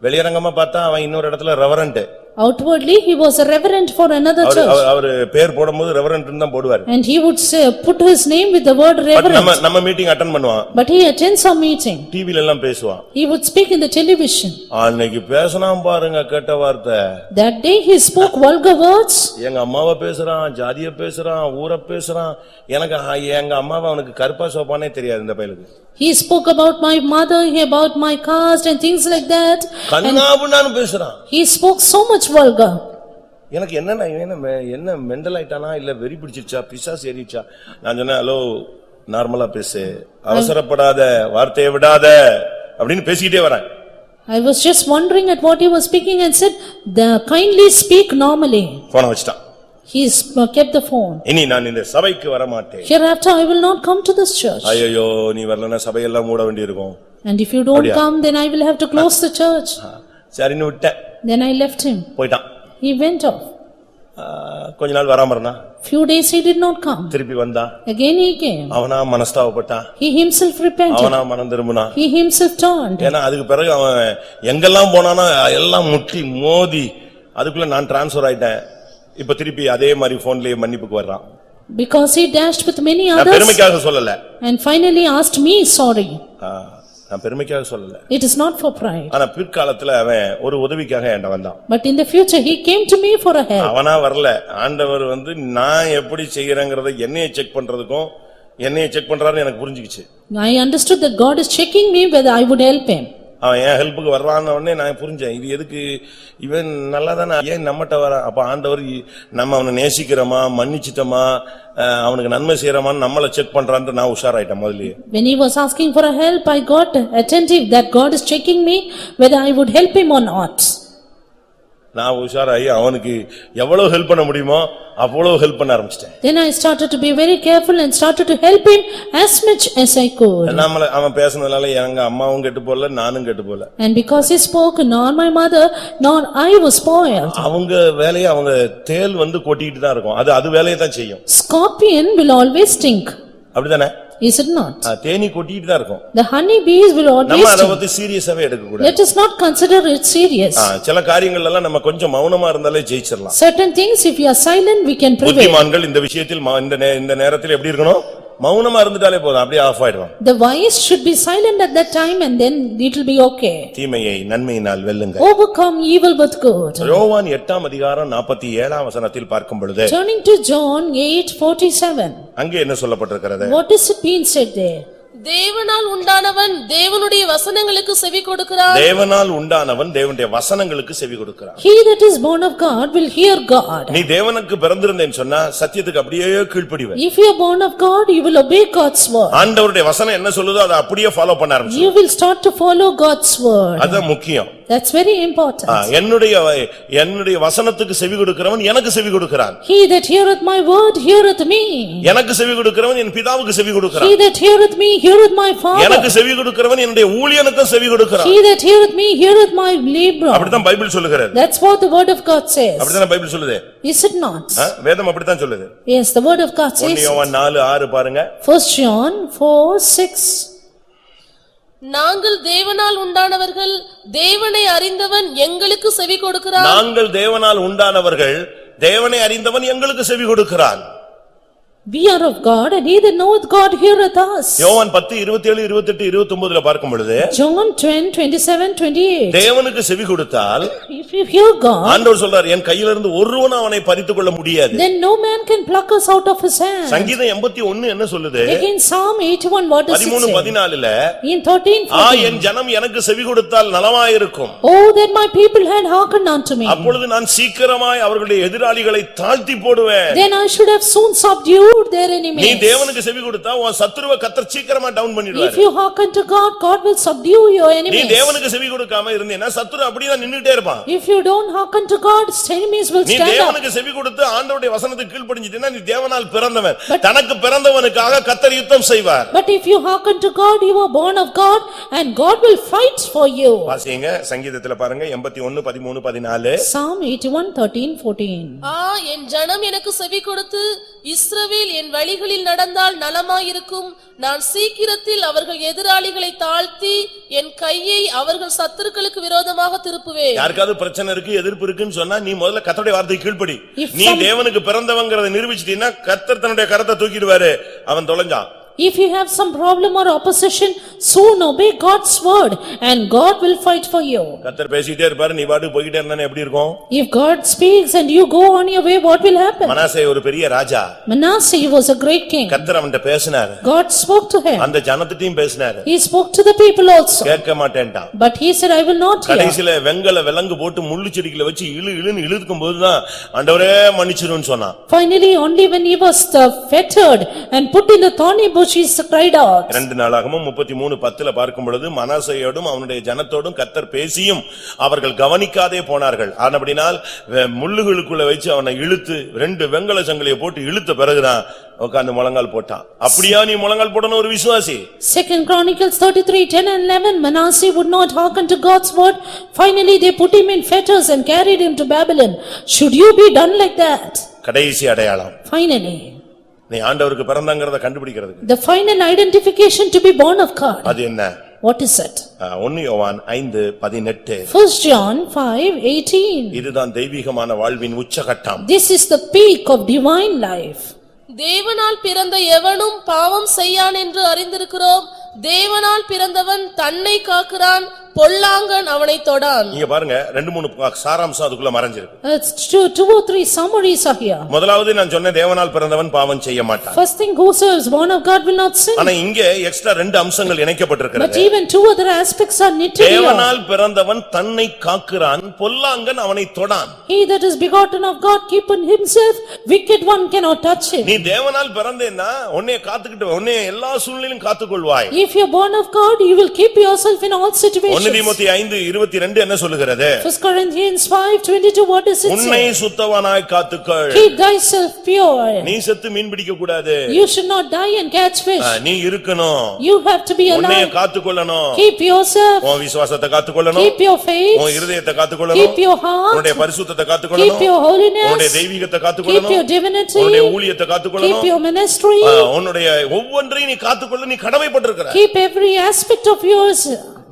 வெளியரங்கமா பார்த்தா அவன் இன்னொரு இடத்துல reverend. Outwardly, he was a reverend for another church. அவரு பேர் போடும்போது ரெவரண்ட் தான் போடுவார். And he would say, put his name with the word reverend. நம்ம மீட்டிங் அட்டெண்ட் பண்ணுவான். But he attends our meeting. டிவில எல்லாம் பேசுவான். He would speak in the television. அன்னைக்கு பேசனாம் பாருங்க கெட்ட வார்த்தை. That day he spoke vulgar words. எங்க அம்மாவை பேசுறான், ஜாதிய பேசுறான், ஊரை பேசுறான். எனக்கு எங்க அம்மாவை அவனுக்கு கருப்பா சோப்பானே தெரியாது இந்த பையலுக்கு. He spoke about my mother, about my caste and things like that. கண்ணாபுண்ணான்னு பேசுறான். He spoke so much vulgar. எனக்கு என்ன மெண்டல் ஆயிட்டானா இல்ல வெறி பிடிச்சிருச்சா பிசாசு ஏறிச்சா? நான் சொன்னேன், ஹலோ நார்மலா பேசு, அவசரப்படாத, வார்த்தையை விடாத அப்படின்னு பேசிக்கிட்டே வரேன். I was just wondering at what he was speaking and said, kindly speak normally. போன வச்சிட்டான். He kept the phone. இனி நான் இந்த சபைக்கு வர மாட்டேன். Hereafter I will not come to this church. ஐயோ நீ வரலனா சபையெல்லாம் மூட வேண்டியிருக்கும். And if you don't come, then I will have to close the church. சரின்னு விட்டேன். Then I left him. போய்ட்டான். He went off. கொஞ்ச நாள் வராம இருந்தான். Few days he did not come. திருப்பி வந்தான். Again he came. அவனா மனஸ்தாபப்பட்டான். He himself repented. அவனா மனம் திரும்பினான். He himself turned. ஏன்னா அதுக்கு பிறகு அவன் எங்கெல்லாம் போனானோ எல்லாம் முட்டி மோதி அதுக்குள்ள நான் டிரான்ஸ்ஃபர் ஆயிட்டேன். இப்ப திருப்பி அதே மாதிரி போன்லயே மன்னிப்புக்கு வர்றான். Because he dashed with many நான் others. பெருமைக்காக சொல்லல. And finally asked me sorry. நான் பெருமைக்காக சொல்லல. It is not for pride. ஆனா பிற்காலத்துல அவன் ஒரு உதவிக்காக என்கிட்ட வந்தான். But in the future he came to me for a help. அவனா வரல. ஆண்டவர் நான் எப்படி செய்யறேங்கறத என்னைய செக் பண்றதுக்கும் என்னைய செக் பண்றாருன்னு எனக்கு புரிஞ்சிக்கிச்சு. I understood that God is checking me whether I would help him. அவன் என் ஹெல்ப்புக்கு வர்றான்னு உடனே நான் புரிஞ்சேன், இது எதுக்கு இவன் நல்லாதானே ஏன் நம்மகிட்ட வரான்? அப்ப ஆண்டவர் நம்ம அவனை நேசிக்கிறோமா, மன்னிச்சிட்டோமா, அவனுக்கு நன்மை செய்யறோமான்னு நம்மளை செக் பண்றான்னு நான் உஷாராயிட்டேன் முதல்லயே. When he was asking for a help, I got attentive that God is checking me whether I would help him or not. நான் உஷாராயி அவனுக்கு எவ்வளவு ஹெல்ப் பண்ண முடியுமோ அவ்வளவு ஹெல்ப் பண்ண ஆரம்பிச்சிட்டேன். Then I started to be very careful and started to help him as much as I could. அவன் பேசுனதால எங்க அம்மாவும் கெட்டு போல, நானும் கெட்டு போல. And because he spoke, nor my mother nor I was spoiled. அவங்க வேலையை அவங்க தேல் கொட்டிட்டு தான் இருக்கும். அது வேலையை தான் செய்யும். Scorpion will always stink. அப்படிதானே? Is it not? தேனி கொட்டிட்டு தான் இருக்கும். The honey bees will always நம்ம stink. அத பத்தி சீரியஸாவே எடுக்க கூடாது. Let us not consider it serious. சில காரியங்கள் எல்லாம் நம்ம கொஞ்சம் மௌனமா இருந்தாலே ஜெயிச்சிரலாம். Certain things if we are silent we can prevail. புத்திமான்கள் இந்த விஷயத்தில் இந்த நேரத்தில் எப்படி இருக்கணும்? மௌனமா இருந்துட்டாலே போதும், அப்படியே ஆஃப் ஆயிடும். The wise should be silent at that time and then it will be okay. தீமையை நன்மையினால் வெல்லுங்க. Overcome evil with good. யோவான் 8ஆம் அதிகாரம் 47ஆம் வசனத்தில் பார்க்கும் பொழுது, Turning to John 8:47. அங்கே என்ன சொல்லப்பட்டிருக்கிறது? What is it being said there? தேவனால் உண்டானவன் தேவனுடைய வசனங்களுக்கு செவி கொடுக்கிறான். தேவனால் உண்டானவன் தேவனுடைய வசனங்களுக்கு செவி கொடுக்கிறான். He that is born of God will hear God. நீ தேவனுக்கு பிறந்திருந்தேன்னு சொன்னா சத்தியத்துக்கு அப்படியே கீழ்ப்படிவே. If you are born of God, you will obey God's word. ஆண்டவருடைய வசனம் என்ன சொல்லுதோ அதை அப்படியே ஃபாலோ பண்ண ஆரம்பிச்சு. You will start to follow God's word. அது முக்கியம். That's very important. என்னுடைய வசனத்துக்கு செவி கொடுக்கிறவன் எனக்கு செவி கொடுக்கிறான். He that heareth my word heareth me. எனக்கு செவி கொடுக்கிறவன் என் பிதாவுக்கு செவி கொடுக்கிறான். He that heareth me heareth my Father. எனக்கு செவி கொடுக்கிறவன் என்னுடைய ஊழியனுக்கு செவி கொடுக்கிறான். He that heareth me heareth my labor. அப்படிதான் பைபிள் சொல்லுகிறது. That's what the word of God says. அப்படிதான் பைபிள் சொல்லுது. Is it not? வேதம் அப்படிதான் சொல்லுது. Yes, the word of God says. 1 யோவான் 4:6 பாருங்க. 1 John 4:6. நாங்கள் தேவனால் உண்டானவர்கள், தேவனை அறிந்தவன் எங்களுக்கு செவி கொடுக்கிறான். நாங்கள் தேவனால் உண்டானவர்கள், தேவனை அறிந்தவன் எங்களுக்கு செவி கொடுக்கிறான். We are of God and he that knoweth God heareth us. யோவான் 10:27, 28, 29ல பார்க்கும் பொழுது, John 10:27-28. தேவனுக்கு செவி கொடுத்தால், If you hear God, ஆண்டவர் சொல்றார், என் கையிலிருந்து ஒருவனும் அவனை பறித்துக் கொள்ள முடியாது. then no man can pluck us out of his hand. சங்கீதம் 81 என்ன சொல்லுது? Again Psalm 81 what does it say? 13:14ல, In 13:14. என் ஜனம் எனக்கு செவி கொடுத்தால் நலமாயிருக்கும். Oh, that my people had hearkened unto me. அப்பொழுது நான் சீக்கிரமாய் அவர்களுடைய எதிராளிகளை தாழ்த்தி போடுவேன். Then I should have soon subdued their enemies. நீ தேவனுக்கு செவி கொடுத்தா உன் சத்துருவை கர்த்தர் சீக்கிரமா டவுன் பண்ணிடுவார். If you hearken to God, God will subdue your enemies. நீ தேவனுக்கு செவி கொடுக்காம இருந்தீனா சத்துரு அப்படியே தான் நின்னுட்டே இருப்பான். If you don't hearken to God, enemies will நீ stand up. தேவனுக்கு செவி கொடுத்து ஆண்டவருடைய வசனத்துக்கு கீழ்ப்படிஞ்சிட்டீனா நீ தேவனால் பிறந்தவன். தனக்கு பிறந்தவனுக்காக கர்த்தர் யுத்தம் செய்வார். But if you hearken to God, you are born of God and God will fight for you. வாசிங்க சங்கீதத்துல பாருங்க 81 13 14. Psalm 81 13 14. என் ஜனம் எனக்கு செவி கொடுத்து இஸ்ரவேல் இஸ்ரவேல் என் வழிகளில் நடந்தால் நலமாயிருக்கும். நான் சீக்கிரத்தில் அவர்கள் எதிராளிகளை தாழ்த்தி என் கையை அவர்கள் சத்துருக்களுக்கு விரோதமாக திருப்புவேன். யாருக்காவது பிரச்சனை இருக்கு, எதிர்ப்பு இருக்குன்னு சொன்னா நீ முதல்ல கர்த்தருடைய வார்த்தைக்கு கீழ்ப்படி. நீ தேவனுக்கு பிறந்தவங்கறதை நிரூபிச்சிட்டீன்னா கர்த்தர் தன்னுடைய கரத்தை தூக்கிடுவாரு, அவன் தொலைஞ்சான். If you have some problem or opposition, soon obey God's word and God will fight for you. கர்த்தர் பேசிட்டே இருப்பாரு, நீ பாட்டுக்கு போயிட்டே இருந்தா எப்படி இருக்கும்? If God speaks and you go on your way, what will happen? Manasseh ஒரு பெரிய ராஜா. Manasseh was a great king. கர்த்தர் அவன்கிட்ட பேசினாரு. God spoke to him. அந்த ஜனத்திட்டையும் பேசினாரு. He spoke to the people also. கேட்க மாட்டேன்டான். But he said, I will not hear. கடைசில வெங்கல விலங்கு போட்டு முள்ளு செடிகளை வச்சு இழுன்னு இழுக்கும் போதுதான் ஆண்டவரே மன்னிச்சிருன்னு சொன்னான். Finally, only when he was fettered and put in the thorny bush, he cried out. 2 நாளாகமம் 33:10 பார்க்கும் பொழுது மனாசேயோடும் அவனுடைய ஜனத்தோடும் கர்த்தர் பேசியும் அவர்கள் கவனிக்காதே போனார்கள். ஆனபடினால் முள்ளுகளுக்குள்ள வச்சு அவனை இழுத்து 2 வெங்கல சங்கிலியை போட்டு இழுத்த பிறகுதான் உட்கார்ந்து முழங்கால் போட்டான். அப்படியா நீ முழங்கால் போடணும் ஒரு விசுவாசி? 2 Chronicles 33:10 and 11, Manasseh would not hearken to God's word. Finally, they put him in fetters and carried him to Babylon. Should you be done like that? கடைசி அடையாளம். Finally. நீ ஆண்டவருக்கு பிறந்தங்கறத கண்டுபிடிக்கிறது. The final identification to be born of God. அது என்ன? What is it? 1 யோவான் 5:18. 1 John 5:18. இதுதான் தெய்வீகமான வாழ்வின் உச்சகட்டம். This is the peak of divine life. தேவனால் பிறந்த எவனும் பாவம் செய்யான் என்று அறிந்திருக்கிறோம். தேவனால் பிறந்தவன் தன்னை காக்கிறான், பொல்லாங்கன் அவனை தொடான். நீங்க பாருங்க 2-3 சாராம்சம் அதுக்குள்ள மறைஞ்சிருக்கு. It's 2 or 3 summaries are here. முதலாவது நான் சொன்ன தேவனால் பிறந்தவன் பாவம் செய்ய மாட்டான். First thing, whosoever is born of God will not sin. ஆனா இங்கே எக்ஸ்ட்ரா 2 அம்சங்கள் But இணைக்கப்பட்டிருக்கிறது. even 2 other aspects are knitted here. தேவனால் பிறந்தவன் தன்னை காக்கிறான், பொல்லாங்கன் அவனை தொடான். He that is begotten of God keepeth himself, wicked one cannot touch him. நீ தேவனால் பிறந்தேன்னா உன்னை காத்துக்கிட்டு உன்னை எல்லா சூழ்நிலையிலும் காத்துக்கொள்வாய். If you are born of God, you will keep yourself in all situations. 1 தீமோத்தேயு 5:22 என்ன சொல்லுகிறது? 1 Corinthians 5:22, what does it உன்னை say? சுத்தவானாய் காத்துக்கொள். Keep thyself pure. நீ செத்து மீன் பிடிக்க கூடாது. You should not die and catch fish. நீ இருக்கணும். You have to be உன்னை alive. காத்துக்கொள்ளணும். Keep yourself. உன் விசுவாசத்தை காத்துக்கொள்ளணும். Keep your உன் faith. இருதயத்தை காத்துக்கொள்ளணும். Keep your heart. உன்னுடைய பரிசுத்தத்தை Keep காத்துக்கொள்ளணும். your holiness. உன்னுடைய தெய்வீகத்தை Keep காத்துக்கொள்ளணும். your divinity. உன்னுடைய ஊழியத்தை Keep காத்துக்கொள்ளணும். your ministry. உன்னுடைய ஒவ்வொன்றையும் நீ காத்துக்கொள்ள நீ கடமைப்பட்டிருக்கிறாய். Keep every aspect of yours.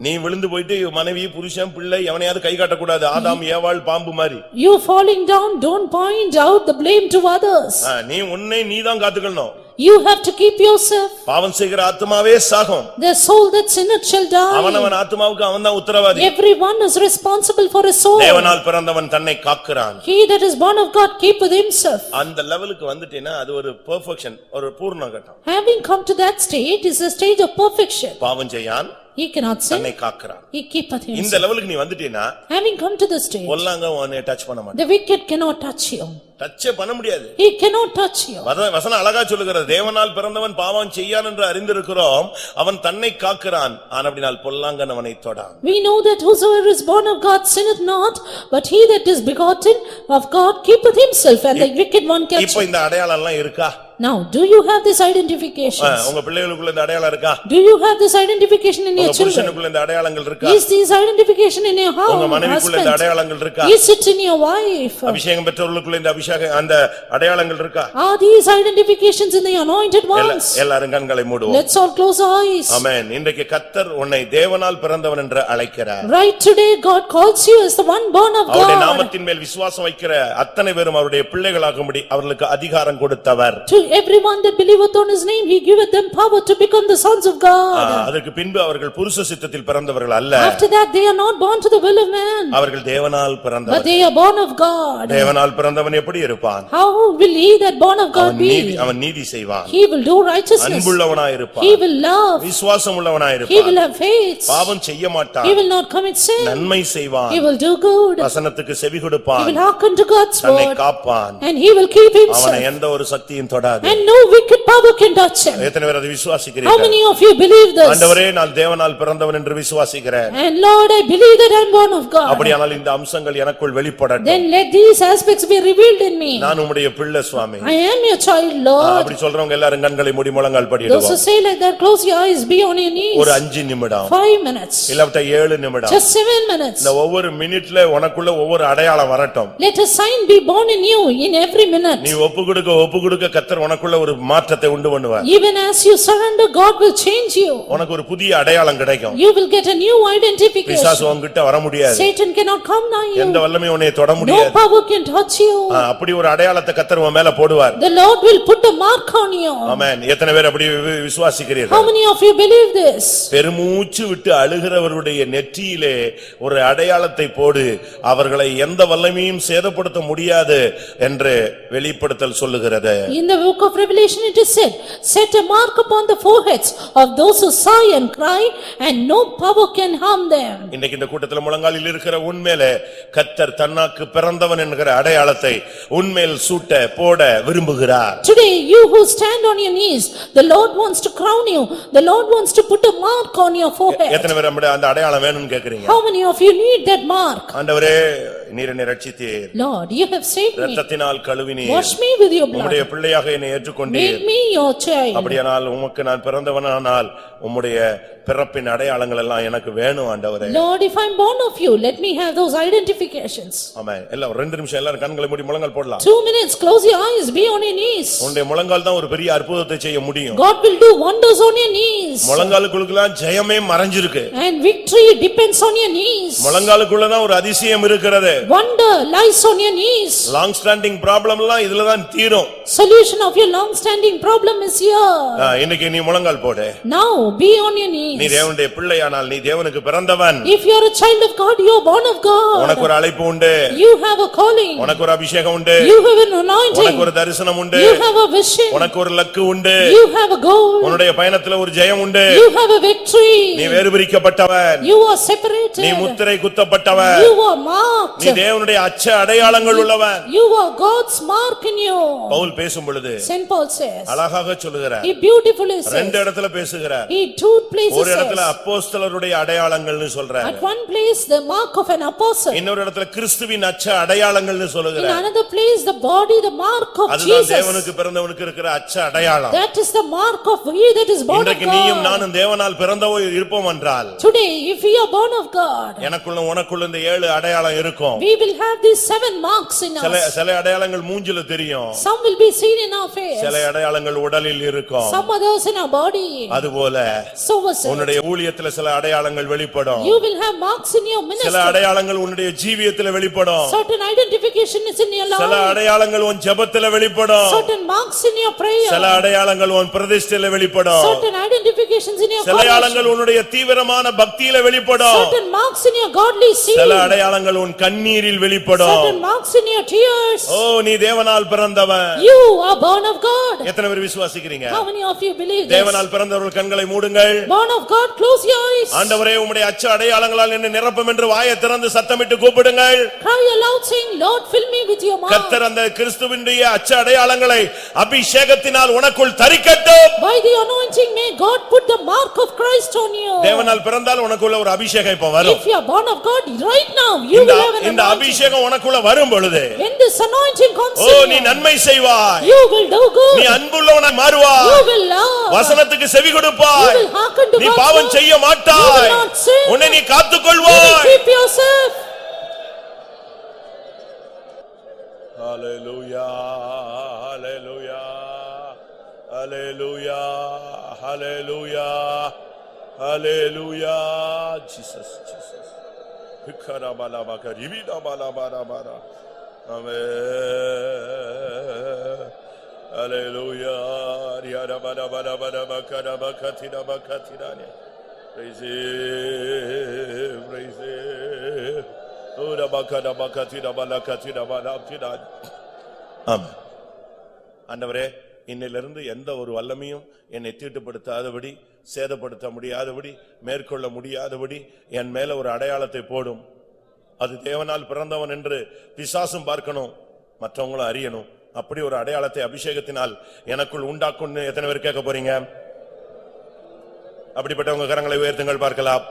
நீ விழுந்து போயிட்டு மனைவி புருஷன் பிள்ளை எவனையாவது கை காட்டக்கூடாது. ஆதாம் ஏவாள் பாம்பு மாதிரி. You falling down, don't point out the blame to others. நீ உன்னை நீதான் காத்துக்கணும். You have to keep yourself. பாவம் செய்கிற ஆத்துமாவே சாகும். The soul that sinneth shall die. அவனவன் ஆத்துமாவுக்கு அவன்தான் உத்தரவாதி. Everyone is responsible for his soul. தேவனால் பிறந்தவன் தன்னை காக்கிறான். He that is born of God keepeth himself. அந்த லெவலுக்கு வந்துட்டேன்னா அது ஒரு பெர்ஃபெக்ஷன், ஒரு பூர்ண கட்டம். Having come to that state is a stage of perfection. பாவம் செய்யான், He cannot sin. தன்னை காக்கிறான். He keepeth இந்த himself. லெவலுக்கு நீ வந்துட்டேன்னா Having come to the stage, பொல்லாங்க உன்னை டச் பண்ண மாட்டான். the wicked cannot touch you. டச்சே பண்ண முடியாது. He cannot touch you. வசனம் அழகா சொல்லுகிறது, தேவனால் பிறந்தவன் பாவம் செய்யான் என்று அறிந்திருக்கிறோம், அவன் தன்னை காக்கிறான், ஆனபடியால் பொல்லாங்கன் அவனை தொடான். We know that whosoever is born of God sinneth not, but he that is begotten of God keepeth himself, and the wicked one catch இப்போ him. இந்த அடையாளம் எல்லாம் இருக்கா? Now, do you have this identification? உங்க பிள்ளைகளுக்குள்ள இந்த அடையாளம் இருக்கா? Do you have this identification in your உங்க children? புருஷனுக்குள்ள இந்த அடையாளங்கள் இருக்கா? Is this identification in your உங்க house, மனைவிக்குள்ள இந்த husband? அடையாளங்கள் இருக்கா? Is it in your wife? அபிஷேகம் பெற்றவர்களுக்குள்ள இந்த அபிஷேகம் அந்த அடையாளங்கள் இருக்கா? Are these identifications in the anointed ones? எல்லாரும் கண்களை மூடுவோம். Let's all close our eyes. ஆமென். இன்றைக்கு கர்த்தர் உன்னை தேவனால் பிறந்தவன் என்று அழைக்கிறார். Right today, God calls you as the one born of அவருடைய God. நாமத்தின் மேல் விசுவாசம் வைக்கிற அத்தனை பேரும் அவருடைய பிள்ளைகளாகும்படி அவர்களுக்கு அதிகாரம் கொடுத்தவர். To everyone that believeth on his name, he giveth them power to become the sons of God. அதற்கு பின்பு அவர்கள் புருஷ சித்தத்தில் பிறந்தவர்கள் அல்ல. After that, they are not born to the will of man, அவர்கள் தேவனால் but பிறந்தவர். they are born of God. தேவனால் பிறந்தவன் எப்படி இருப்பான்? How will he that born of God be? அவன் நீதி செய்வான். He will do righteousness. அன்புள்ளவனாய் இருப்பான். He will love. விசுவாசம் உள்ளவனாய் He இருப்பான். will have faith. பாவம் செய்ய மாட்டான். He will not commit sin. நன்மை செய்வான். He will do good. வசனத்துக்கு செவி He கொடுப்பான். will hearken to God's தன்னை word. Kaappaan. And he will keep அவனை himself. எந்த ஒரு சக்தியும் தொடாது. And no wicked power can touch him. எத்தனை பேர் அதை How விசுவாசிக்கிறீர்கள்? many of you believe this? ஆண்டவரே நான் தேவனால் பிறந்தவன் என்று விசுவாசிக்கிறேன். And Lord, I believe that I am born of God. அப்படியானால் இந்த அம்சங்கள் எனக்குள் வெளிப்படட்டும். Then let these aspects be revealed in in me. நான் உம்முடைய பிள்ளை சுவாமி. I am your child, Lord. அப்படி சொல்றவங்க எல்லாரும் கண்களை மூடி முழங்கால் Those who படிடுவோம். say like that, close your eyes, be on your knees. ஒரு 5 நிமிடம் 5 minutes. இல்ல 7 நிமிடம். Just 7 minutes. இந்த ஒவ்வொரு மினிட்ல உனக்குள்ள ஒவ்வொரு அடையாளம் வரட்டும். Let a sign be born in you in every minute. நீ ஒப்பு கொடுக்க கர்த்தர் உனக்குள்ள ஒரு மாற்றத்தை உண்டு பண்ணுவார். Even as you surrender, God will change you. உனக்கு ஒரு புதிய அடையாளம் கிடைக்கும். You will get a new identification. பிசாசு உன்கிட்ட வர முடியாது. Satan cannot come nigh you. எந்த வல்லமையும் உன்னை தொட No முடியாது. power can touch you. அப்படி ஒரு அடையாளத்தை கர்த்தர் உன் மேல போடுவார். The Lord will put a mark on you. ஆமென். எத்தனை பேர் அப்படி விசுவாசிக்கிறீர்கள்? How many of you believe this? பெருமூச்சு விட்டு அழுகிறவருடைய நெற்றியிலே ஒரு அடையாளத்தை போடு, அவர்களை எந்த வல்லமையும் சேதப்படுத்த முடியாது என்று வெளிப்படுத்தல் சொல்லுகிறது. In the book of Revelation it is said, set a mark upon the foreheads of those who sigh and cry, and no power can harm them. இன்னைக்கு இந்த கூட்டத்தில் முழங்காலில் இருக்கிற உன்மேல கர்த்தர் தன்னாக்கு பிறந்தவன் என்கிற அடையாளத்தை உன்மேல் சூட்ட போட விரும்புகிறார். Today you who stand on your knees, the Lord wants to crown you. The Lord wants to put a mark on your forehead. எத்தனை பேர் அந்த அடையாளம் வேணும்னு கேக்குறீங்க? How many of you need that mark? ஆண்டவரே நீர் என்னை ரட்சித்தீர். Lord, you have saved me. இரத்தத்தினால் கழுவினீர். Wash me with your blood. உம்முடைய பிள்ளையாக என்னை ஏற்றுக்கொண்டீர். Make me your child. அப்படியானால் உமக்கு நான் பிறந்தவனானால் உம்முடைய பிறப்பின் அடையாளங்கள் எல்லாம் எனக்கு வேணும் ஆண்டவரே. Lord, if I'm born of you, let me have those identifications. ஆமென். எல்லாம் 2 நிமிஷம் எல்லாரும் கண்களை மூடி முழங்கால் போடலாம். 2 minutes, close your eyes, be on your knees. உன்னுடைய முழங்கால் தான் ஒரு பெரிய அற்புதத்தை செய்ய முடியும். God will do wonders on your knees. முழங்காலுக்குள்ளலாம் ஜெயமே மறைஞ்சிருக்கு. And victory depends on your knees. முழங்காலுக்குள்ள தான் ஒரு அதிசயம் இருக்கிறது. Wonder lies on your knees. Long standing problem எல்லாம் இதுல தான் தீரும். Solution of your long standing problem is here. இன்னைக்கு நீ முழங்கால் போடு. Now be on your knees. நீ தேவனுடைய பிள்ளையானால் நீ தேவனுக்கு பிறந்தவன். If you are a child of God, you are born of God. உனக்கு ஒரு அழைப்பு உண்டு. You have a calling. உனக்கு ஒரு அபிஷேகம் உண்டு. You have an anointing. உனக்கு ஒரு தரிசனம் உண்டு. You have a vision. உனக்கு ஒரு லக்கு உண்டு. You have a goal. உன்னுடைய பயணத்துல ஒரு ஜெயம் உண்டு. You have a victory. நீ வேறுபிரிக்கப்பட்டவன். You are separated. நீ முத்திரை குத்தப்பட்டவன். You are marked. நீ தேவனுடைய அச்ச அடையாளங்கள் உள்ளவன். You are God's mark in you. Pavul பேசும் பொழுது Saint Paul says. அழகாக சொல்லுகிறார். He beautifully says. 2 இடத்துல பேசுகிறார். He 2 places ஒரு இடத்துல says. அப்போஸ்தலருடைய அடையாளங்கள்னு சொல்றார். At one place the mark of an apostle. இன்னொரு இடத்துல கிறிஸ்துவின் அச்ச அடையாளங்கள்னு In சொல்லுகிறார். another place the body, the mark of அதுதான் Jesus. தேவனுக்கு பிறந்தவனுக்கு இருக்கிற அச்ச அடையாளம். That is the mark of he that is born of இன்றைக்கு நீயும் God. நானும் தேவனால் பிறந்தவோ இருப்போம் என்றால் Today if we are born of God, எனக்குள்ள உனக்குள்ள இந்த 7 அடையாளம் இருக்கும். we will have these 7 marks in us. சில அடையாளங்கள் மூஞ்சில தெரியும். Some will be seen in our face. சில அடையாளங்கள் உடலில் இருக்கும். Some others in our body. அதுபோல So was it. உன்னுடைய ஊழியத்துல சில அடையாளங்கள் வெளிப்படும். You will have marks in your சில ministry. அடையாளங்கள் உன்னுடைய ஜீவியத்துல வெளிப்படும். Certain identification is in your சில life. அடையாளங்கள் உன் ஜெபத்துல வெளிப்படும். Certain marks in your prayer. சில அடையாளங்கள் உன் பிரதிஷ்டையில வெளிப்படும். Certain identifications in your சில calling. அடையாளங்கள் உன்னுடைய தீவிரமான பக்தியில வெளிப்படும். Certain marks in your godly zeal. சில அடையாளங்கள் உன் கண்ணீரில் வெளிப்படும். Certain marks in your tears. ஓ நீ தேவனால் பிறந்தவன். You are born of God. எத்தனை பேர் விசுவாசிக்கிறீங்க? How many of you believe this? தேவனால் பிறந்தவர்கள் கண்களை மூடுங்கள். Born of God, close your eyes. ஆண்டவரே உம்முடைய அச்ச அடையாளங்களால் என்னை நிரப்பும் என்று வாயை திறந்து சத்தமிட்டு கூப்பிடுங்கள். Cry aloud saying, Lord, fill me with your mark. கர்த்தர் அந்த கிறிஸ்துவினுடைய அச்ச அடையாளங்களை அபிஷேகத்தினால் உனக்குள் தரிக்கட்டும். By the anointing may God put the mark of Christ on you. தேவனால் பிறந்தால் உனக்குள்ள ஒரு அபிஷேகம் இப்ப வரும். If you are born of God, right now you will have an இந்த anointing. அபிஷேகம் உனக்குள்ள வரும் பொழுது When this anointing comes O in நீ you, நன்மை செய்வாய். you will do good. நீ அன்புள்ளவனாய் மாறுவாய். You will love. வசனத்துக்கு செவி You கொடுப்பாய். will hearken to நீ God's பாவம் word. செய்ய You மாட்டாய். will not sin. உன்னை நீ You will காத்துக்கொள்வாய். keep yourself. Hallelujah, hallelujah, hallelujah, hallelujah, hallelujah, Jesus, Jesus. Hikarabalabaka, ribidabalabara. Amen. Hallelujah, riarabalabalabalabakarabakatirabakatirani. Praise Him, praise Him. ஆமென். ஆண்டவரே இன்னிலிருந்து எந்த ஒரு வல்லமையும் என்னை தீட்டுப்படுத்தாதபடி, சேதப்படுத்த முடியாதபடி, மேற்கொள்ள முடியாதபடி என் மேல ஒரு அடையாளத்தை போடும். அது தேவனால் பிறந்தவன் என்று பிசாசும் பார்க்கணும், மற்றவங்களும் அறியணும். அப்படி ஒரு அடையாளத்தை அபிஷேகத்தினால் எனக்குள் உண்டாக்கும்னு எத்தனை பேர் கேட்க போறீங்க? அப்படிப்பட்டவங்க கரங்களை உயர்த்துங்கள் பார்க்கலாம்.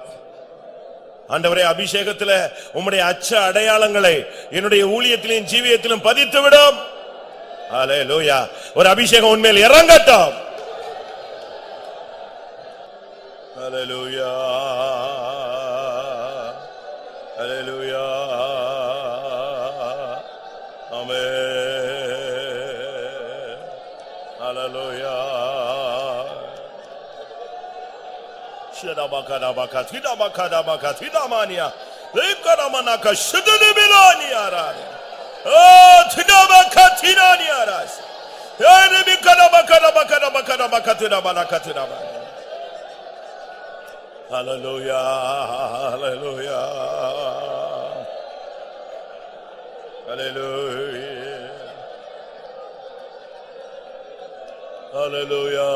ஆண்டவரே அபிஷேகத்திலே உம்முடைய அச்ச அடையாளங்களை என்னுடைய ஊழியத்திலும் ஜீவியத்திலும் பதித்து விடும். ஹalleluya. ஒரு அபிஷேகம் உன்மேல் இறங்கட்டும். ஹalleluya. ஹalleluya. ஆமென். ஹalleluya. ஷடபகடபக திடபகடபக திடமானியா லேக்கரமனக ஷதனிபிலானியாரா ஓ திடபக திடானியாராஸ் ஏரிபிகடபகடபகடபகடபக திடபனக திடப ஹalleluya ஹalleluya ஹalleluya ஹalleluya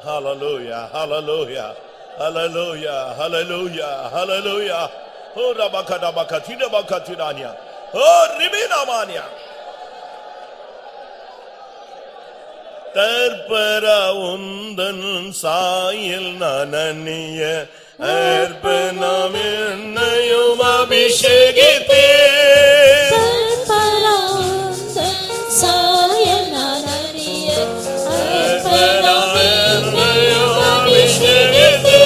Hallelujah, hallelujah, hallelujah, hallelujah, hallelujah. Oh, rabakada bakatina bakatinania. Oh, ribina mania. Tarpara undan saayil nananiya arpanam ennayum abhishekite. Tarpara undan saayil nananiya arpanam ennayum abhishekite.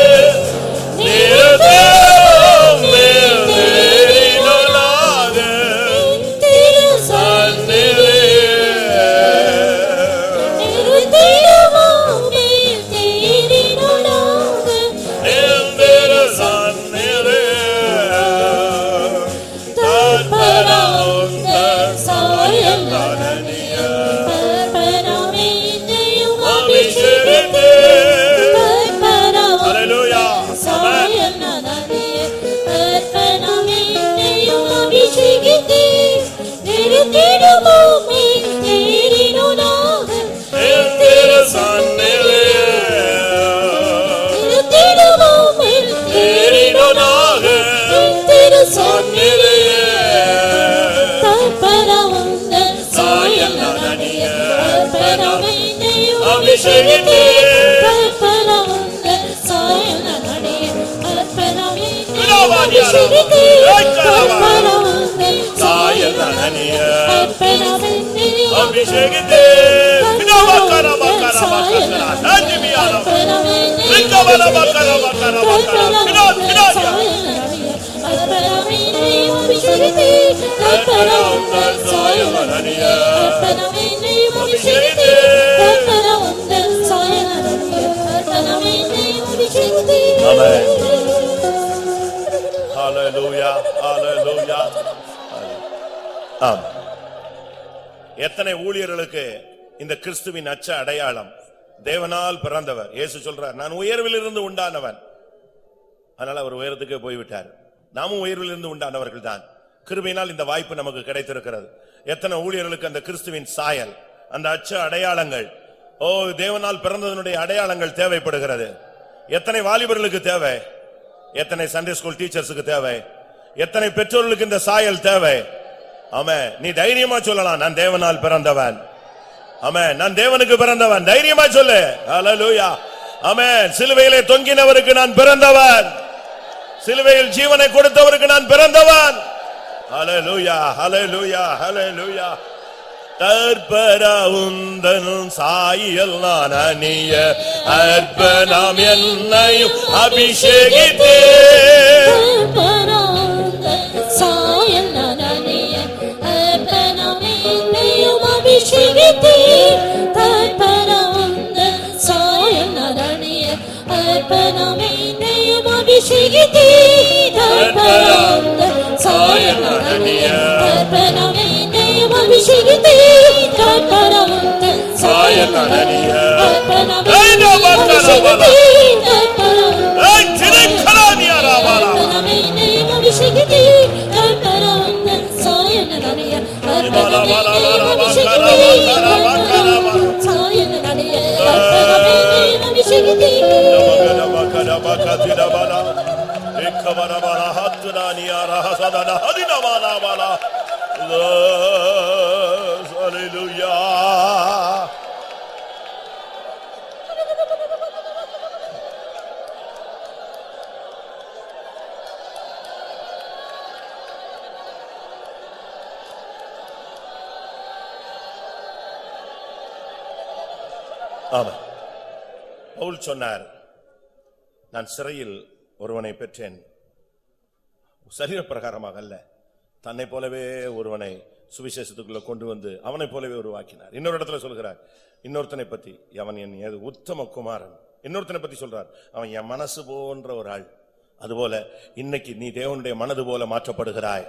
Nirudam nirudinolage Tiru sannile Nirudinamame tirinolage nirudinu sannile Tarpara undan saayil nananiya arpanam ennayum abhishekite. Tarpara Hallelujah. saayil nananiya arpanam ennayum abhishekite. Nirudinamame tirinolage Nirudinu sannile Nirudinamame nirudinolage tiru sannile sannile Tarpara undan saayil nananiya arpanam ennayum abhishekite. Tarpara undan saayil nananiya arpanam ennayum Vidavaniya abhishekite. Tarpara undan Saayil saayil nananiya arpanam ennayum abhishekite. Vidavakara bakara bakara nanjimiyana Vikavara bakara bakara bakara Vidavaniya arpanam ennayum abhishekite. Tarpara undan saayil nananiya arpanam ennayum abhishekite. Tarpara undan saayil nananiya arpanam ennayum abhishekite. Amen. Hallelujah, hallelujah. ஆம். எத்தனை ஊழியர்களுக்கு இந்த கிறிஸ்துவின் அச்ச அடையாளம் தேவனால் பிறந்தவர். இயேசு சொல்றார், நான் உயர்விலிருந்து உண்டானவன். அதனால அவர் உயரத்துக்கே போய்விட்டார். நாமும் உயர்விலிருந்து உண்டானவர்கள் தான். கிருபையினால் இந்த வாய்ப்பு நமக்கு கிடைத்திருக்கிறது. எத்தனை ஊழியர்களுக்கு அந்த கிறிஸ்துவின் சாயல், அந்த அச்ச அடையாளங்கள், ஓ தேவனால் பிறந்ததனுடைய அடையாளங்கள் தேவைப்படுகிறது. எத்தனை வாலிபர்களுக்கு தேவை, எத்தனை சண்டே ஸ்கூல் டீச்சர்ஸுக்கு தேவை, எத்தனை பெற்றோர்களுக்கு இந்த சாயல் தேவை. ஆமென். நீ தைரியமா சொல்லலாம், நான் தேவனால் பிறந்தவன். ஆமென். நான் தேவனுக்கு பிறந்தவன். தைரியமா சொல்லு. ஹalleluya. ஆமென். சிலுவையிலே தொங்கினவருக்கு நான் பிறந்தவன். சிலுவையில் ஜீவனை கொடுத்தவருக்கு நான் பிறந்தவன். ஹalleluya, ஹalleluya, ஹalleluya. தற்பரா உந்தன் சாயல் நானிய அர்ப்பணம் என்னையும் அபிஷேகித்தே. Tarpara undan saayil nananiya arpanam ennayum abhishekite. Tarpara undan saayil nananiya arpanam ennayum abhishekite. Tarpara undan saayil nananiya arpanam ennayum abhishekite. Tarpara undan saayil nananiya arpanam ennayum abhishekite. Tarpara ஏய் திரைக்கலானியா ராமாரா. arpanam ennayum abhishekite. Tarpara undan saayil nananiya arpanam ennayum abhishekite. Saayil nananiya arpanam ennayum abhishekite. Dabakadabakadabakadabala. Ekkabarabara hattunaniya rahasadana hadinamana bala. Hallelujah. ஆமா. பவுல் சொன்னார், நான் சிறையில் ஒருவனை பெற்றேன், சரீர பிரகாரமாக அல்ல, தன்னை போலவே ஒருவனை சுவிசேஷத்துக்குள்ள கொண்டு வந்து அவனை போலவே உருவாக்கினார். இன்னொரு இடத்துல சொல்கிறார், இன்னொருத்தனை பத்தி, அவன் என் உத்தம குமாரன். இன்னொருத்தனை பத்தி சொல்றார், அவன் என் மனசு போன்ற ஒரு ஆள். அதுபோல இன்னைக்கு நீ தேவனுடைய மனது போல மாற்றப்படுகிறாய்.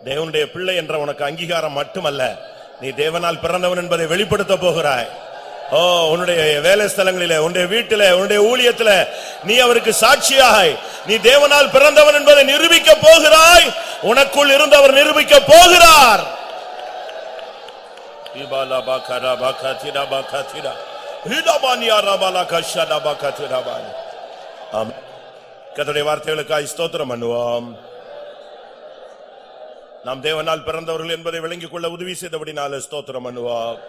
தேவனுடைய பிள்ளை என்ற உனக்கு அங்கீகாரம் மட்டுமல்ல, நீ தேவனால் பிறந்தவன் என்பதை வெளிப்படுத்த போகிறாய். ஓ, உன்னுடைய வேலை ஸ்தலங்களிலே, உன்னுடைய வீட்டிலே, உன்னுடைய ஊழியத்திலே நீ அவருக்கு சாட்சியாய் நீ தேவனால் பிறந்தவன் என்பதை நிரூபிக்க போகிறாய். உனக்குள் இருந்தவர் நிரூபிக்க போகிறார். கர்த்தருடைய வார்த்தைகளுக்காய் ஸ்தோத்திரம் பண்ணுவோம். நாம் தேவனால் பிறந்தவர்கள் என்பதை விளங்கிக் கொள்ள உதவி செய்தபடினால ஸ்தோத்திரம் பண்ணுவோம்.